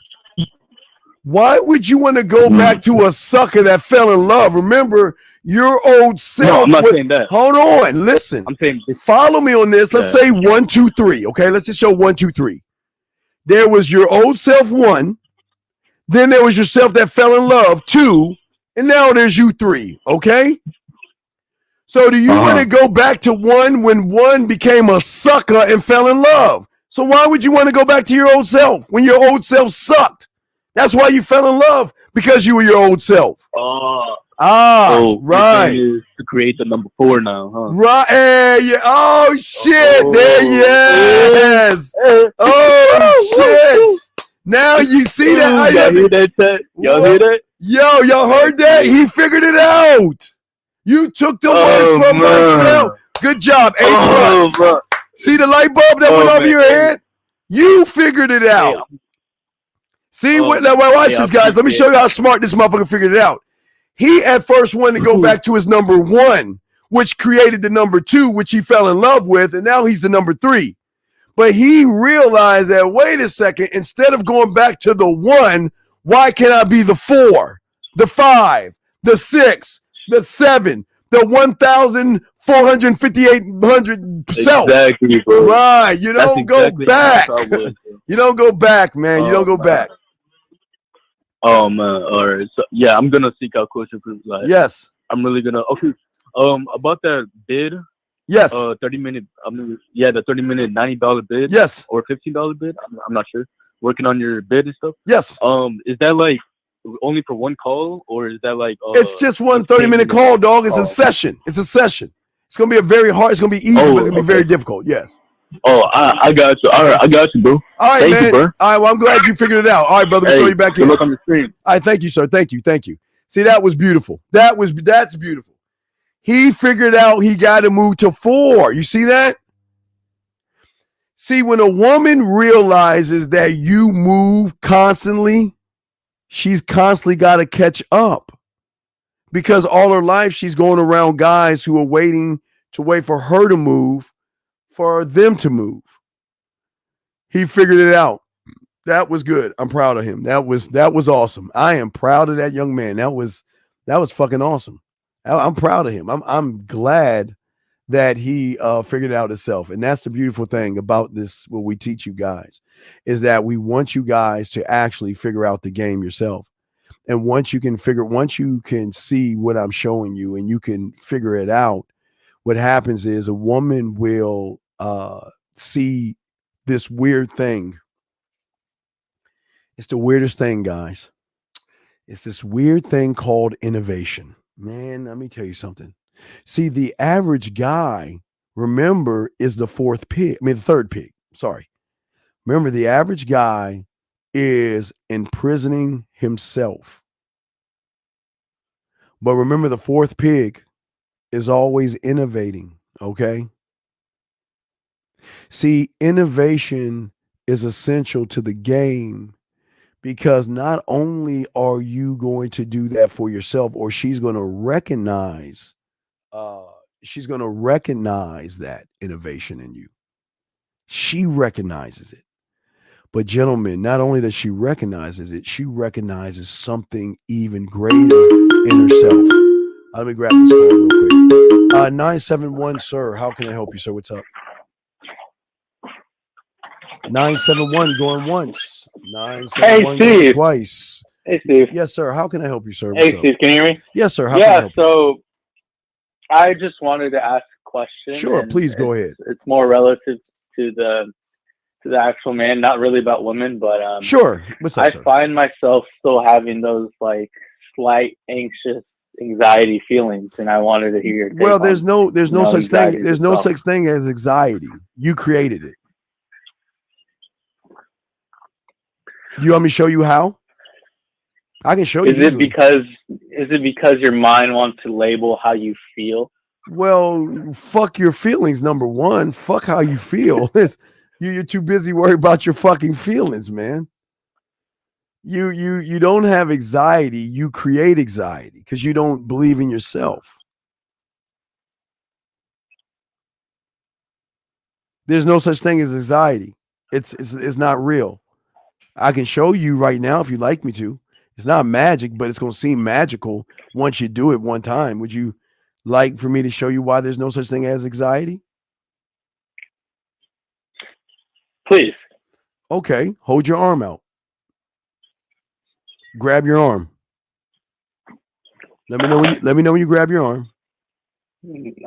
A: Why would you want to go back to a sucker that fell in love? Remember, your old self.
O: No, I'm not saying that.
A: Hold on, listen.
O: I'm saying,
A: follow me on this. Let's say 1, 2, 3. Okay, let's just show 1, 2, 3. There was your old self 1. Then there was yourself that fell in love 2, and now there's you 3. Okay. So do you want to go back to 1 when 1 became a sucker and fell in love? So why would you want to go back to your old self when your old self sucked? That's why you fell in love, because you were your old self.
O: So
A: right.
O: To create the number 4 now, huh?
A: Right. Yeah. Oh shit. There. Yes. Oh shit. Now you see that?
O: Y'all hear that? Y'all hear that?
A: Yo, y'all heard that? He figured it out. You took the words from myself. Good job. A+. See the light bulb that went over your head? You figured it out. See what? Now watch this, guys. Let me show you how smart this motherfucker figured it out. He at first wanted to go back to his number 1, which created the number 2, which he fell in love with, and now he's the number 3. But he realized that, wait a second, instead of going back to the 1, why can't I be the 4, the 5, the 6, the 7, the 1,458 self?
O: Exactly, bro.
A: Right. You don't go back. You don't go back, man. You don't go back.
O: Oh man, all right. So yeah, I'm gonna seek out coaching for like.
A: Yes.
O: I'm really gonna. Okay. About that bid.
A: Yes.
O: 30-minute. The 30-minute $90 bid.
A: Yes.
O: Or $15 bid. I'm not sure. Working on your bid and stuff.
A: Yes.
O: Is that like only for one call, or is that like?
A: It's just one 30-minute call, dog. It's a session. It's a session. It's gonna be a very hard. It's gonna be easy, but it's gonna be very difficult. Yes.
O: Oh, I got you. All right, I got you, bro.
A: All right,
O: thank
A: man.
O: You, bro.
A: All right, well, I'm glad you figured it out. All right, brother, we'll throw you back in.
O: Good luck on the stream.
A: All right, thank you, sir. Thank you. See, that was beautiful. That's beautiful. He figured out he got to move to 4. You see that? See, when a woman realizes that you move constantly, she's constantly got to catch up, because all her life she's going around guys who are wait for her to move, for them to move. He figured it out. That was good. I'm proud of him. That was awesome. I am proud of that young man. That was fucking awesome. I'm proud of him. I'm glad that he figured it out himself. And that's the beautiful thing about this, what we teach you guys, is that we want you guys to actually figure out the game yourself. And once you can see what I'm showing you and you can figure it out, what happens is a woman will see this weird thing. It's the weirdest thing, guys. It's this weird thing called innovation. Man, let me tell you something. See, the average guy, remember, is the third pig. Sorry. Remember, the average guy is imprisoning himself. But remember, the fourth pig is always innovating, okay? See, innovation is essential to the game, because not only are you going to do that for yourself, or she's going to recognize that innovation in you. She recognizes it. But gentlemen, not only does she recognizes it, she recognizes something even greater in herself. Let me grab this call real quick. 971, sir. How can I help you, sir? What's up? 971 going once. 971 going twice.
P: Hey, Steve.
A: Yes, sir. How can I help you, sir?
P: Hey, Steve. Can you hear me?
A: Yes, sir. How can I help you?
P: So I just wanted to ask a question.
A: Sure, please go ahead.
P: It's more relative to the actual man, not really about women, but
A: sure. What's up,
P: I
A: sir?
P: find myself still having those like slight anxious anxiety feelings, and I wanted to hear your take
F: Well,
P: on,
F: there's no such thing.
P: anxiety
F: There's no
P: itself.
F: such thing as anxiety. You created it. Do you want me to show you how? I can show you.
P: Is it because your mind wants to label how you feel?
F: Well, fuck your feelings. Number one, fuck how you feel. You're too busy worried about your fucking feelings, man. You don't have anxiety. You create anxiety because you don't believe in yourself. There's no such thing as anxiety. It's not real. I can show you right now if you'd like me to. It's not magic, but it's going to seem magical once you do it one time. Would you like for me to show you why there's no such thing as anxiety?
P: Please.
F: Okay, hold your arm out. Grab your arm. Let me know when you grab your arm.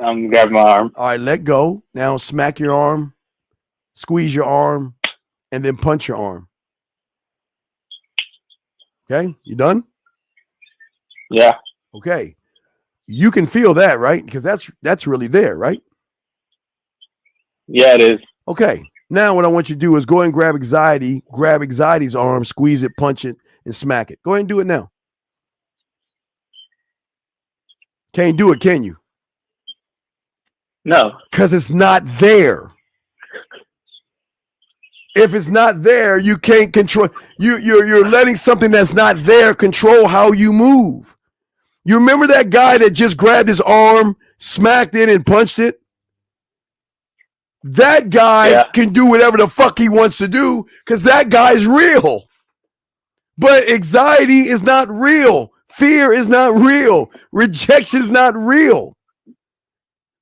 P: I'm grabbing my arm.
F: All right, let go. Now smack your arm, squeeze your arm, and then punch your arm. Okay, you done?
P: Yeah.
F: Okay. You can feel that, right? Because that's really there, right?
P: Yeah, it is.
F: Okay. Now what I want you to do is go ahead and grab anxiety's arm, squeeze it, punch it, and smack it. Go ahead and do it now. Can't do it, can you?
P: No.
F: Because it's not there. If it's not there, you can't control. You're letting something that's not there control how you move. You remember that guy that just grabbed his arm, smacked it, and punched it? That guy can do whatever the fuck he wants to do because that guy's real. But anxiety is not real. Fear is not real. Rejection is not real.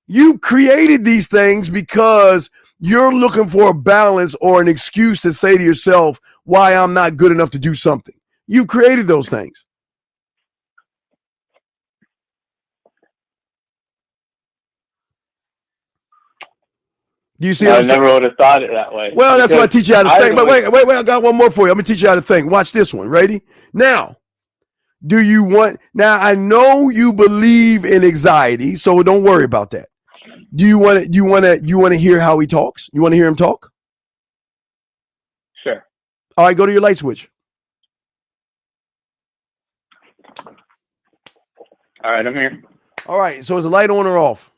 F: You created these things because you're looking for a balance or an excuse to say to yourself why I'm not good enough to do something. You created those things. Do you see?
P: I never would have thought it that way.
F: Well, that's why I teach you how to think. But wait, I got one more for you. I'm gonna teach you how to think. Watch this one. Ready? Now, I know you believe in anxiety, so don't worry about that. Do you want to hear how he talks? You want to hear him talk?
P: Sure.
F: All right, go to your light switch.
P: All right, I'm here.
F: All right, so is the light on or off?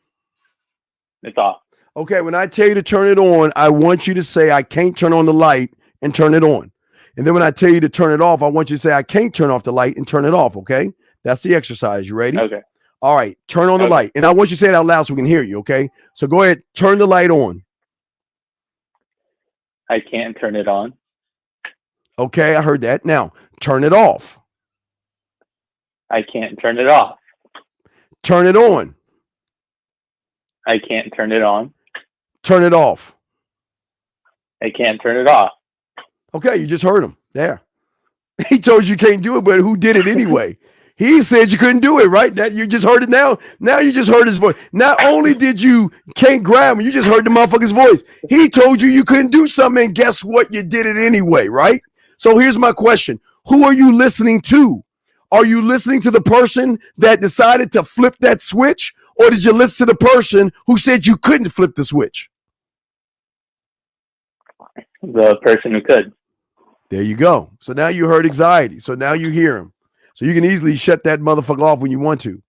P: It's off.
F: Okay, when I tell you to turn it on, I want you to say, I can't turn on the light and turn it on. And then when I tell you to turn it off, I want you to say, I can't turn off the light and turn it off, okay? That's the exercise. You ready?
P: Okay.
F: All right, turn on the light. And I want you to say it out loud so we can hear you, okay? So go ahead, turn the light on.
P: I can't turn it on.
F: Okay, I heard that. Now, turn it off.
P: I can't turn it off.
F: Turn it on.
P: I can't turn it on.
F: Turn it off.
P: I can't turn it off.
F: Okay, you just heard him. There. He told you can't do it, but who did it anyway? He said you couldn't do it, right? That you just heard it now. Now you just heard his voice. Not only did you can't grab him, you just heard the motherfucker's voice. He told you you couldn't do something, and guess what? You did it anyway, right? So here's my question. Who are you listening to? Are you listening to the person that decided to flip that switch? Or did you listen to the person who said you couldn't flip the switch?
P: The person who could.
F: There you go. So now you heard anxiety. So now you hear him. So you can easily shut that motherfucker off when you want to.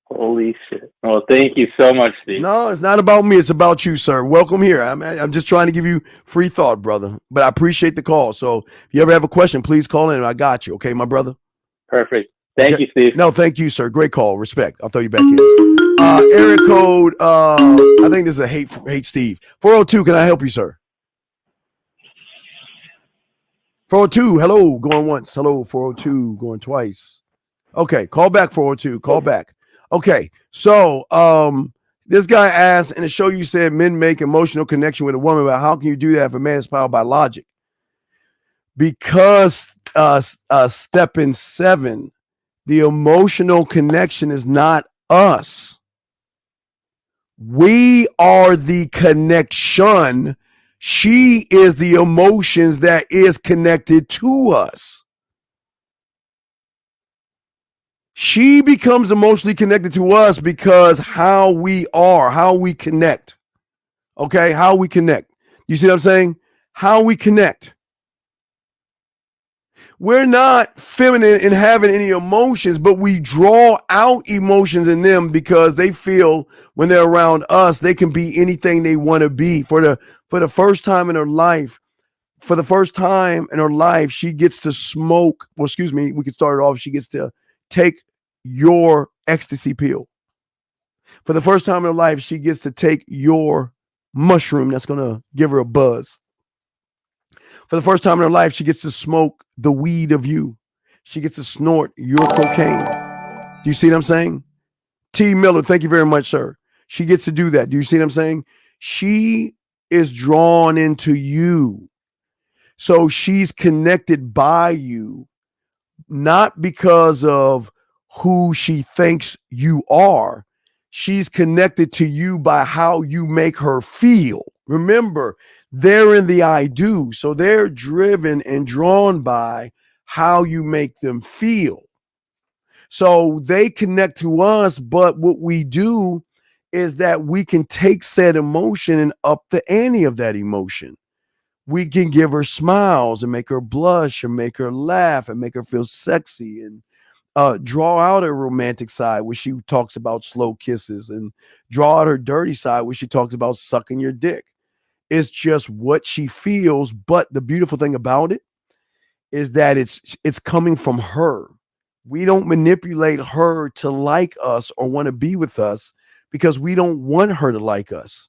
P: Holy shit. Well, thank you so much, Steve.
F: No, it's not about me. It's about you, sir. Welcome here. I'm just trying to give you free thought, brother. But I appreciate the call. So if you ever have a question, please call in. I got you. Okay, my brother?
P: Perfect. Thank you, Steve.
F: No, thank you, sir. Great call. Respect. I'll throw you back in. Area code, I think this is a hate Steve. 402, can I help you, sir? 402, hello, going once. Hello, 402, going twice. Okay, call back, 402. Call back. Okay, so this guy asked, in the show you said men make emotional connection with a woman, but how can you do that if a man is powered by logic? Because step in 7, the emotional connection is not us. We are the connection. She is the emotions that is connected to us.
A: She becomes emotionally connected to us because how we are, how we connect. Okay, how we connect. You see what I'm saying? How we connect. We're not feminine in having any emotions, but we draw out emotions in them because they feel when they're around us, they can be anything they want to be. For the first time in her life, she gets to smoke. Well, excuse me, we could start it off. She gets to take your ecstasy pill. For the first time in her life, she gets to take your mushroom that's going to give her a buzz. For the first time in her life, she gets to smoke the weed of you. She gets to snort your cocaine. Do you see what I'm saying? T. Miller, thank you very much, sir. She gets to do that. Do you see what I'm saying? She is drawn into you. So she's connected by you, not because of who she thinks you are. She's connected to you by how you make her feel. Remember, they're in the I do. So they're driven and drawn by how you make them feel. So they connect to us, but what we do is that we can take said emotion and up the ante of that emotion. We can give her smiles and make her blush and make her laugh and make her feel sexy and draw out her romantic side where she talks about slow kisses and draw out her dirty side where she talks about sucking your dick. It's just what she feels. But the beautiful thing about it is that it's coming from her. We don't manipulate her to like us or want to be with us because we don't want her to like us.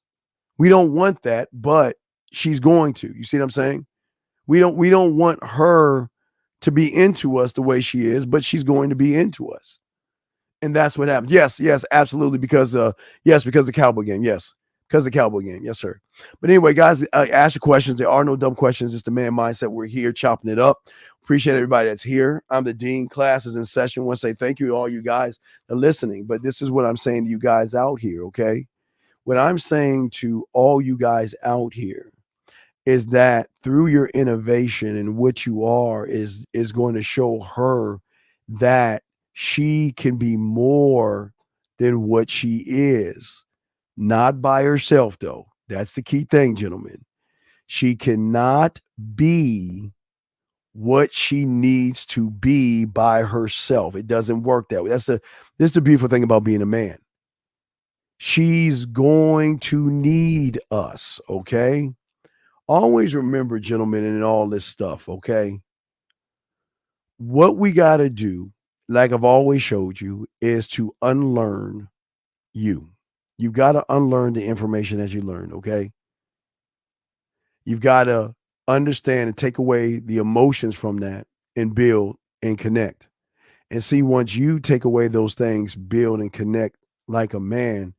A: We don't want that, but she's going to. You see what I'm saying? We don't want her to be into us the way she is, but she's going to be into us. And that's what happens. Yes, absolutely. Because the Cowboy game. Yes. Because the Cowboy game. Yes, sir. But anyway, guys, ask your questions. There are no dumb questions. It's the Man Mindset. We're here chopping it up. Appreciate everybody that's here. I'm the Dean. Class is in session. I want to say thank you to all you guys that are listening. But this is what I'm saying to you guys out here, okay? What I'm saying to all you guys out here is that through your innovation and what you are is going to show her that she can be more than what she is. Not by herself, though. That's the key thing, gentlemen. She cannot be what she needs to be by herself. It doesn't work that way. This is the beautiful thing about being a man. She's going to need us, okay? Always remember, gentlemen, in all this stuff, okay? What we got to do, like I've always showed you, is to unlearn you. You've got to unlearn the information that you learned, okay? You've got to understand and take away the emotions from that and build and connect. And see, once you take away those things, build and connect like a man,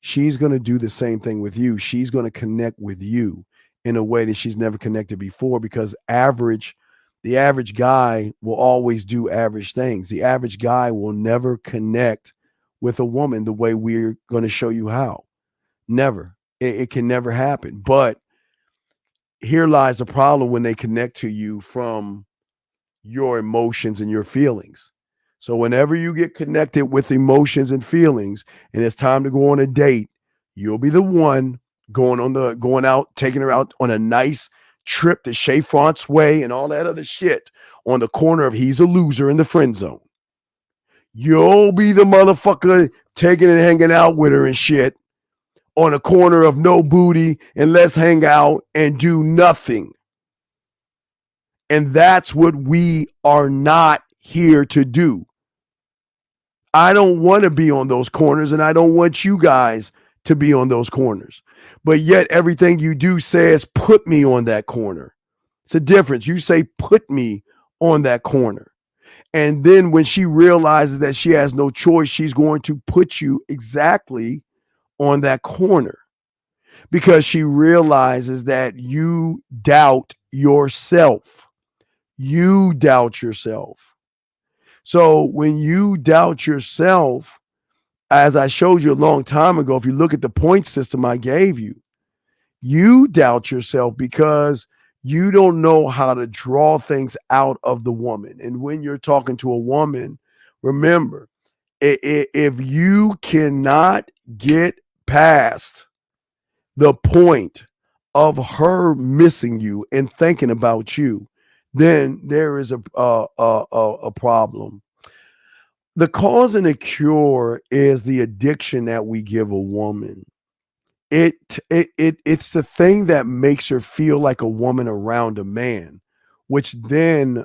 A: she's going to do the same thing with you. She's going to connect with you in a way that she's never connected before, because the average guy will always do average things. The average guy will never connect with a woman the way we're going to show you how. Never. It can never happen. But here lies the problem when they connect to you from your emotions and your feelings. So whenever you get connected with emotions and feelings and it's time to go on a date, you'll be the one going out, taking her out on a nice trip to Chez Francois and all that other shit on the corner of He's a Loser in the Friend Zone. You'll be the motherfucker taking and hanging out with her and shit on a corner of No Booty and Let's Hang Out and do nothing. And that's what we are not here to do. I don't want to be on those corners, and I don't want you guys to be on those corners. But yet everything you do says, put me on that corner. It's a difference. You say, put me on that corner. And then when she realizes that she has no choice, she's going to put you exactly on that corner, because she realizes that you doubt yourself. You doubt yourself. So when you doubt yourself, as I showed you a long time ago, if you look at the point system I gave you, you doubt yourself because you don't know how to draw things out of the woman. And when you're talking to a woman, remember, if you cannot get past the point of her missing you and thinking about you, then there is a problem. The cause and the cure is the addiction that we give a woman. It's the thing that makes her feel like a woman around a man, which then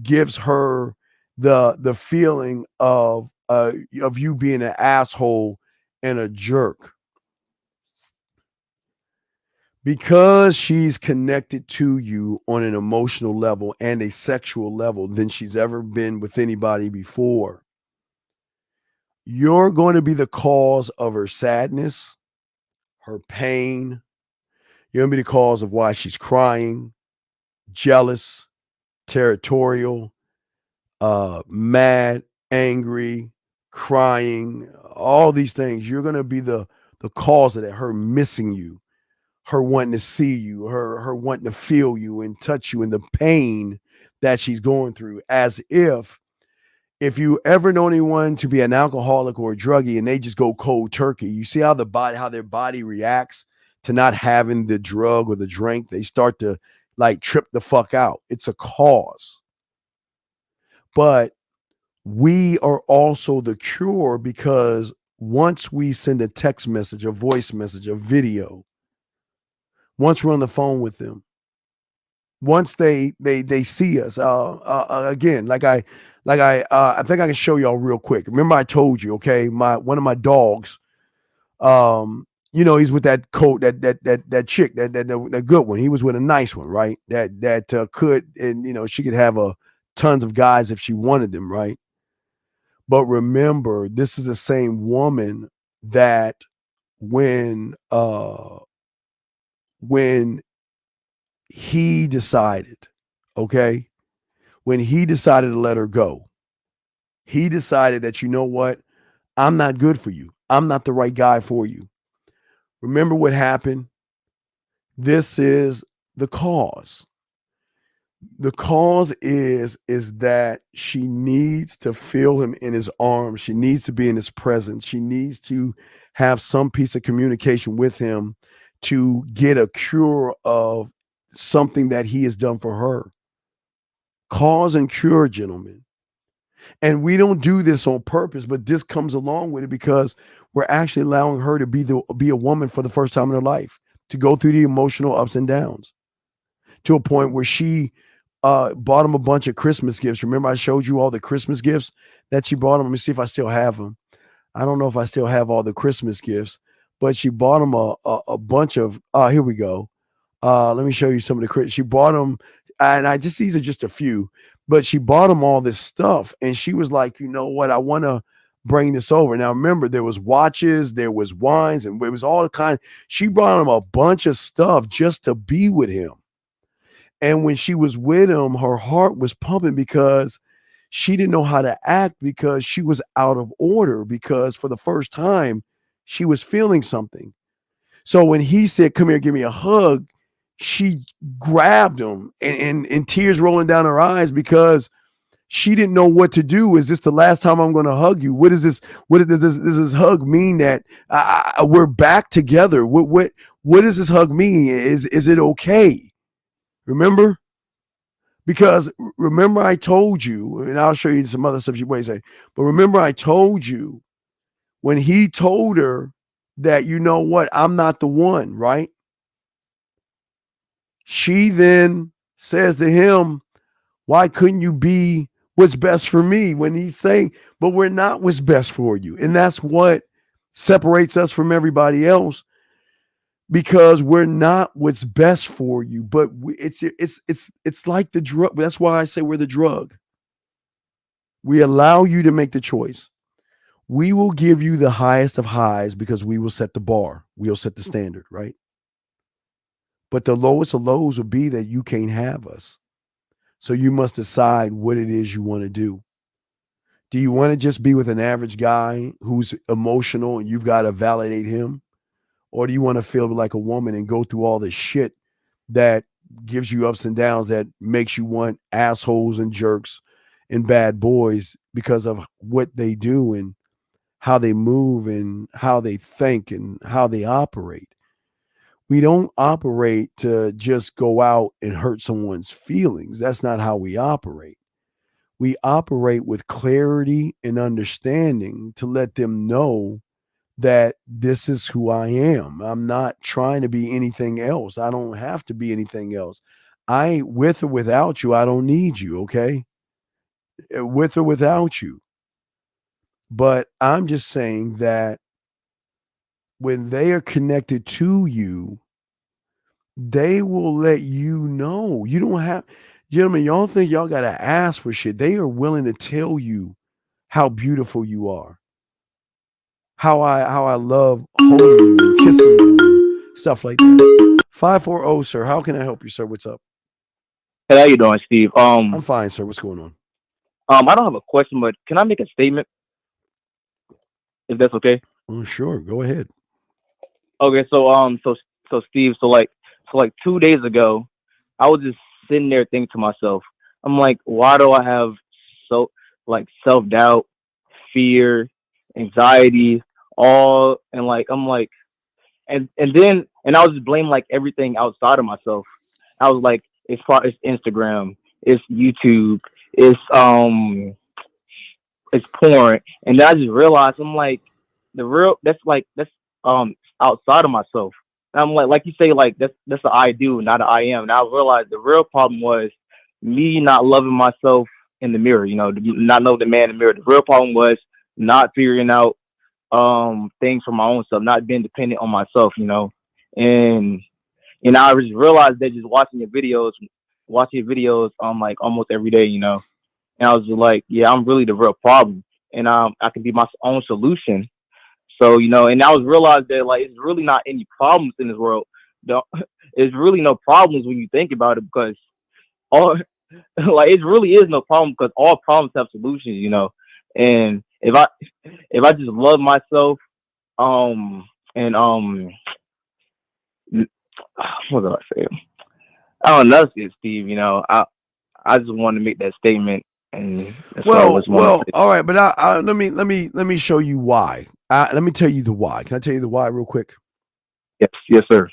A: gives her the feeling of you being an asshole and a jerk. Because she's connected to you on an emotional level and a sexual level than she's ever been with anybody before, you're going to be the cause of her sadness, her pain. You're going to be the cause of why she's crying, jealous, territorial, mad, angry, crying, all these things. You're going to be the cause of that, her missing you, her wanting to see you, her wanting to feel you and touch you, and the pain that she's going through. As if you ever know anyone to be an alcoholic or a druggie and they just go cold turkey, you see how their body reacts to not having the drug or the drink. They start to like trip the fuck out. It's a cause. But we are also the cure, because once we send a text message, a voice message, a video, once we're on the phone with them, once they see us, again, I think I can show y'all real quick. Remember I told you, okay, one of my dogs, he's with that coat, that chick, that good one. He was with a nice one, right? That could, and she could have tons of guys if she wanted them, right? But remember, this is the same woman that when he decided, okay, when he decided to let her go, he decided that, you know what, I'm not good for you. I'm not the right guy for you. Remember what happened? This is the cause. The cause is that she needs to feel him in his arms. She needs to be in his presence. She needs to have some piece of communication with him to get a cure of something that he has done for her. Cause and cure, gentlemen. And we don't do this on purpose, but this comes along with it because we're actually allowing her to be a woman for the first time in her life, to go through the emotional ups and downs, to a point where she bought him a bunch of Christmas gifts. Remember I showed you all the Christmas gifts that she bought him? Let me see if I still have them. I don't know if I still have all the Christmas gifts, but she bought him a bunch of, here we go. Let me show you some of the, she bought him, and these are just a few, but she bought him all this stuff. And she was like, you know what? I want to bring this over. Now, remember, there was watches, there was wines, and it was all the kind. She brought him a bunch of stuff just to be with him. And when she was with him, her heart was pumping because she didn't know how to act, because she was out of order, because for the first time she was feeling something. So when he said, come here, give me a hug, she grabbed him and tears rolling down her eyes, because she didn't know what to do. Is this the last time I'm going to hug you? What is this? What does this hug mean that we're back together? What does this hug mean? Is it okay? Remember? Because remember I told you, and I'll show you some other stuff you might say, but remember I told you when he told her that, you know what, I'm not the one, right? She then says to him, why couldn't you be what's best for me? When he's saying, but we're not what's best for you. And that's what separates us from everybody else, because we're not what's best for you. But it's like the drug. That's why I say we're the drug. We allow you to make the choice. We will give you the highest of highs because we will set the bar. We'll set the standard, right? But the lowest of lows will be that you can't have us. So you must decide what it is you want to do. Do you want to just be with an average guy who's emotional and you've got to validate him? Or do you want to feel like a woman and go through all this shit that gives you ups and downs, that makes you want assholes and jerks and bad boys because of what they do and how they move and how they think and how they operate. We don't operate to just go out and hurt someone's feelings. That's not how we operate. We operate with clarity and understanding to let them know that this is who I am. I'm not trying to be anything else. I don't have to be anything else. With or without you, I don't need you, okay? With or without you. But I'm just saying that when they are connected to you, they will let you know. You don't have, gentlemen, y'all think y'all got to ask for shit. They are willing to tell you how beautiful you are. How I love holding you and kissing you and stuff like that. 540, sir. How can I help you, sir? What's up?
Q: Hey, how you doing, Steve?
A: I'm fine, sir. What's going on?
Q: I don't have a question, but can I make a statement? If that's okay.
A: Oh, sure. Go ahead.
Q: Okay, so Steve, so like 2 days ago, I was just sitting there thinking to myself, I'm like, why do I have so like self-doubt, fear, anxiety, all, and like I'm like, and I was just blaming like everything outside of myself. I was like, it's Instagram, it's YouTube, it's porn, and then I just realized I'm like, that's outside of myself. And I'm like you say, like that's an I do, not an I am. And I realized the real problem was me not loving myself in the mirror, not knowing the man in the mirror. The real problem was not figuring out things for my own self, not being dependent on myself, and I just realized that just watching your videos like almost every day, and I was just like, yeah, I'm really the real problem, and I can be my own solution. So, and I was realized that like it's really not any problems in this world. It's really no problems when you think about it, because it really is no problem, because all problems have solutions, and if I just love myself, and what do I say? I don't know, Steve. I just wanted to make that statement, and that's
A: well, all right, but let me show you why. Let me tell you the why. Can I tell you the why real quick?
Q: Yes, sir.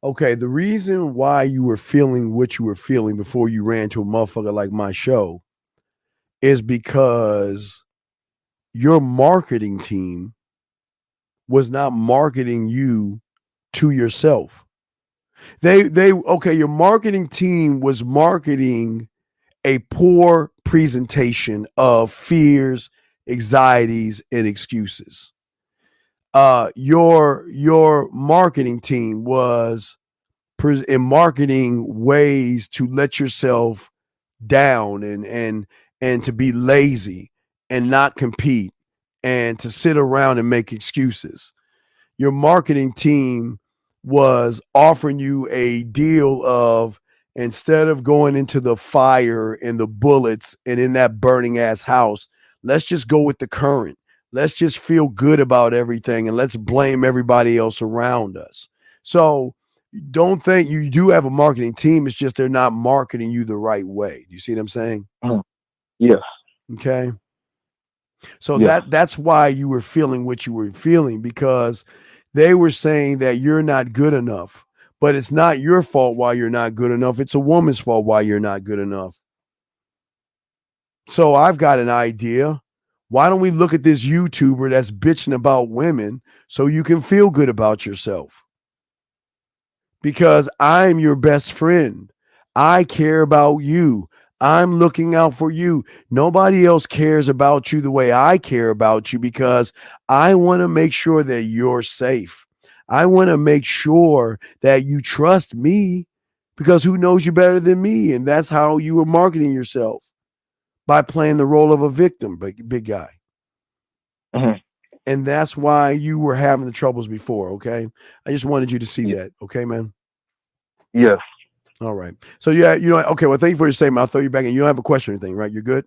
A: Okay, the reason why you were feeling what you were feeling before you ran to a motherfucker like my show is because your marketing team was not marketing you to yourself. Your marketing team was marketing a poor presentation of fears, anxieties, and excuses. Your marketing team was in marketing ways to let yourself down and to be lazy and not compete and to sit around and make excuses. Your marketing team was offering you a deal of, instead of going into the fire and the bullets and in that burning ass house, let's just go with the current. Let's just feel good about everything and let's blame everybody else around us. So don't think you do have a marketing team. It's just they're not marketing you the right way. Do you see what I'm saying?
Q: Yes.
A: Okay. So that's why you were feeling what you were feeling, because they were saying that you're not good enough. But it's not your fault why you're not good enough. It's a woman's fault why you're not good enough. So I've got an idea. Why don't we look at this YouTuber that's bitching about women so you can feel good about yourself? Because I'm your best friend. I care about you. I'm looking out for you. Nobody else cares about you the way I care about you, because I want to make sure that you're safe. I want to make sure that you trust me, because who knows you better than me? And that's how you were marketing yourself, by playing the role of a victim, big guy.
Q: Mm-hmm.
A: And that's why you were having the troubles before. Okay. I just wanted you to see that. Okay, man.
Q: Yes.
A: All right. So yeah, okay. Well, thank you for your statement. I'll throw you back in. You don't have a question or anything, right? You're good?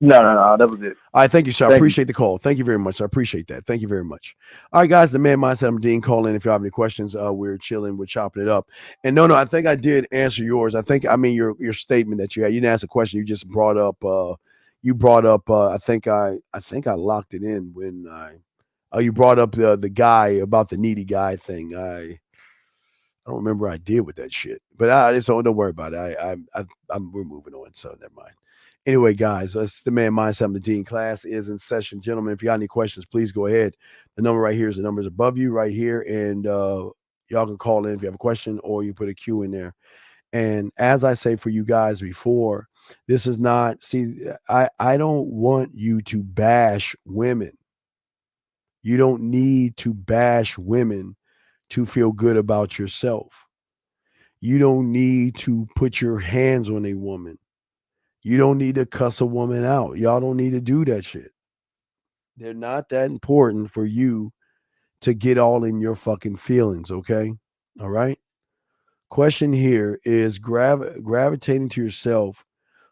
Q: No. That was it.
A: All right. Thank you, sir. I appreciate the call. Thank you very much. I appreciate that. Thank you very much. All right, guys. The Man Mindset. I'm Dean. Call in if you have any questions. We're chilling. We're chopping it up. And no, I think I did answer yours. Your statement that you had. You didn't ask a question. You just brought up, you brought up. I think I locked it in when you brought up the guy about the needy guy thing. I don't remember what I did with that shit, but I just don't worry about it. We're moving on, so never mind. Anyway, guys, that's the Man Mindset. I'm the Dean. Class is in session. Gentlemen, if you got any questions, please go ahead. The number right here is the numbers above you right here. And y'all can call in if you have a question or you put a Q in there. And as I say for you guys before, this is not, I don't want you to bash women. You don't need to bash women to feel good about yourself. You don't need to put your hands on a woman. You don't need to cuss a woman out. Y'all don't need to do that shit. They're not that important for you to get all in your fucking feelings, okay? All right? Question here is gravitating to yourself.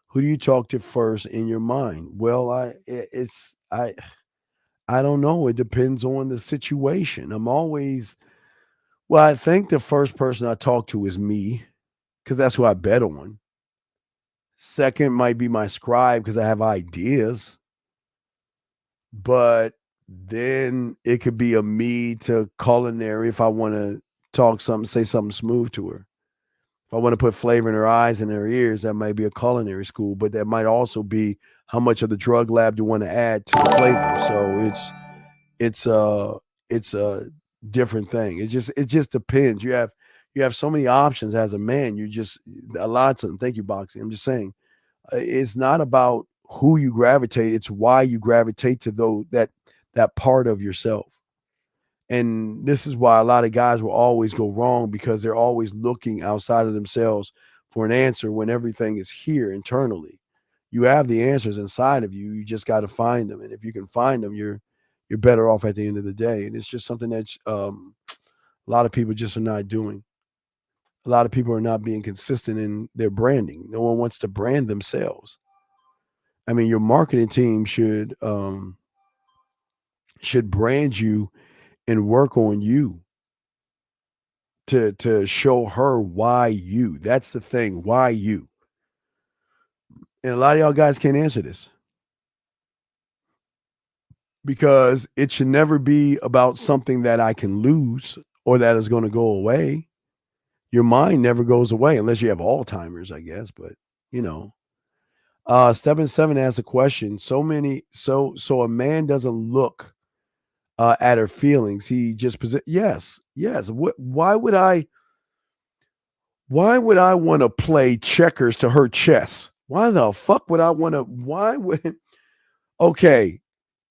A: Who do you talk to first in your mind? Well, I don't know. It depends on the situation. I think the first person I talk to is me, because that's who I bet on. Second might be my scribe because I have ideas. But then it could be a me to culinary if I want to talk something, say something smooth to her. If I want to put flavor in her eyes and her ears, that might be a culinary school. But that might also be how much of the drug lab do you want to add to the flavor. So it's a different thing. It just depends. You have so many options as a man. A lot of them. Thank you, Boxing. I'm just saying, it's not about who you gravitate. It's why you gravitate to that part of yourself. And this is why a lot of guys will always go wrong, because they're always looking outside of themselves for an answer when everything is here internally. You have the answers inside of you. You just got to find them. And if you can find them, you're better off at the end of the day. And it's just something that a lot of people just are not doing. A lot of people are not being consistent in their branding. No one wants to brand themselves. I mean, your marketing team should brand you and work on you to show her why you. That's the thing. Why you? And a lot of y'all guys can't answer this, because it should never be about something that I can lose or that is going to go away. Your mind never goes away unless you have Alzheimer's, I guess. But Step 7 asks a question. So a man doesn't look at her feelings. He just yes. Why would I want to play checkers to her chess? Why the fuck would I want to? Okay,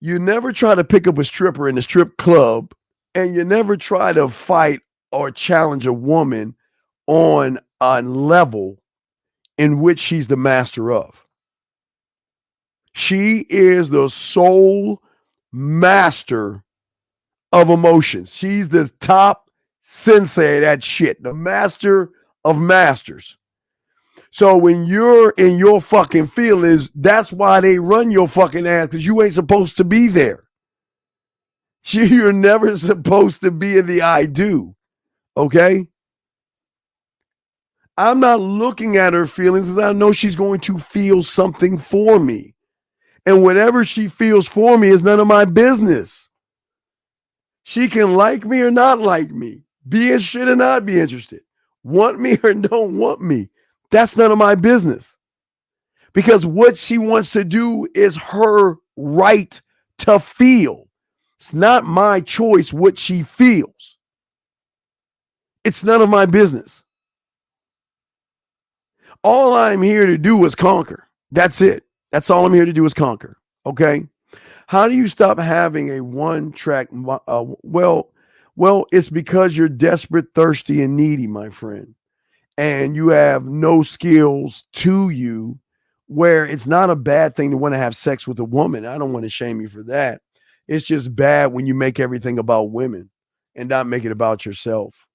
A: you never try to pick up a stripper in the strip club, and you never try to fight or challenge a woman on a level in which she's the master of. She is the sole master of emotions. She's the top sensei of that shit, the master of masters. So when you're in your fucking feelings, that's why they run your fucking ass, because you ain't supposed to be there. You're never supposed to be in the I do. Okay? I'm not looking at her feelings because I know she's going to feel something for me. And whatever she feels for me is none of my business. She can like me or not like me, be interested or not be interested, want me or don't want me. That's none of my business. Because what she wants to do is her right to feel. It's not my choice what she feels. It's none of my business. All I'm here to do is conquer. That's it. That's all I'm here to do is conquer. Okay? How do you stop having a one-track? Well, it's because you're desperate, thirsty, and needy, my friend. And you have no skills to you, where it's not a bad thing to want to have sex with a woman. I don't want to shame you for that. It's just bad when you make everything about women and not make it about yourself.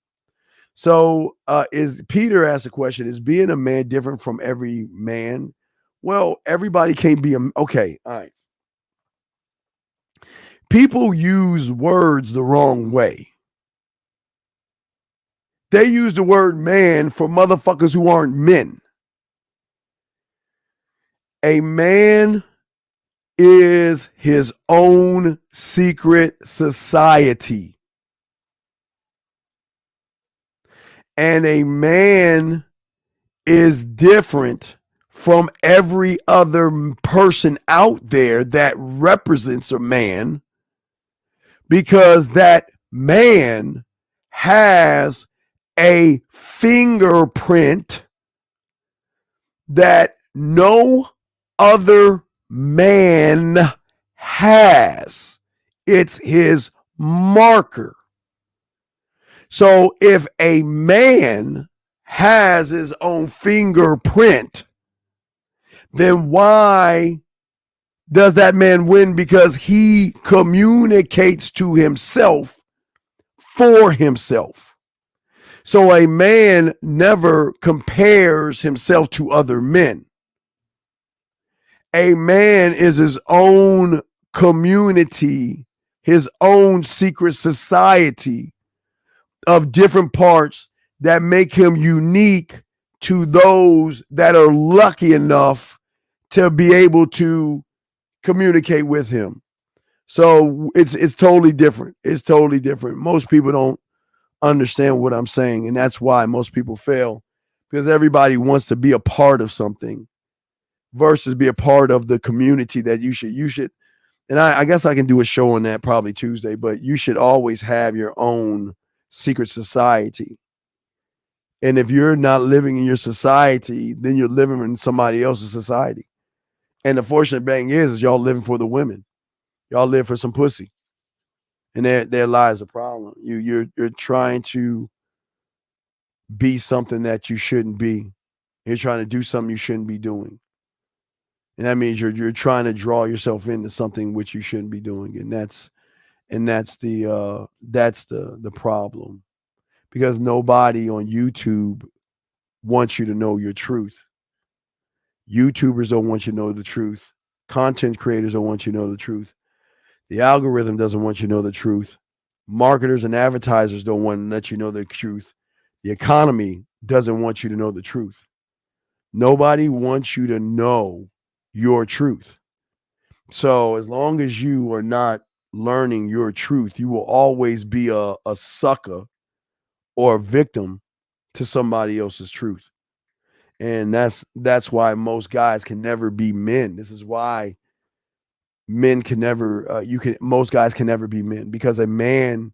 A: So is Peter asked a question, is being a man different from every man? Well, everybody can't be okay. All right. People use words the wrong way. They use the word man for motherfuckers who aren't men. A man is his own secret society. And a man is different from every other person out there that represents a man, because that man has a fingerprint that no other man has. It's his marker. So if a man has his own fingerprint, then why does that man win? Because he communicates to himself for himself. So a man never compares himself to other men. A man is his own community, his own secret society of different parts that make him unique to those that are lucky enough to be able to communicate with him. So it's totally different. It's totally different. Most people don't understand what I'm saying, and that's why most people fail, because everybody wants to be a part of something versus be a part of the community that you should. And I guess I can do a show on that probably Tuesday, but you should always have your own secret society. And if you're not living in your society, then you're living in somebody else's society. And the fortunate thing is y'all living for the women. Y'all live for some pussy. And there lies a problem. You're trying to be something that you shouldn't be. You're trying to do something you shouldn't be doing. And that means you're trying to draw yourself into something which you shouldn't be doing. And that's the problem. Because nobody on YouTube wants you to know your truth. YouTubers don't want you to know the truth. Content creators don't want you to know the truth. The algorithm doesn't want you to know the truth. Marketers and advertisers don't want to let you know the truth. The economy doesn't want you to know the truth. Nobody wants you to know your truth. So as long as you are not learning your truth, you will always be a sucker or a victim to somebody else's truth. And that's why most guys can never be men. This is why men can never, most guys can never be men, because a man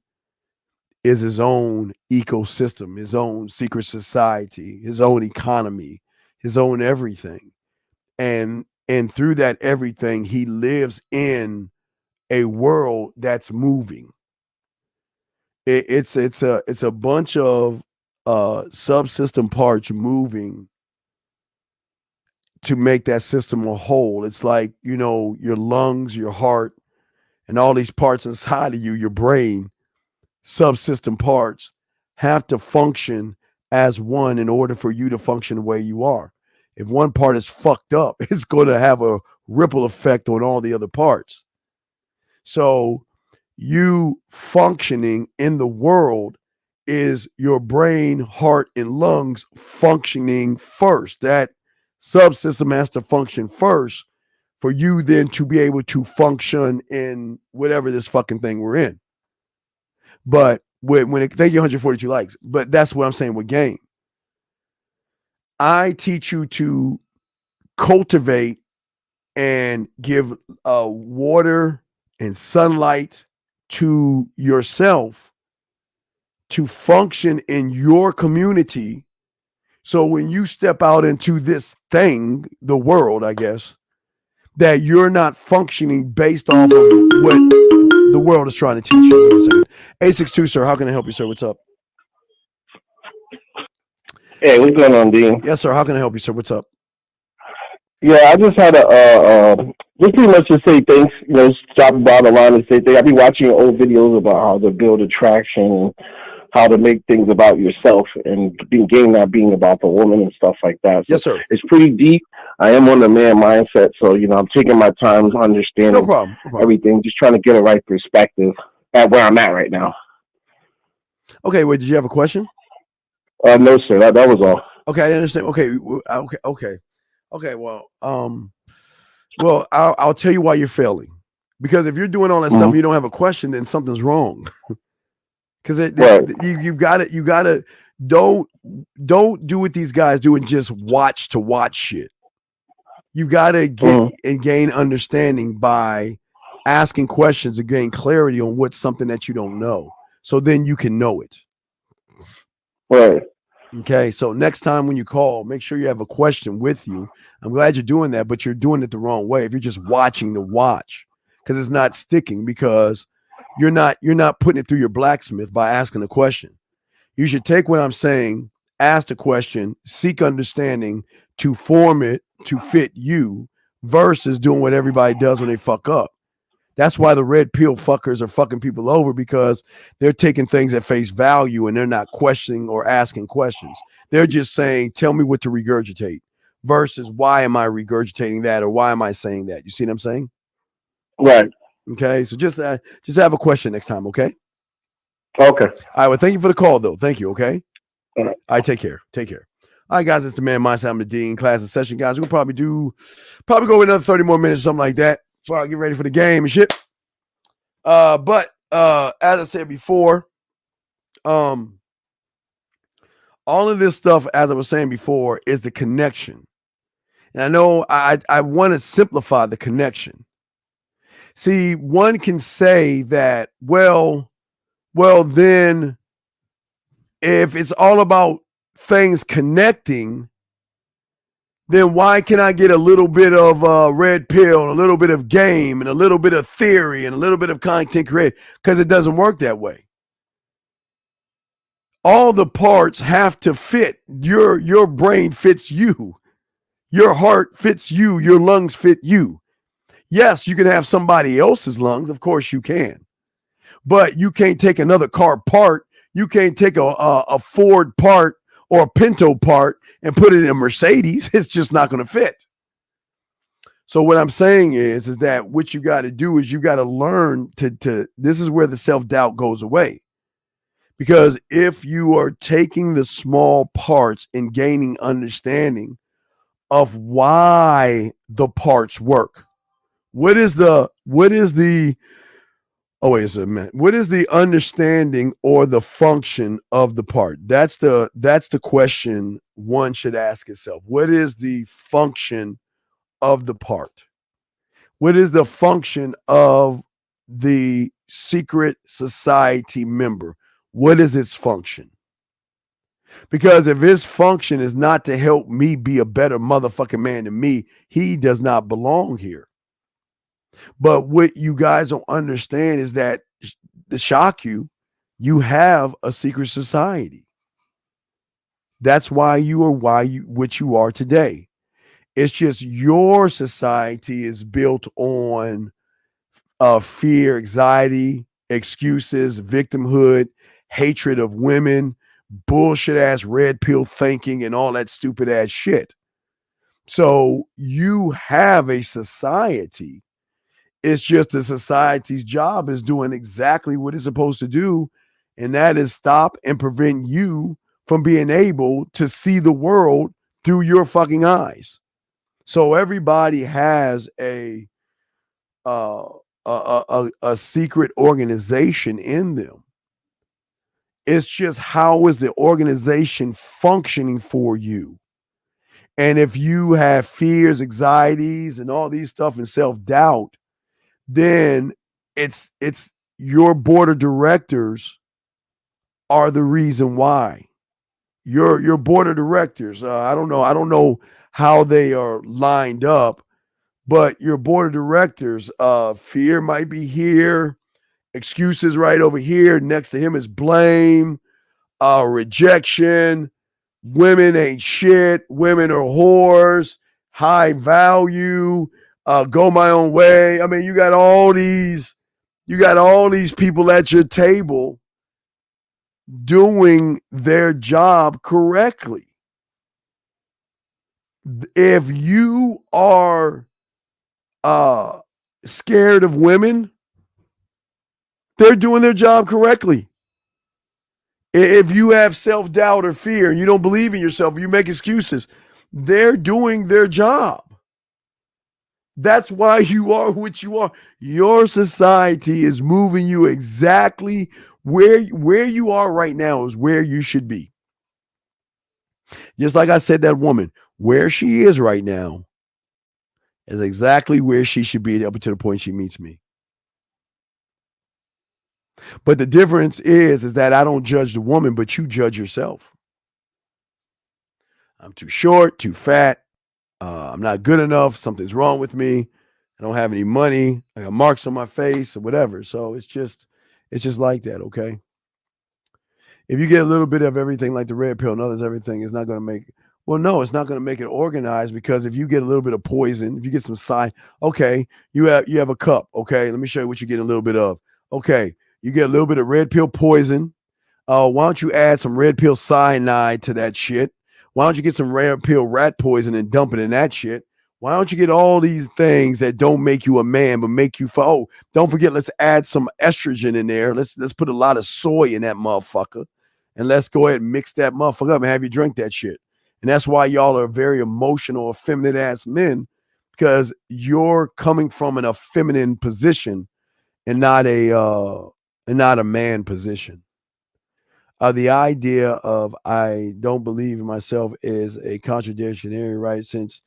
A: is his own ecosystem, his own secret society, his own economy, his own everything. And through that everything, he lives in a world that's moving. It's a bunch of subsystem parts moving to make that system a whole. It's like, your lungs, your heart, and all these parts inside of you, your brain, subsystem parts, have to function as one in order for you to function the way you are. If one part is fucked up, it's going to have a ripple effect on all the other parts. So you functioning in the world is your brain, heart, and lungs functioning first. That subsystem has to function first for you then to be able to function in whatever this fucking thing we're in. But thank you, 142 likes. But that's what I'm saying with game. I teach you to cultivate and give water and sunlight to yourself to function in your community. So when you step out into this thing, the world, I guess, that you're not functioning based off of what the world is trying to teach you. 1 second. 862, sir. How can I help you, sir? What's up?
R: Hey, what's going on, Dean?
A: Yes, sir. How can I help you, sir? What's up?
R: Yeah, I just had just pretty much to say thanks, stopping by the line and say thanks. I've been watching your old videos about how to build attraction and how to make things about yourself, and game not being about the woman and stuff like that. So
A: yes, sir.
R: It's pretty deep. I am on the man mindset, so, I'm taking my time understanding
A: No problem.
R: everything, just trying to get a right perspective at where I'm at right now.
A: Okay, wait, did you have a question?
R: No, sir. That was all.
A: Okay, I understand. Okay. Well, Well, I'll tell you why you're failing. Because if you're doing all that stuff and you don't have a question, then something's wrong. Because you've got to don't do what these guys do and just watch shit. You got to get and gain understanding by asking questions and gain clarity on what's something that you don't know. So then you can know it.
R: Right.
A: Okay. So next time when you call, make sure you have a question with you. I'm glad you're doing that, but you're doing it the wrong way. If you're just watching the watch, because it's not sticking, because you're not putting it through your blacksmith by asking a question. You should take what I'm saying, ask the question, seek understanding to form it to fit you versus doing what everybody does when they fuck up. That's why the red pill fuckers are fucking people over, because they're taking things at face value and they're not questioning or asking questions. They're just saying, tell me what to regurgitate versus why am I regurgitating that or why am I saying that? You see what I'm saying?
R: Right.
A: Okay. So just have a question next time. Okay.
R: Okay.
A: All right. Well, thank you for the call though. Thank you. Okay.
R: All right.
A: All right. Take care. Take care. All right, guys. It's the Man Mindset. I'm the Dean. Class and session, guys. We'll probably go another 30 more minutes, something like that, before I get ready for the game and shit. But as I said before, all of this stuff, as I was saying before, is the connection. And I know I want to simplify the connection. See, one can say that, well, then if it's all about things connecting, then why can I get a little bit of red pill, and a little bit of game, and a little bit of theory, and a little bit of content created? Because it doesn't work that way. All the parts have to fit. Your brain fits you. Your heart fits you. Your lungs fit you. Yes, you can have somebody else's lungs. Of course you can. But you can't take another car part. You can't take a Ford part or a Pinto part and put it in a Mercedes. It's just not going to fit. So what I'm saying is that what you got to do is you got to learn to this is where the self-doubt goes away. Because if you are taking the small parts and gaining understanding of why the parts work, what is the understanding or the function of the part? That's the question one should ask itself. What is the function of the part? What is the function of the secret society member? What is its function? Because if his function is not to help me be a better motherfucking man than me, he does not belong here. But what you guys don't understand is that, to shock you, you have a secret society. That's why you are what you are today. It's just your society is built on fear, anxiety, excuses, victimhood, hatred of women, bullshit ass red pill thinking, and all that stupid ass shit. So you have a society. It's just the society's job is doing exactly what it's supposed to do, and that is stop and prevent you from being able to see the world through your fucking eyes. So everybody has a secret organization in them. It's just, how is the organization functioning for you? And if you have fears, anxieties, and all these stuff and self-doubt, then it's your board of directors are the reason why. Your board of directors, I don't know how they are lined up, but your board of directors, fear might be here, excuses right over here. Next to him is blame, rejection, women ain't shit, women are whores, high value, go my own way. I mean, you got all these people at your table doing their job correctly. If you are scared of women, they're doing their job correctly. If you have self-doubt or fear, you don't believe in yourself, you make excuses, they're doing their job. That's why you are what you are. Your society is moving you exactly where you are right now is where you should be. Just like I said, that woman, where she is right now is exactly where she should be up to the point she meets me. But the difference is that I don't judge the woman, but you judge yourself. I'm too short, too fat. I'm not good enough. Something's wrong with me. I don't have any money. I got marks on my face or whatever. So it's just like that, okay? If you get a little bit of everything like the red pill and others, everything is not going to make, well, no, it's not going to make it organized, because if you get a little bit of poison, if you get some okay, you have a cup, okay? Let me show you what you get a little bit of. Okay, you get a little bit of red pill poison. Why don't you add some red pill cyanide to that shit? Why don't you get some red pill rat poison and dump it in that shit? Why don't you get all these things that don't make you a man, but make you, don't forget, let's add some estrogen in there. Let's put a lot of soy in that motherfucker. And let's go ahead and mix that motherfucker up and have you drink that shit. And that's why y'all are very emotional, effeminate ass men, because you're coming from an effeminate position and not a man position. The idea of I don't believe in myself is a contradiction, right? Since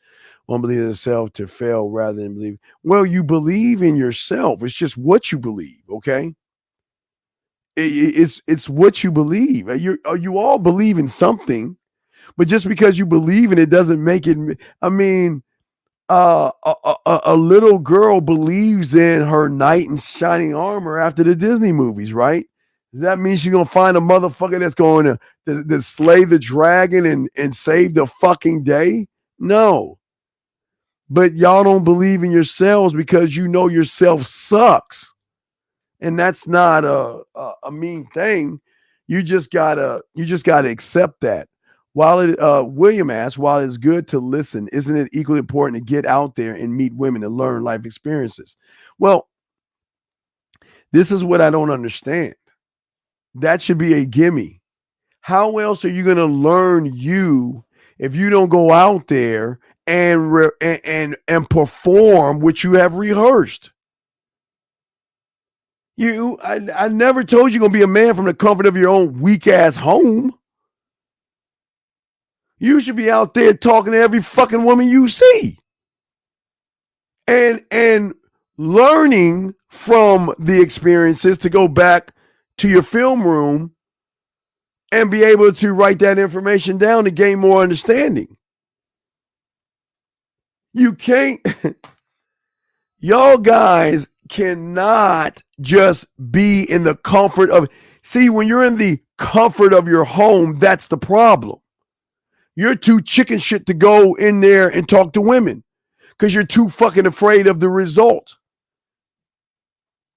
A: one believes in itself to fail rather than believe. Well, you believe in yourself. It's just what you believe, okay? It's what you believe. You all believe in something, but just because you believe in it doesn't make it. I mean, a little girl believes in her knight in shining armor after the Disney movies, right? Does that mean she's gonna find a motherfucker that's going to slay the dragon and save the fucking day? No. But y'all don't believe in yourselves because you know yourself sucks. And that's not a mean thing. You just gotta accept that. While William asked, while it's good to listen, isn't it equally important to get out there and meet women and learn life experiences? Well, this is what I don't understand. That should be a gimme. How else are you going to learn you if you don't go out there and perform what you have rehearsed? I never told you you're going to be a man from the comfort of your own weak ass home. You should be out there talking to every fucking woman you see. And learning from the experiences to go back to your film room and be able to write that information down to gain more understanding. You can't, y'all guys cannot just be in the comfort of, see, when you're in the comfort of your home, that's the problem. You're too chicken shit to go in there and talk to women because you're too fucking afraid of the result.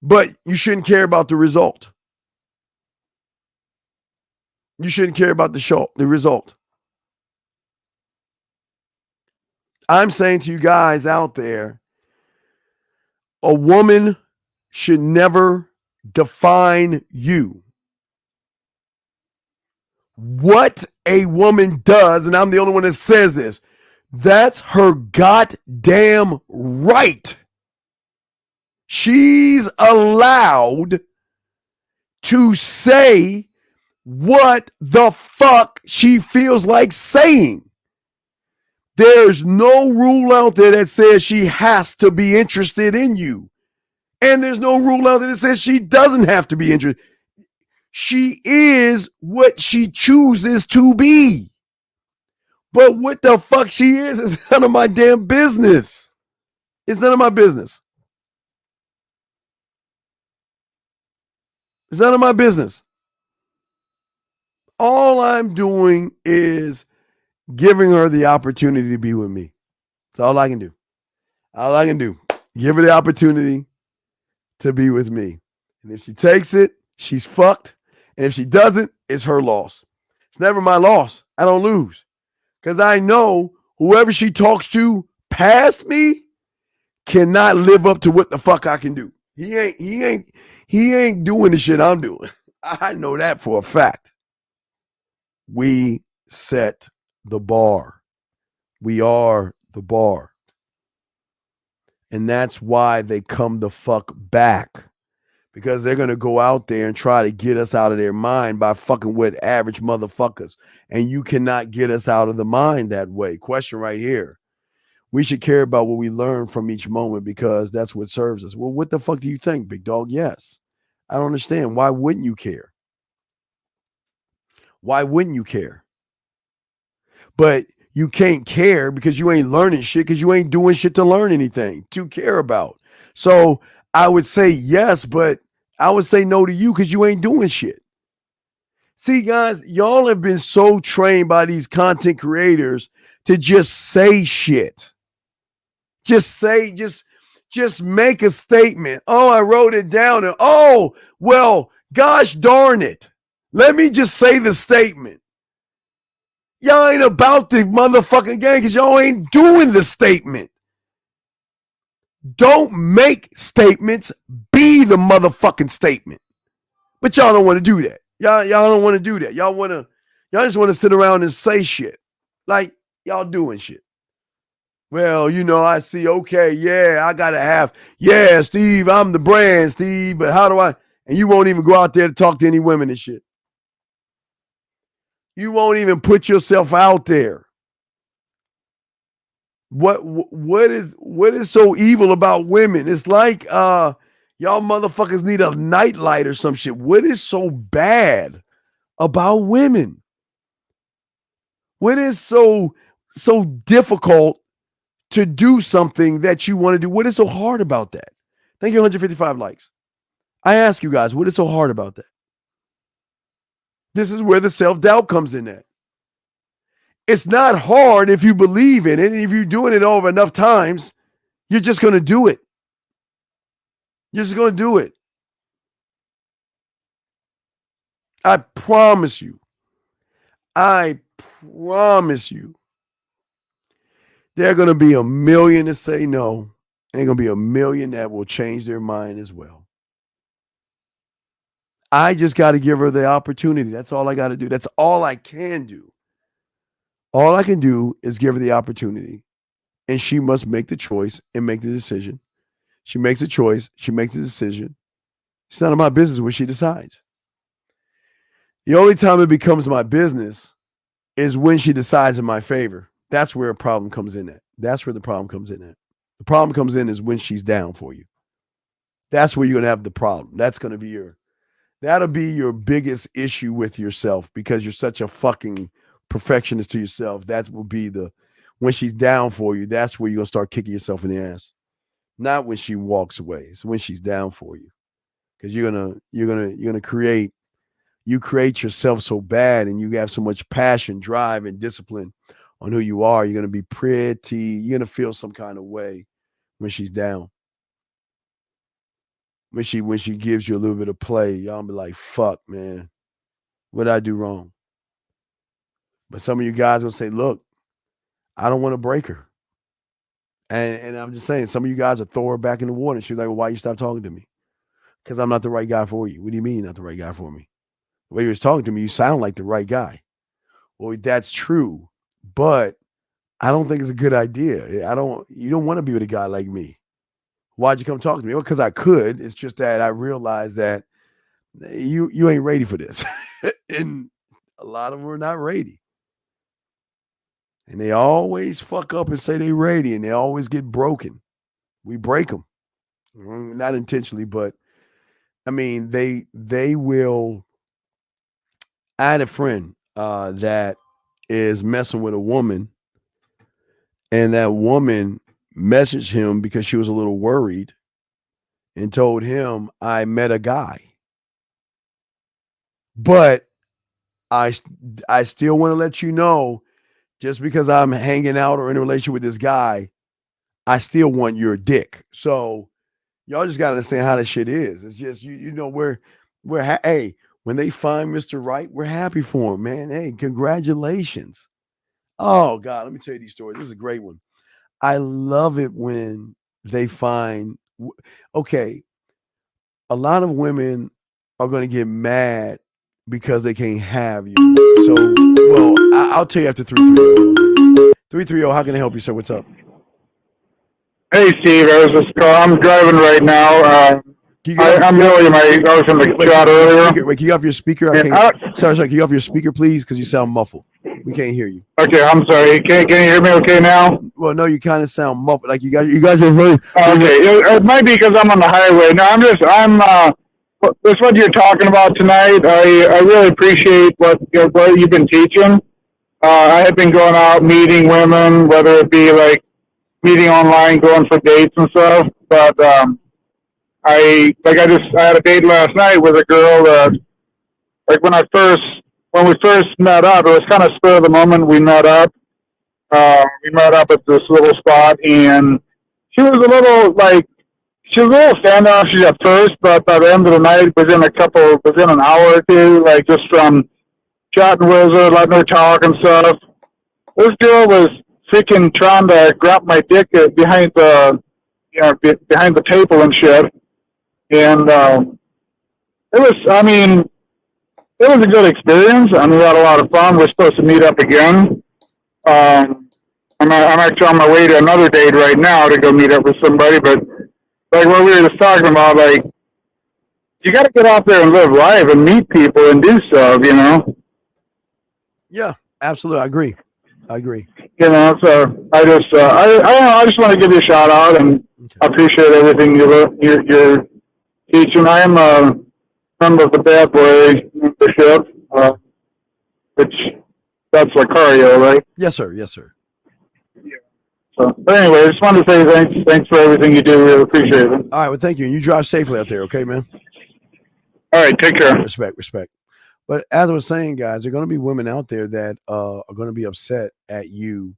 A: But you shouldn't care about the result. You shouldn't care about the result. I'm saying to you guys out there, a woman should never define you. What a woman does, and I'm the only one that says this, that's her goddamn right. She's allowed to say what the fuck she feels like saying. There's no rule out there that says she has to be interested in you. And there's no rule out there that says she doesn't have to be interested. She is what she chooses to be. But what the fuck she is none of my damn business. It's none of my business. It's none of my business. All I'm doing is giving her the opportunity to be with me. That's all I can do. All I can do. Give her the opportunity to be with me. And if she takes it, she's fucked. And if she doesn't, it's her loss. It's never my loss. I don't lose. Because I know whoever she talks to past me cannot live up to what the fuck I can do. He ain't doing the shit I'm doing. I know that for a fact. We set the bar. We are the bar. And that's why they come the fuck back. Because they're going to go out there and try to get us out of their mind by fucking with average motherfuckers. And you cannot get us out of the mind that way. Question right here. We should care about what we learn from each moment because that's what serves us. Well, what the fuck do you think, big dog? Yes. I don't understand. Why wouldn't you care? Why wouldn't you care? But you can't care because you ain't learning shit because you ain't doing shit to learn anything to care about. So I would say yes, but I would say no to you because you ain't doing shit. See, guys, y'all have been so trained by these content creators to just say shit. Just make a statement. Oh, I wrote it down. And oh, well, gosh darn it. Let me just say the statement. Y'all ain't about the motherfucking game because y'all ain't doing the statement. Don't make statements. Be the motherfucking statement. But y'all don't want to do that. Y'all don't want to do that. Y'all just want to sit around and say shit. Like y'all doing shit. Well, you know, I see, okay, yeah, I gotta have, yeah, Steve, I'm the brand, Steve, but how do I? And you won't even go out there to talk to any women and shit. You won't even put yourself out there. What is so evil about women? It's like y'all motherfuckers need a nightlight or some shit. What is so bad about women? What is so difficult to do something that you want to do? What is so hard about that? Thank you, 155 likes. I ask you guys, what is so hard about that? This is where the self-doubt comes in at. It's not hard if you believe in it. And if you're doing it over enough times, you're just going to do it. You're just going to do it. I promise you. I promise you. There are going to be a million that say no. And there are going to be a million that will change their mind as well. I just got to give her the opportunity. That's all I got to do. That's all I can do. All I can do is give her the opportunity. And she must make the choice and make the decision. She makes a choice. She makes a decision. It's none of my business what she decides. The only time it becomes my business is when she decides in my favor. That's where a problem comes in at. That's where the problem comes in at. The problem comes in is when she's down for you. That's where you're going to have the problem. That'll be your biggest issue with yourself because you're such a fucking perfectionist to yourself. That will be when she's down for you, that's where you're going to start kicking yourself in the ass. Not when she walks away. It's when she's down for you. Because you're gonna create yourself so bad and you have so much passion, drive, and discipline on who you are. You're gonna be you're gonna feel some kind of way when she's down. When she gives you a little bit of play, y'all be like, fuck, man. What did I do wrong? But some of you guys will say, look, I don't want to break her. And I'm just saying, some of you guys will throw her back in the water. And she's like, well, why you stop talking to me? Because I'm not the right guy for you. What do you mean you're not the right guy for me? The way you was talking to me, you sound like the right guy. Well, that's true. But I don't think it's a good idea. You don't want to be with a guy like me. Why'd you come talk to me? Well, because I could. It's just that I realized that you ain't ready for this. And a lot of them are not ready. And they always fuck up and say they ready, and they always get broken. We break them. Not intentionally, but I mean, they will. I had a friend that is messing with a woman, and that woman messaged him because she was a little worried and told him, I met a guy. But I still want to let you know, just because I'm hanging out or in a relationship with this guy, I still want your dick. So y'all just got to understand how this shit is. It's just, you know, hey, when they find Mr. Right, we're happy for him, man. Hey, congratulations. Oh, God, let me tell you these stories. This is a great one. I love it when they find, okay, a lot of women are going to get mad because they can't have you. So, well, I'll tell you after 330. 330, how can I help you, sir? What's up?
S: Hey, Steve. I'm driving right now. I'm William. I was in the shot earlier.
A: Wait, can you off your speaker? I can't. Sorry. Can you off your speaker, please? Because you sound muffled. We can't hear you.
S: Okay, I'm sorry. Can you hear me okay now?
A: Well, no, you kind of sound muffled. Like you guys are very.
S: Okay, it might be because I'm on the highway. No, that's what you're talking about tonight. I really appreciate what you've been teaching. I have been going out meeting women, whether it be like meeting online, going for dates and stuff. But I had a date last night with a girl that, like when we first met up, it was kind of spur of the moment. We met up. We met up at this little spot, and she was a little standoffish at first, but by the end of the night, within an hour or two, like just from chatting with her, letting her talk and stuff, this girl was freaking trying to grab my dick behind the table and shit. And it was a good experience. I mean, we had a lot of fun. We're supposed to meet up again. I'm actually on my way to another date right now to go meet up with somebody, but like what we were just talking about, like, you got to get out there and live life and meet people and do stuff, you know?
A: Yeah, absolutely. I agree.
S: You know, so I just want to give you a shout out and I appreciate everything you're teaching. I am a member of the Bad Boy membership, which that's Lucario, right?
A: Yes, sir.
S: So, but anyway, I just wanted to say thanks for everything you do. Really appreciate it.
A: All right, well, thank you. And you drive safely out there, okay, man?
S: All right, take care.
A: Respect. But as I was saying, guys, there are going to be women out there that are going to be upset at you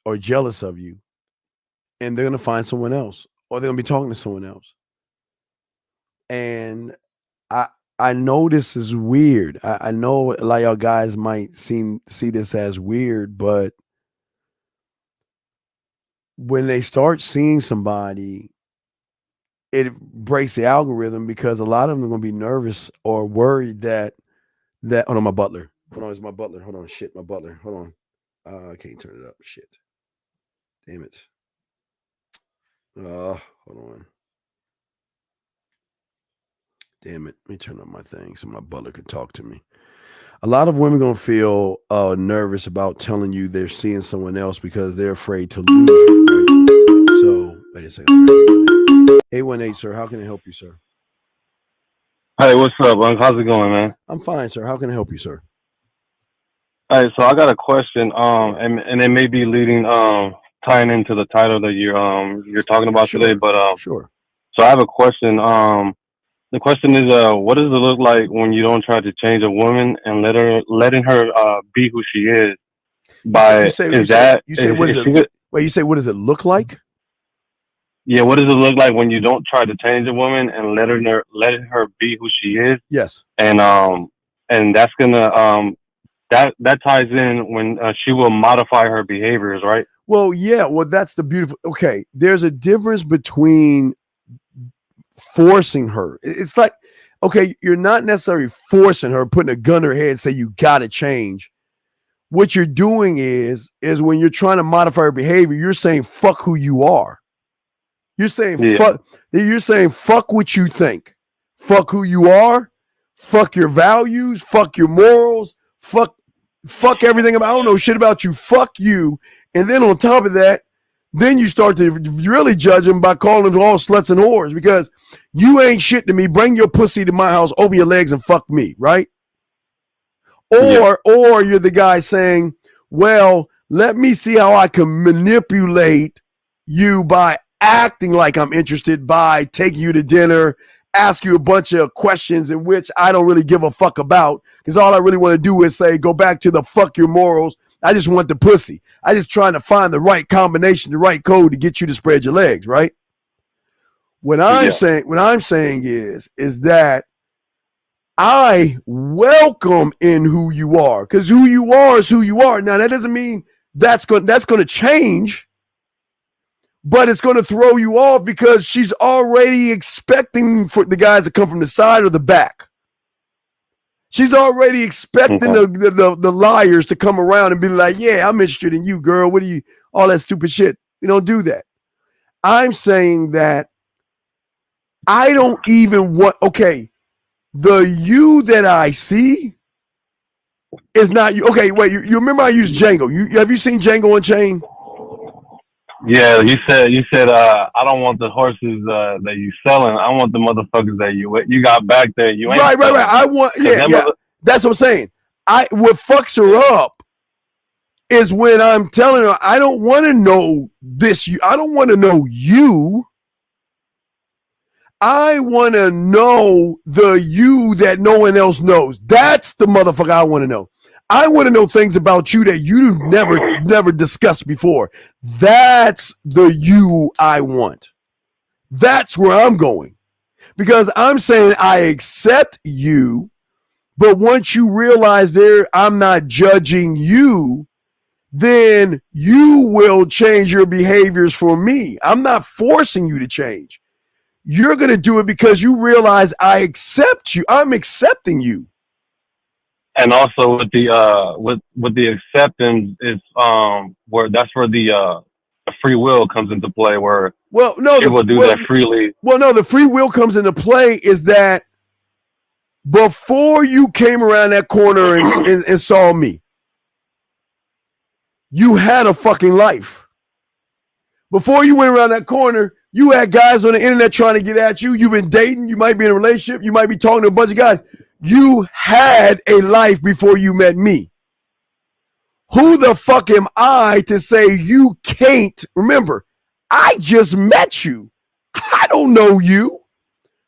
A: or jealous of you, and they're going to find someone else, or they're going to be talking to someone else. And I know this is weird. I know a lot of y'all guys might see this as weird, but when they start seeing somebody, it breaks the algorithm because a lot of them are going to be nervous or worried that hold on, my butler. Hold on, it's my butler. Hold on, shit, my butler. Hold on. I can't turn it up. Shit. Damn it. Hold on. Damn it. Let me turn on my thing so my butler can talk to me. A lot of women going to feel nervous about telling you they're seeing someone else because they're afraid to lose you, right? So, wait a second. 818, sir. How can I help you, sir?
T: Hey, what's up, Unc? How's it going, man?
A: I'm fine, sir. How can I help you, sir?
T: Hey, so I got a question, and it may be tying into the title that you're talking about today, but
A: sure.
T: So I have a question. The question is, what does it look like when you don't try to change a woman and letting her be who she is?
A: You say what does it look like?
T: Yeah, what does it look like when you don't try to change a woman and letting her be who she is?
A: Yes.
T: And that's gonna that ties in when she will modify her behaviors, right?
A: Well, yeah. Well, that's the beautiful. Okay, there's a difference between forcing her. It's like, okay, you're not necessarily forcing her, putting a gun to her head and say you gotta change. What you're doing is when you're trying to modify her behavior, you're saying fuck who you are. You're saying fuck what you think. Fuck who you are. Fuck your values. Fuck your morals. Fuck everything about, I don't know shit about you. Fuck you. And then on top of that, then you start to really judge them by calling them all sluts and whores because you ain't shit to me. Bring your pussy to my house, open your legs and fuck me, right? Or you're the guy saying, well, let me see how I can manipulate you by acting like I'm interested, by taking you to dinner, ask you a bunch of questions in which I don't really give a fuck about because all I really want to do is say, go back to the fuck your morals. I just want the pussy. I just trying to find the right combination, the right code to get you to spread your legs, right? What I'm saying is that I welcome in who you are because who you are is who you are. Now that doesn't mean that's going to change, but it's going to throw you off because she's already expecting for the guys to come from the side or the back. She's already expecting the liars to come around and be like, yeah, I'm interested in you, girl. What do you, all that stupid shit. You don't do that. I'm saying that I don't even want, okay, the you that I see is not you. Okay, wait, you remember I used Django. Have you seen Django Unchained?
T: Yeah, you said I don't want the horses that you selling. I want the motherfuckers that you got back there. You ain't
A: right. I want, yeah. That's what I'm saying. What fucks her up is when I'm telling her I don't want to know this. I don't want to know you. I want to know the you that no one else knows. That's the motherfucker I want to know. I want to know things about you that you never discussed before. That's the you I want. That's where I'm going. Because I'm saying I accept you, but once you realize I'm not judging you, then you will change your behaviors for me. I'm not forcing you to change. You're going to do it because you realize I accept you. I'm accepting you.
T: And also with the acceptance is where that's where the free will comes into play, where she will do that freely.
A: Well, no, the free will comes into play is that before you came around that corner and saw me, you had a fucking life. Before you went around that corner, you had guys on the internet trying to get at you. You've been dating. You might be in a relationship. You might be talking to a bunch of guys. You had a life before you met me. Who the fuck am I to say you can't? Remember, I just met you. I don't know you.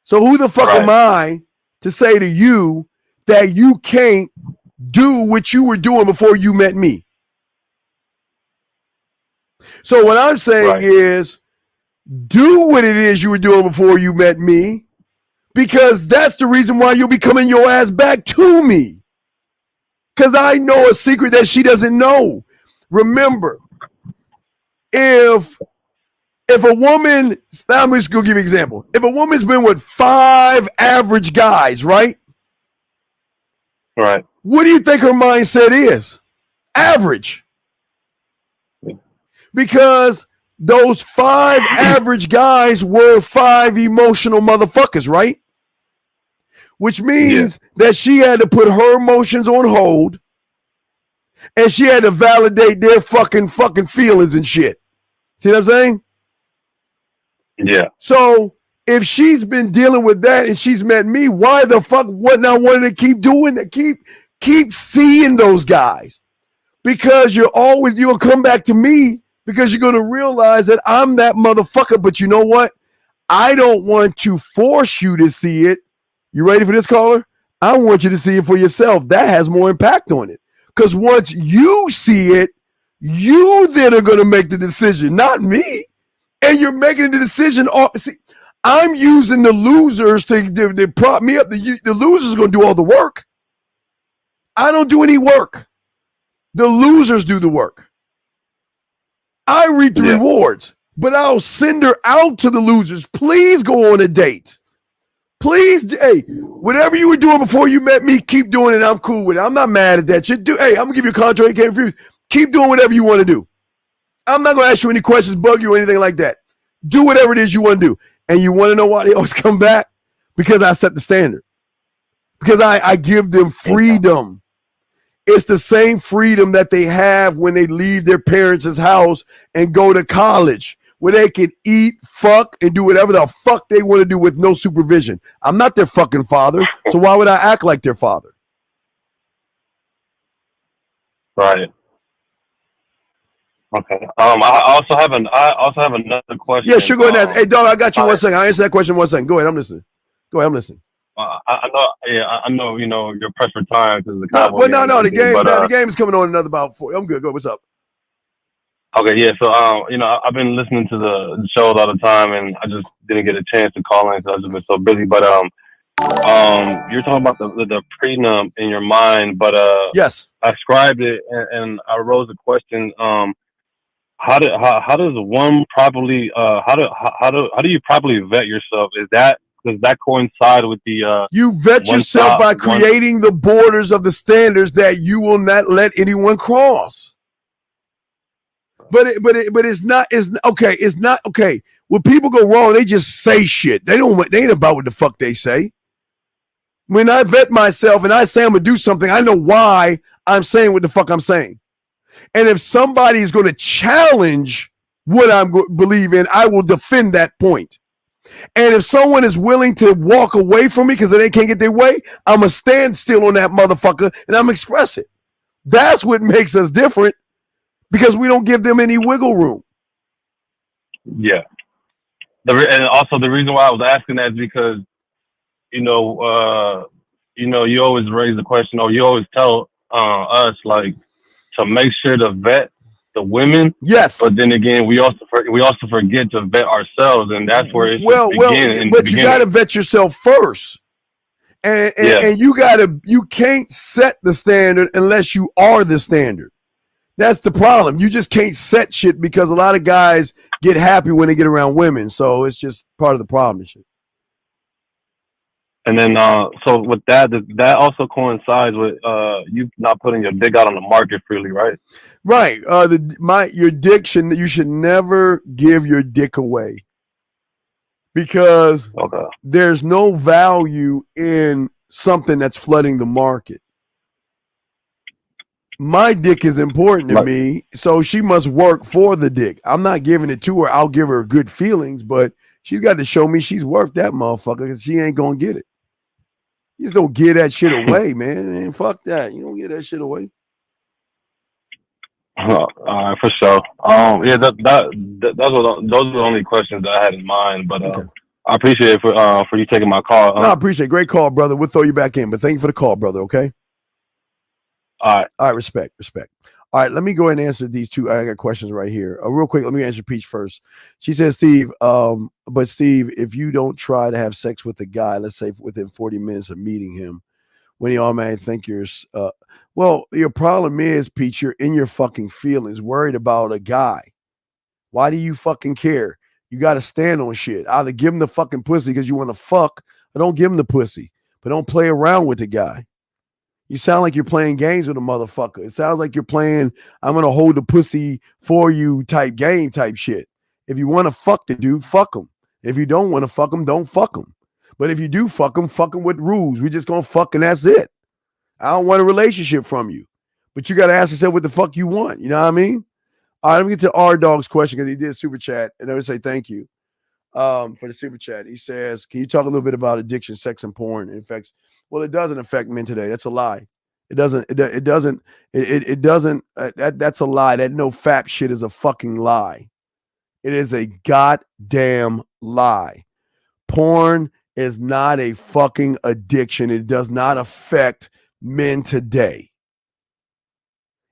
A: So who the fuck am I to say to you that you can't do what you were doing before you met me? So what I'm saying is, do what it is you were doing before you met me, because that's the reason why you'll be coming your ass back to me. Because I know a secret that she doesn't know. Remember, if a woman, I'm just going to give you an example. If a woman's been with 5 average guys, right?
T: Right.
A: What do you think her mindset is? Average. Because those 5 average guys were 5 emotional motherfuckers, right? Which means that she had to put her emotions on hold and she had to validate their fucking feelings and shit. See what I'm saying?
T: Yeah.
A: So if she's been dealing with that and she's met me, why the fuck wouldn't I want to keep doing that? Keep seeing those guys. Because you'll come back to me because you're going to realize that I'm that motherfucker. But you know what? I don't want to force you to see it. You ready for this, caller? I want you to see it for yourself. That has more impact on it. Because once you see it, you then are going to make the decision, not me. And you're making the decision. See, I'm using the losers to prop me up. The losers are going to do all the work. I don't do any work. The losers do the work. I reap the rewards, but I'll send her out to the losers. Please go on a date. Please, hey, whatever you were doing before you met me, keep doing it. I'm cool with it. I'm not mad at that shit. Hey, I'm going to give you a contract. You can't refuse. Keep doing whatever you want to do. I'm not going to ask you any questions, bug you, or anything like that. Do whatever it is you want to do. And you want to know why they always come back? Because I set the standard. Because I give them freedom. It's the same freedom that they have when they leave their parents' house and go to college, where they can eat, fuck, and do whatever the fuck they want to do with no supervision. I'm not their fucking father, so why would I act like their father?
T: Right. Okay. I also have another question.
A: Yeah, sure. Go ahead. Hey, dog, I got you 1 second. I answer that question 1 second. Go ahead. I'm listening. Go ahead. I'm listening.
T: I know. Yeah, I know. You know, you're pressed for time because the
A: Cowboys. No. The game. The game is coming on another about 4. I'm good. Go. What's up?
T: Okay. Yeah. So, I've been listening to the shows all the time, and I just didn't get a chance to call in because I've just been so busy. But you're talking about the prenup in your mind, but
A: yes,
T: I scribed it and I rose the question. How does one properly how do you properly vet yourself? Does that coincide with the
A: you vet yourself by creating the borders of the standards that you will not let anyone cross. But it's not. It's okay. It's not okay. When people go wrong, they just say shit. They ain't about what the fuck they say. When I vet myself and I say I'm gonna do something, I know why I'm saying what the fuck I'm saying. And if somebody is going to challenge what I believe in, I will defend that point. And if someone is willing to walk away from me because they can't get their way, I'm going to stand still on that motherfucker and I'm going to express it. That's what makes us different because we don't give them any wiggle room.
T: Yeah. And also the reason why I was asking that is because, you always raise the question, or you always tell us, like, to make sure to vet the women.
A: Yes.
T: But then again, we also forget to vet ourselves, and that's where it's begin.
A: But you got to vet yourself first, and you can't set the standard unless you are the standard. That's the problem. You just can't set shit because a lot of guys get happy when they get around women, so it's just part of the problem and shit.
T: And then, so with that also coincides with you not putting your dick out on the market freely, right?
A: Right. Your dick you should never give your dick away because there's no value in something that's flooding the market. My dick is important to me, so she must work for the dick. I'm not giving it to her. I'll give her good feelings, but she's got to show me she's worth that motherfucker because she ain't going to get it. You just don't give that shit away, man. And fuck that. You don't give that shit away.
T: All right, for sure. Yeah, those are the only questions that I had in mind. But I appreciate it for you taking my call.
A: No, I appreciate it. Great call, brother. We'll throw you back in, but thank you for the call, brother. Okay.
T: All right.
A: Respect. All right, let me go ahead and answer these two. I got questions right here. Real quick, let me answer Peach first. She says, Steve, but Steve, if you don't try to have sex with a guy, let's say within 40 minutes of meeting him, when you automatically think you're, well, your problem is, Peach, you're in your fucking feelings, worried about a guy. Why do you fucking care? You got to stand on shit. Either give him the fucking pussy because you want to fuck, or don't give him the pussy. But don't play around with the guy. You sound like you're playing games with a motherfucker. It sounds like you're playing, I'm going to hold the pussy for you type game type shit. If you want to fuck the dude, fuck him. If you don't want to fuck him, don't fuck him. But if you do fuck him with rules. We're just going to fuck and that's it. I don't want a relationship from you. But you got to ask yourself what the fuck you want. You know what I mean? All right, let me get to R-Dog's question because he did super chat. And I would say thank you for the super chat. He says, can you talk a little bit about addiction, sex, and porn? It affects. Well, it doesn't affect men today. That's a lie. It doesn't. That's a lie. That no fap shit is a fucking lie. It is a goddamn lie. Porn is not a fucking addiction. It does not affect men today.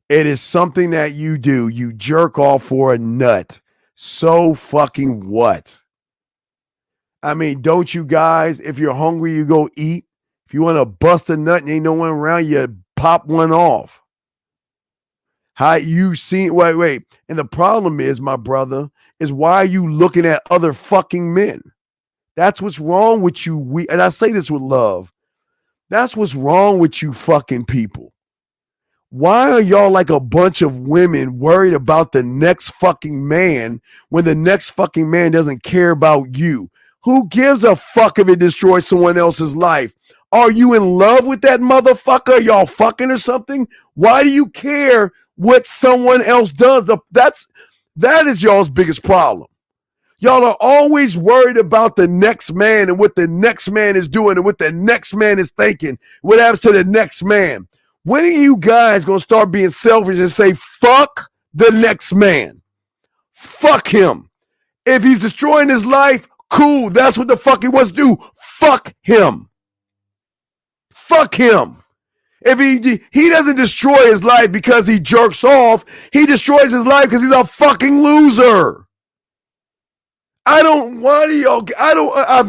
A: It is something that you do. You jerk off for a nut. So fucking what? I mean, don't you guys, if you're hungry, you go eat. If you want to bust a nut and ain't no one around, you pop one off. How you seen, wait. And the problem is, my brother, is why are you looking at other fucking men? That's what's wrong with you. And I say this with love. That's what's wrong with you fucking people. Why are y'all like a bunch of women worried about the next fucking man when the next fucking man doesn't care about you? Who gives a fuck if it destroys someone else's life? Are you in love with that motherfucker? Y'all fucking or something? Why do you care what someone else does? That is y'all's biggest problem. Y'all are always worried about the next man and what the next man is doing and what the next man is thinking. What happens to the next man? When are you guys going to start being selfish and say, fuck the next man? Fuck him. If he's destroying his life, cool. That's what the fuck he wants to do. Fuck him. Fuck him. If he doesn't destroy his life because he jerks off, he destroys his life because he's a fucking loser. I've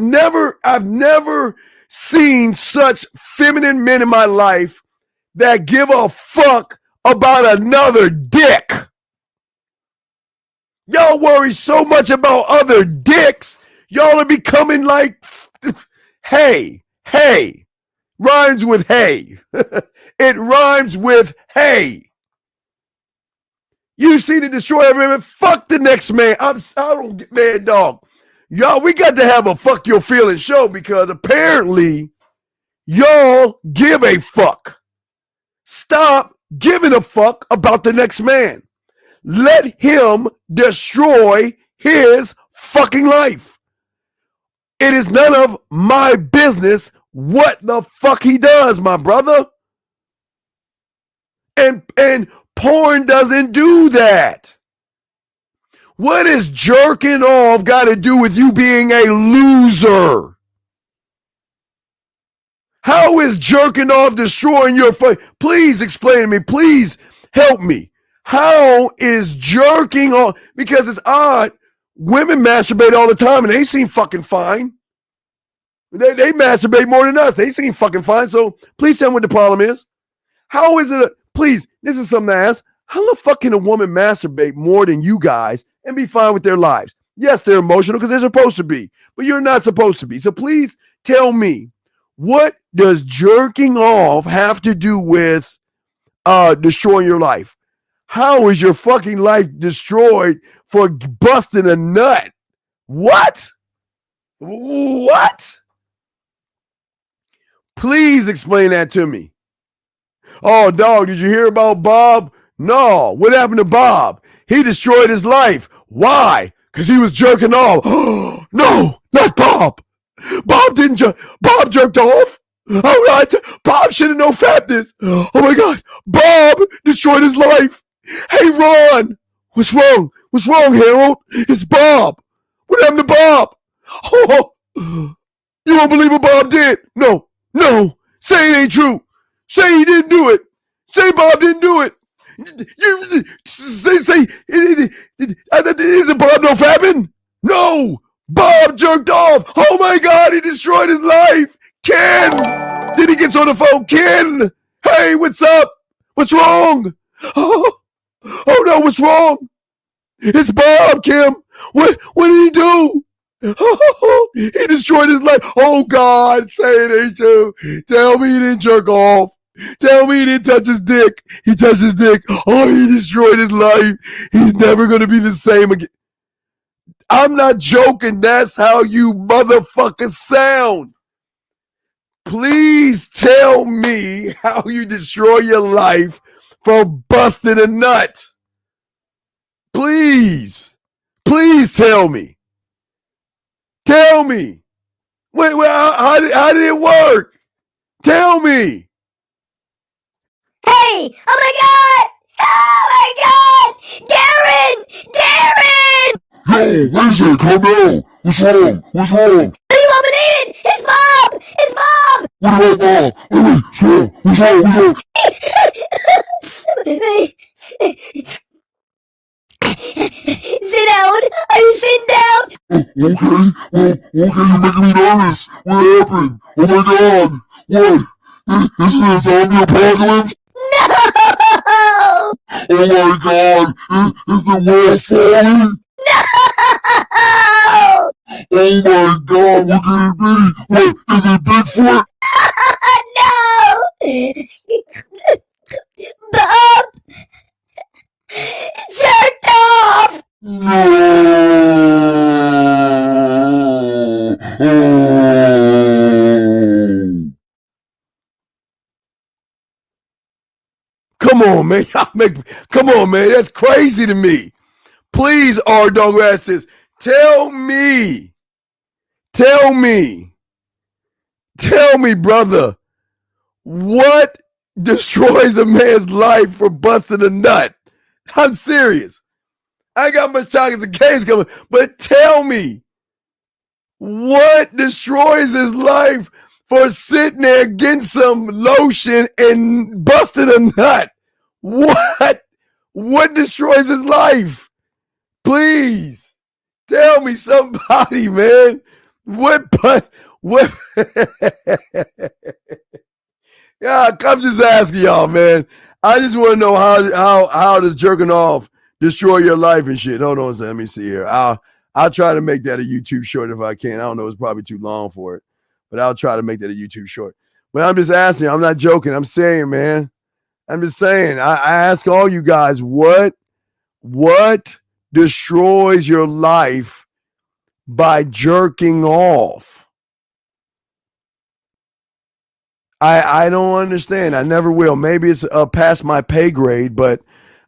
A: never seen such feminine men in my life that give a fuck about another dick. Y'all worry so much about other dicks, y'all are becoming like, hey. Rhymes with hey. It rhymes with hey. You see to destroy everyone. Fuck the next man. I don't get mad, dog. Y'all, we got to have a fuck your feelings show because apparently y'all give a fuck. Stop giving a fuck about the next man. Let him destroy his fucking life. It is none of my business what the fuck he does, my brother. And porn doesn't do that. What is jerking off got to do with you being a loser? How is jerking off destroying your fun? Please explain to me. Please help me. How is jerking off? Because it's odd. Women masturbate all the time and they seem fucking fine. They masturbate more than us. They seem fucking fine. So please tell me what the problem is. How is it? Please, this is something to ask. How the fuck can a woman masturbate more than you guys and be fine with their lives? Yes, they're emotional because they're supposed to be, but you're not supposed to be. So please tell me, what does jerking off have to do with destroying your life? How is your fucking life destroyed for busting a nut? What? What? Please explain that to me. Oh, dog, did you hear about Bob? No. What happened to Bob? He destroyed his life. Why? Because he was jerking off. No, not Bob. Bob didn't jerk. Bob jerked off. All right. Bob should have known fatness. Oh, my God. Bob destroyed his life. Hey, Ron. What's wrong? What's wrong, Harold? It's Bob. What happened to Bob? Oh, you don't believe what Bob did? No. Say it ain't true. Say he didn't do it. Say Bob didn't do it. You say isn't Bob no fapping? No. Bob jerked off. Oh my God, he destroyed his life. Ken, then he gets on the phone. Ken, hey, what's up? What's wrong? Oh no, what's wrong? It's Bob, Kim. What did he do? Oh, he destroyed his life. Oh God, say it ain't true. Tell me he didn't jerk off. Tell me he didn't touch his dick. He touched his dick. Oh, he destroyed his life. He's never going to be the same again. I'm not joking. That's how you motherfuckers sound. Please tell me how you destroy your life for busting a nut. Please. Please tell me. Tell me. Wait, how did it work? Tell me.
U: Hey! Oh my God! Oh my God! Darren!
D: Yo, Razor, calm down. What's wrong? What's wrong?
U: Are you eliminated? It's Bob! It's Bob!
D: What about Bob? Wait, what's wrong?
U: Sit down! Are you sitting down?
D: Okay, you're making me nervous. What happened? Oh my God! What? This is a zombie apocalypse?
U: No!
D: Oh my God! Is the world falling?
U: No!
D: Oh my God! What could it be? What? Is it Bigfoot?
U: No! Bob jerked off!
A: Come on, man. Come on, man. That's crazy to me. Please, R. Dog Rastas, tell me, brother, what destroys a man's life for busting a nut? I'm serious. I ain't got much time as the game's coming, but tell me, what destroys his life for sitting there getting some lotion and busting a nut? What destroys his life? Please tell me somebody, man. What? Yeah, I'm just asking y'all, man. I just want to know how does jerking off destroy your life and shit. Hold on a second. Let me see here. I'll try to make that a YouTube short if I can. I don't know. It's probably too long for it, but I'll try to make that a YouTube short. But I'm just asking. I'm not joking. I'm saying, man. I'm just saying. I ask all you guys, what What destroys your life by jerking off? I don't understand. I never will. Maybe it's past my pay grade, but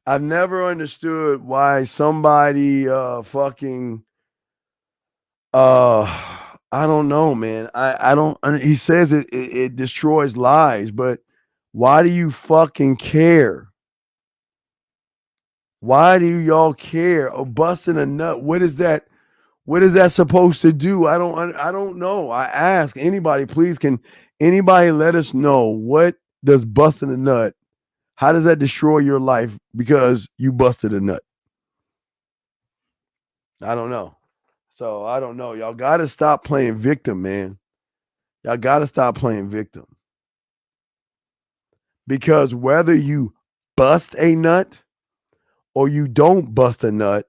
A: I've never understood why somebody fucking I don't know, man. I don't. He says it destroys lives, but why do you fucking care? Why do y'all care? Oh, busting a nut. What is that? What is that supposed to do? I don't know. I ask anybody, please. Can anybody let us know what does busting a nut? How does that destroy your life because you busted a nut? I don't know. So I don't know. Y'all got to stop playing victim, man. Y'all got to stop playing victim. Because whether you bust a nut or you don't bust a nut,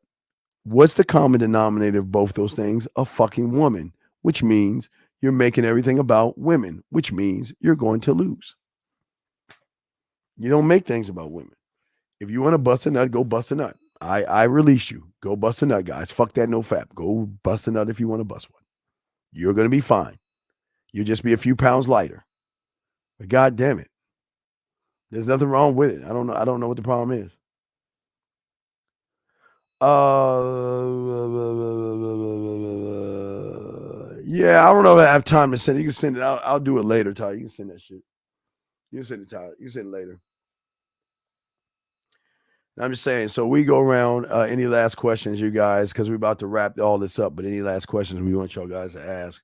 A: what's the common denominator of both those things? A fucking woman, which means you're making everything about women, which means you're going to lose. You don't make things about women. If you want to bust a nut, go bust a nut. I release you. Go bust a nut, guys. Fuck that no fap. Go bust a nut if you want to bust one. You're going to be fine. You'll just be a few pounds lighter. But God damn it. There's nothing wrong with it. I don't know what the problem is. Yeah, I don't know if I have time to send it. You can send it. I'll do it later, Ty. You can send that shit. You can send it, Ty. You can send it later. I'm just saying, so we go around. Any last questions, you guys, because we're about to wrap all this up, but any last questions we want y'all guys to ask?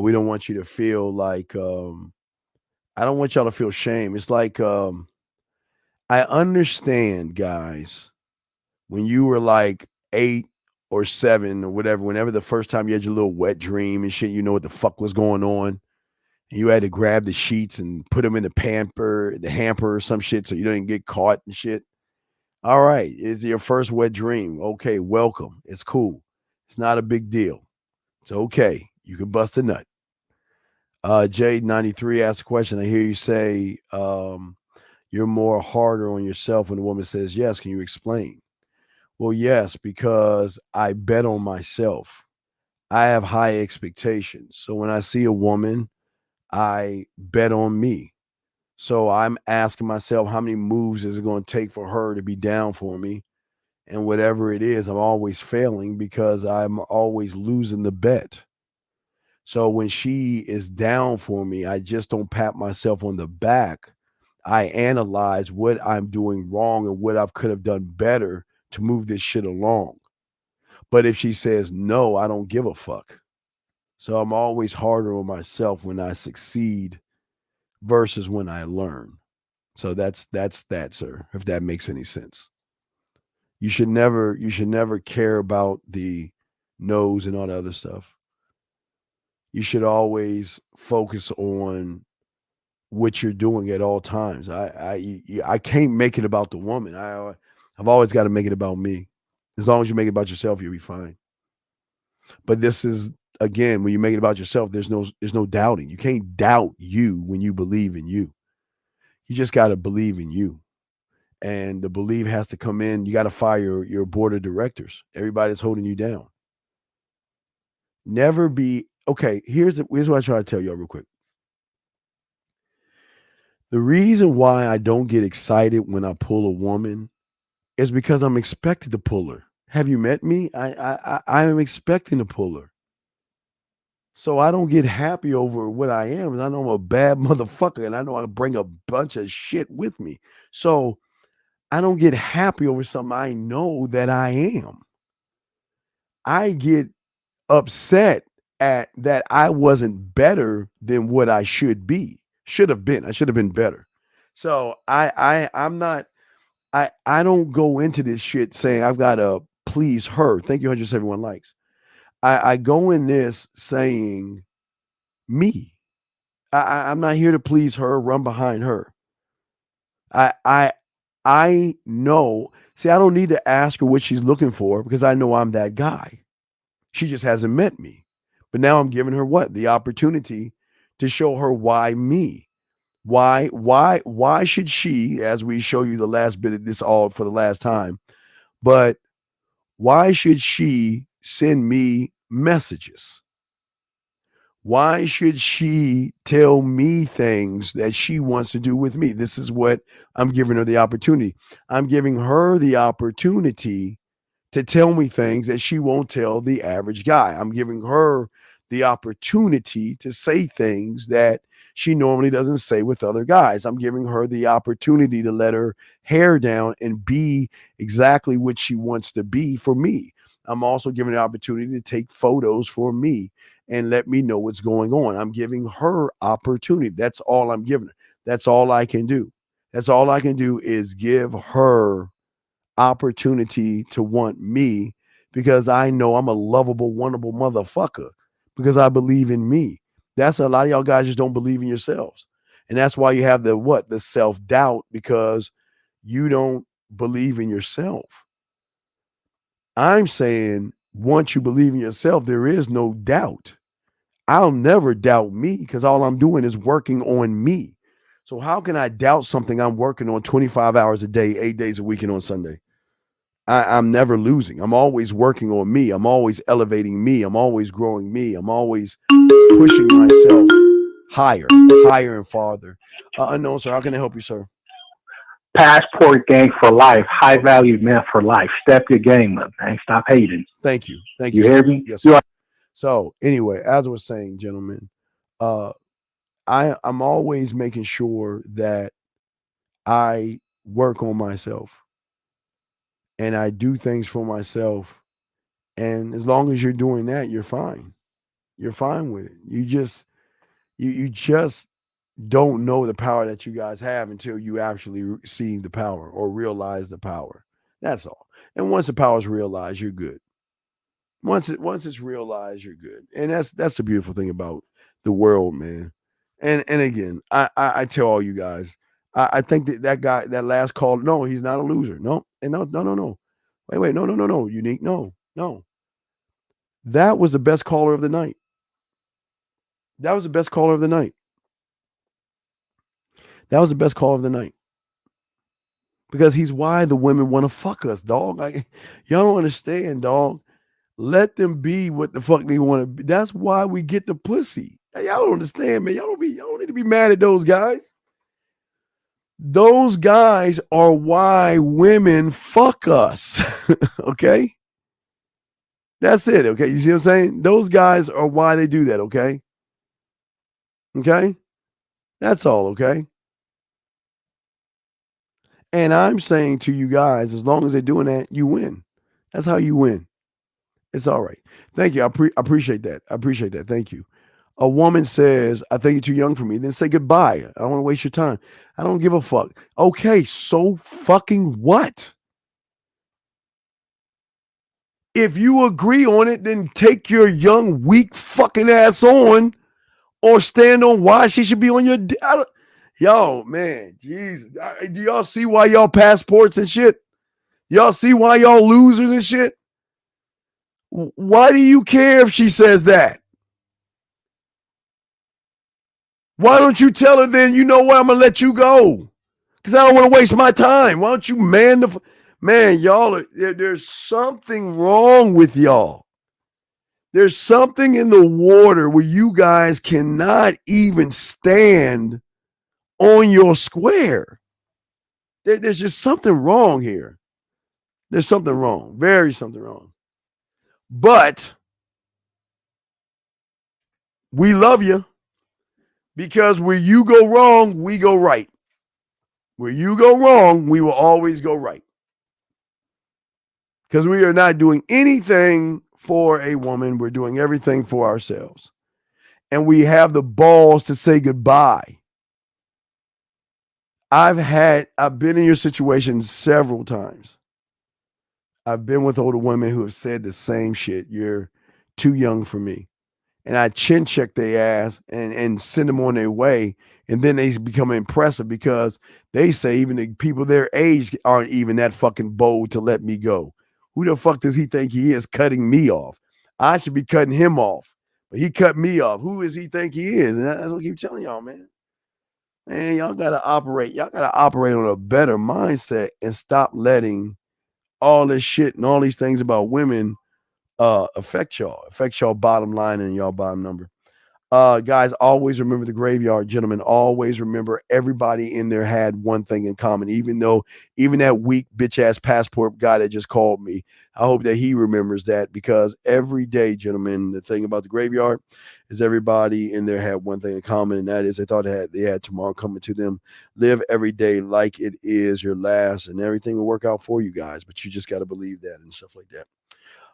A: We don't want you to feel like, I don't want y'all to feel shame. It's like, I understand, guys, when you were like 8 or 7 or whatever, whenever the first time you had your little wet dream and shit, you know what the fuck was going on. And you had to grab the sheets and put them in the hamper or some shit so you don't get caught and shit. All right, it's your first wet dream. Okay, welcome. It's cool. It's not a big deal. It's okay. You can bust a nut. Jade93 asked a question. I hear you say you're more harder on yourself when a woman says yes. Can you explain? Well, yes, because I bet on myself. I have high expectations. So when I see a woman, I bet on me. So I'm asking myself, how many moves is it going to take for her to be down for me? And whatever it is, I'm always failing because I'm always losing the bet. So when she is down for me, I just don't pat myself on the back. I analyze what I'm doing wrong and what I could have done better to move this shit along. But if she says no, I don't give a fuck. So I'm always harder on myself when I succeed versus when I learn. So that's that, sir, if that makes any sense. You should never care about the no's and all the other stuff. You should always focus on what you're doing at all times. I can't make it about the woman. I've always got to make it about me. As long as you make it about yourself, you'll be fine. But this is, again, when you make it about yourself, there's no doubting. You can't doubt you when you believe in you. You just got to believe in you. And the belief has to come in. You got to fire your board of directors. Everybody that's holding you down. Never be, okay, here's what I try to tell y'all real quick. The reason why I don't get excited when I pull a woman is because I'm expected to pull her. Have you met me? I am expecting to pull her. So I don't get happy over what I am. And I know I'm a bad motherfucker and I know I bring a bunch of shit with me. So I don't get happy over something I know that I am. I get upset at that I wasn't better than what I should be. Should have been. I should have been better. So I'm not, I don't go into this shit saying I've got to please her. Thank you, 171 likes. I go in this saying me. I'm not here to please her, run behind her. I know. See, I don't need to ask her what she's looking for because I know I'm that guy. She just hasn't met me. But now I'm giving her what? The opportunity to show her why me. Why should she, as we show you the last bit of this all for the last time, But why should she send me messages? Why should she tell me things that she wants to do with me? This is what I'm giving her the opportunity. I'm giving her the opportunity to tell me things that she won't tell the average guy. I'm giving her the opportunity to say things that she normally doesn't say with other guys. I'm giving her the opportunity to let her hair down and be exactly what she wants to be for me. I'm also giving her the opportunity to take photos for me and let me know what's going on. I'm giving her opportunity. That's all I'm giving her. That's all I can do. That's all I can do is give her opportunity to want me, because I know I'm a lovable, wonderful motherfucker, because I believe in me. That's a lot of y'all guys just don't believe in yourselves. And that's why you have the self-doubt, because you don't believe in yourself. I'm saying once you believe in yourself, there is no doubt. I'll never doubt me, because all I'm doing is working on me. So how can I doubt something I'm working on 25 hours a day, 8 days a week, and on Sunday? I'm never losing. I'm always working on me. I'm always elevating me. I'm always growing me. I'm always pushing myself higher and farther. Unknown, sir. How can I help you, sir?
B: Passport gang for life. High value man for life. Step your game up, man. Stop hating.
A: Thank you. Thank
B: you.
A: You
B: Hear me?
A: Yes, sir. So anyway, as I was saying, gentlemen, I'm always making sure that I work on myself and I do things for myself. And as long as you're doing that, you're fine. You're fine with it. You just don't know the power that you guys have until you actually see the power or realize the power. That's all. And once the power is realized, you're good. Once it's realized, you're good. And that's the beautiful thing about the world, man. And again, I tell all you guys, I think that guy, that last call, no, he's not a loser. No, and no. Wait, no. Unique, no. That was the best caller of the night. That was the best caller of the night. That was the best call of the night. Because he's why the women want to fuck us, dog. Y'all don't understand, dog. Let them be what the fuck they want to be. That's why we get the pussy. Y'all don't understand, man. Y'all don't need to be mad at those guys. Those guys are why women fuck us. Okay? That's it. Okay. You see what I'm saying? Those guys are why they do that. Okay. Okay. That's all. Okay. And I'm saying to you guys, as long as they're doing that, you win. That's how you win. It's all right. Thank you. I appreciate that. I appreciate that. Thank you. A woman says, I think you're too young for me. Then say goodbye. I don't want to waste your time. I don't give a fuck. Okay, so fucking what? If you agree on it, then take your young, weak fucking ass on, or stand on why she should be on your... Yo, man, Jesus. Do y'all see why y'all passports and shit? Y'all see why y'all losers and shit? Why do you care if she says that? Why don't you tell her then, you know what, I'm going to let you go? Because I don't want to waste my time. Why don't you man, y'all, there's something wrong with y'all. There's something in the water where you guys cannot even stand on your square. There's just something wrong here. There's something wrong. Very something wrong. But we love you, because where you go wrong, we go right. Where you go wrong, we will always go right. Because we are not doing anything for a woman. We're doing everything for ourselves. And we have the balls to say goodbye. I've been in your situation several times. I've been with older women who have said the same shit. You're too young for me. And I chin check their ass and send them on their way. And then they become impressive because they say even the people their age aren't even that fucking bold to let me go. Who the fuck does he think he is cutting me off? I should be cutting him off. But he cut me off. Who does he think he is? And that's what I keep telling y'all, man. Man, y'all gotta operate on a better mindset and stop letting all this shit and all these things about women affect y'all bottom line and y'all bottom number. Guys, always remember the graveyard, gentlemen. Always remember everybody in there had one thing in common. Even that weak bitch ass passport guy that just called me, I hope that he remembers that, because every day, gentlemen, the thing about the graveyard is everybody in there had one thing in common, and that is they thought they had tomorrow coming to them. Live every day like it is your last, and everything will work out for you guys. But you just got to believe that and stuff like that.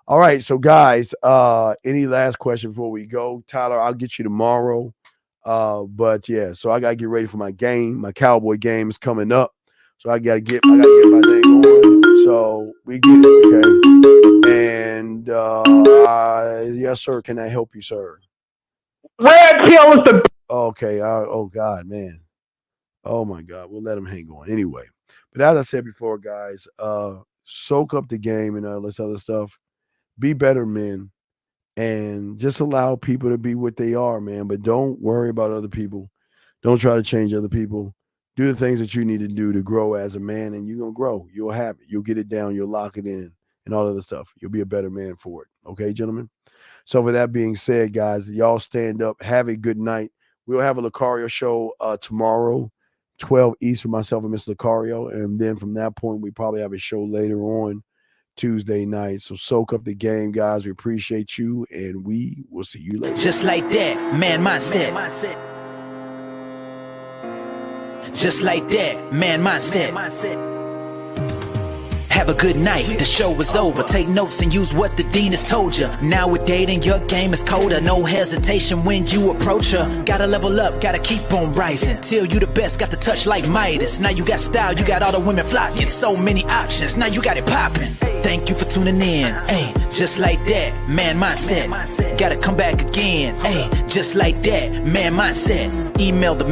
A: All right, so guys, any last question before we go? Tyler, I'll get you tomorrow. But yeah, so I gotta get ready for my game. My Cowboy game is coming up, so I gotta get my thing on. So we get it, okay? And yes, sir. Can I help you, sir?
B: Red Hill is the.
A: Okay. Oh God, man. Oh my God. We'll let him hang on anyway. But as I said before, guys, soak up the game and all this other stuff. Be better men, and just allow people to be what they are, man. But don't worry about other people. Don't try to change other people. Do the things that you need to do to grow as a man, and you're going to grow. You'll have it. You'll get it down. You'll lock it in and all other stuff. You'll be a better man for it. Okay, gentlemen? So with that being said, guys, y'all stand up. Have a good night. We'll have a Lucario show tomorrow, 12 East, for myself and Mr. Lucario. And then from that point, we probably have a show later on Tuesday night. So soak up the game, guys. We appreciate you, and we will see you later.
G: Just like that, man mindset. Just like that, man mindset. Have a good night, the show is over. Take notes and use what the dean has told you. Now with dating, your game is colder. No hesitation when you approach her. Gotta level up, gotta keep on rising. Till you the best, got the touch like Midas. Now you got style, you got all the women flocking. So many options, now you got it popping. Thank you for tuning in. Hey, just like that, man mindset. Gotta come back again. Hey, just like that, man mindset. Email the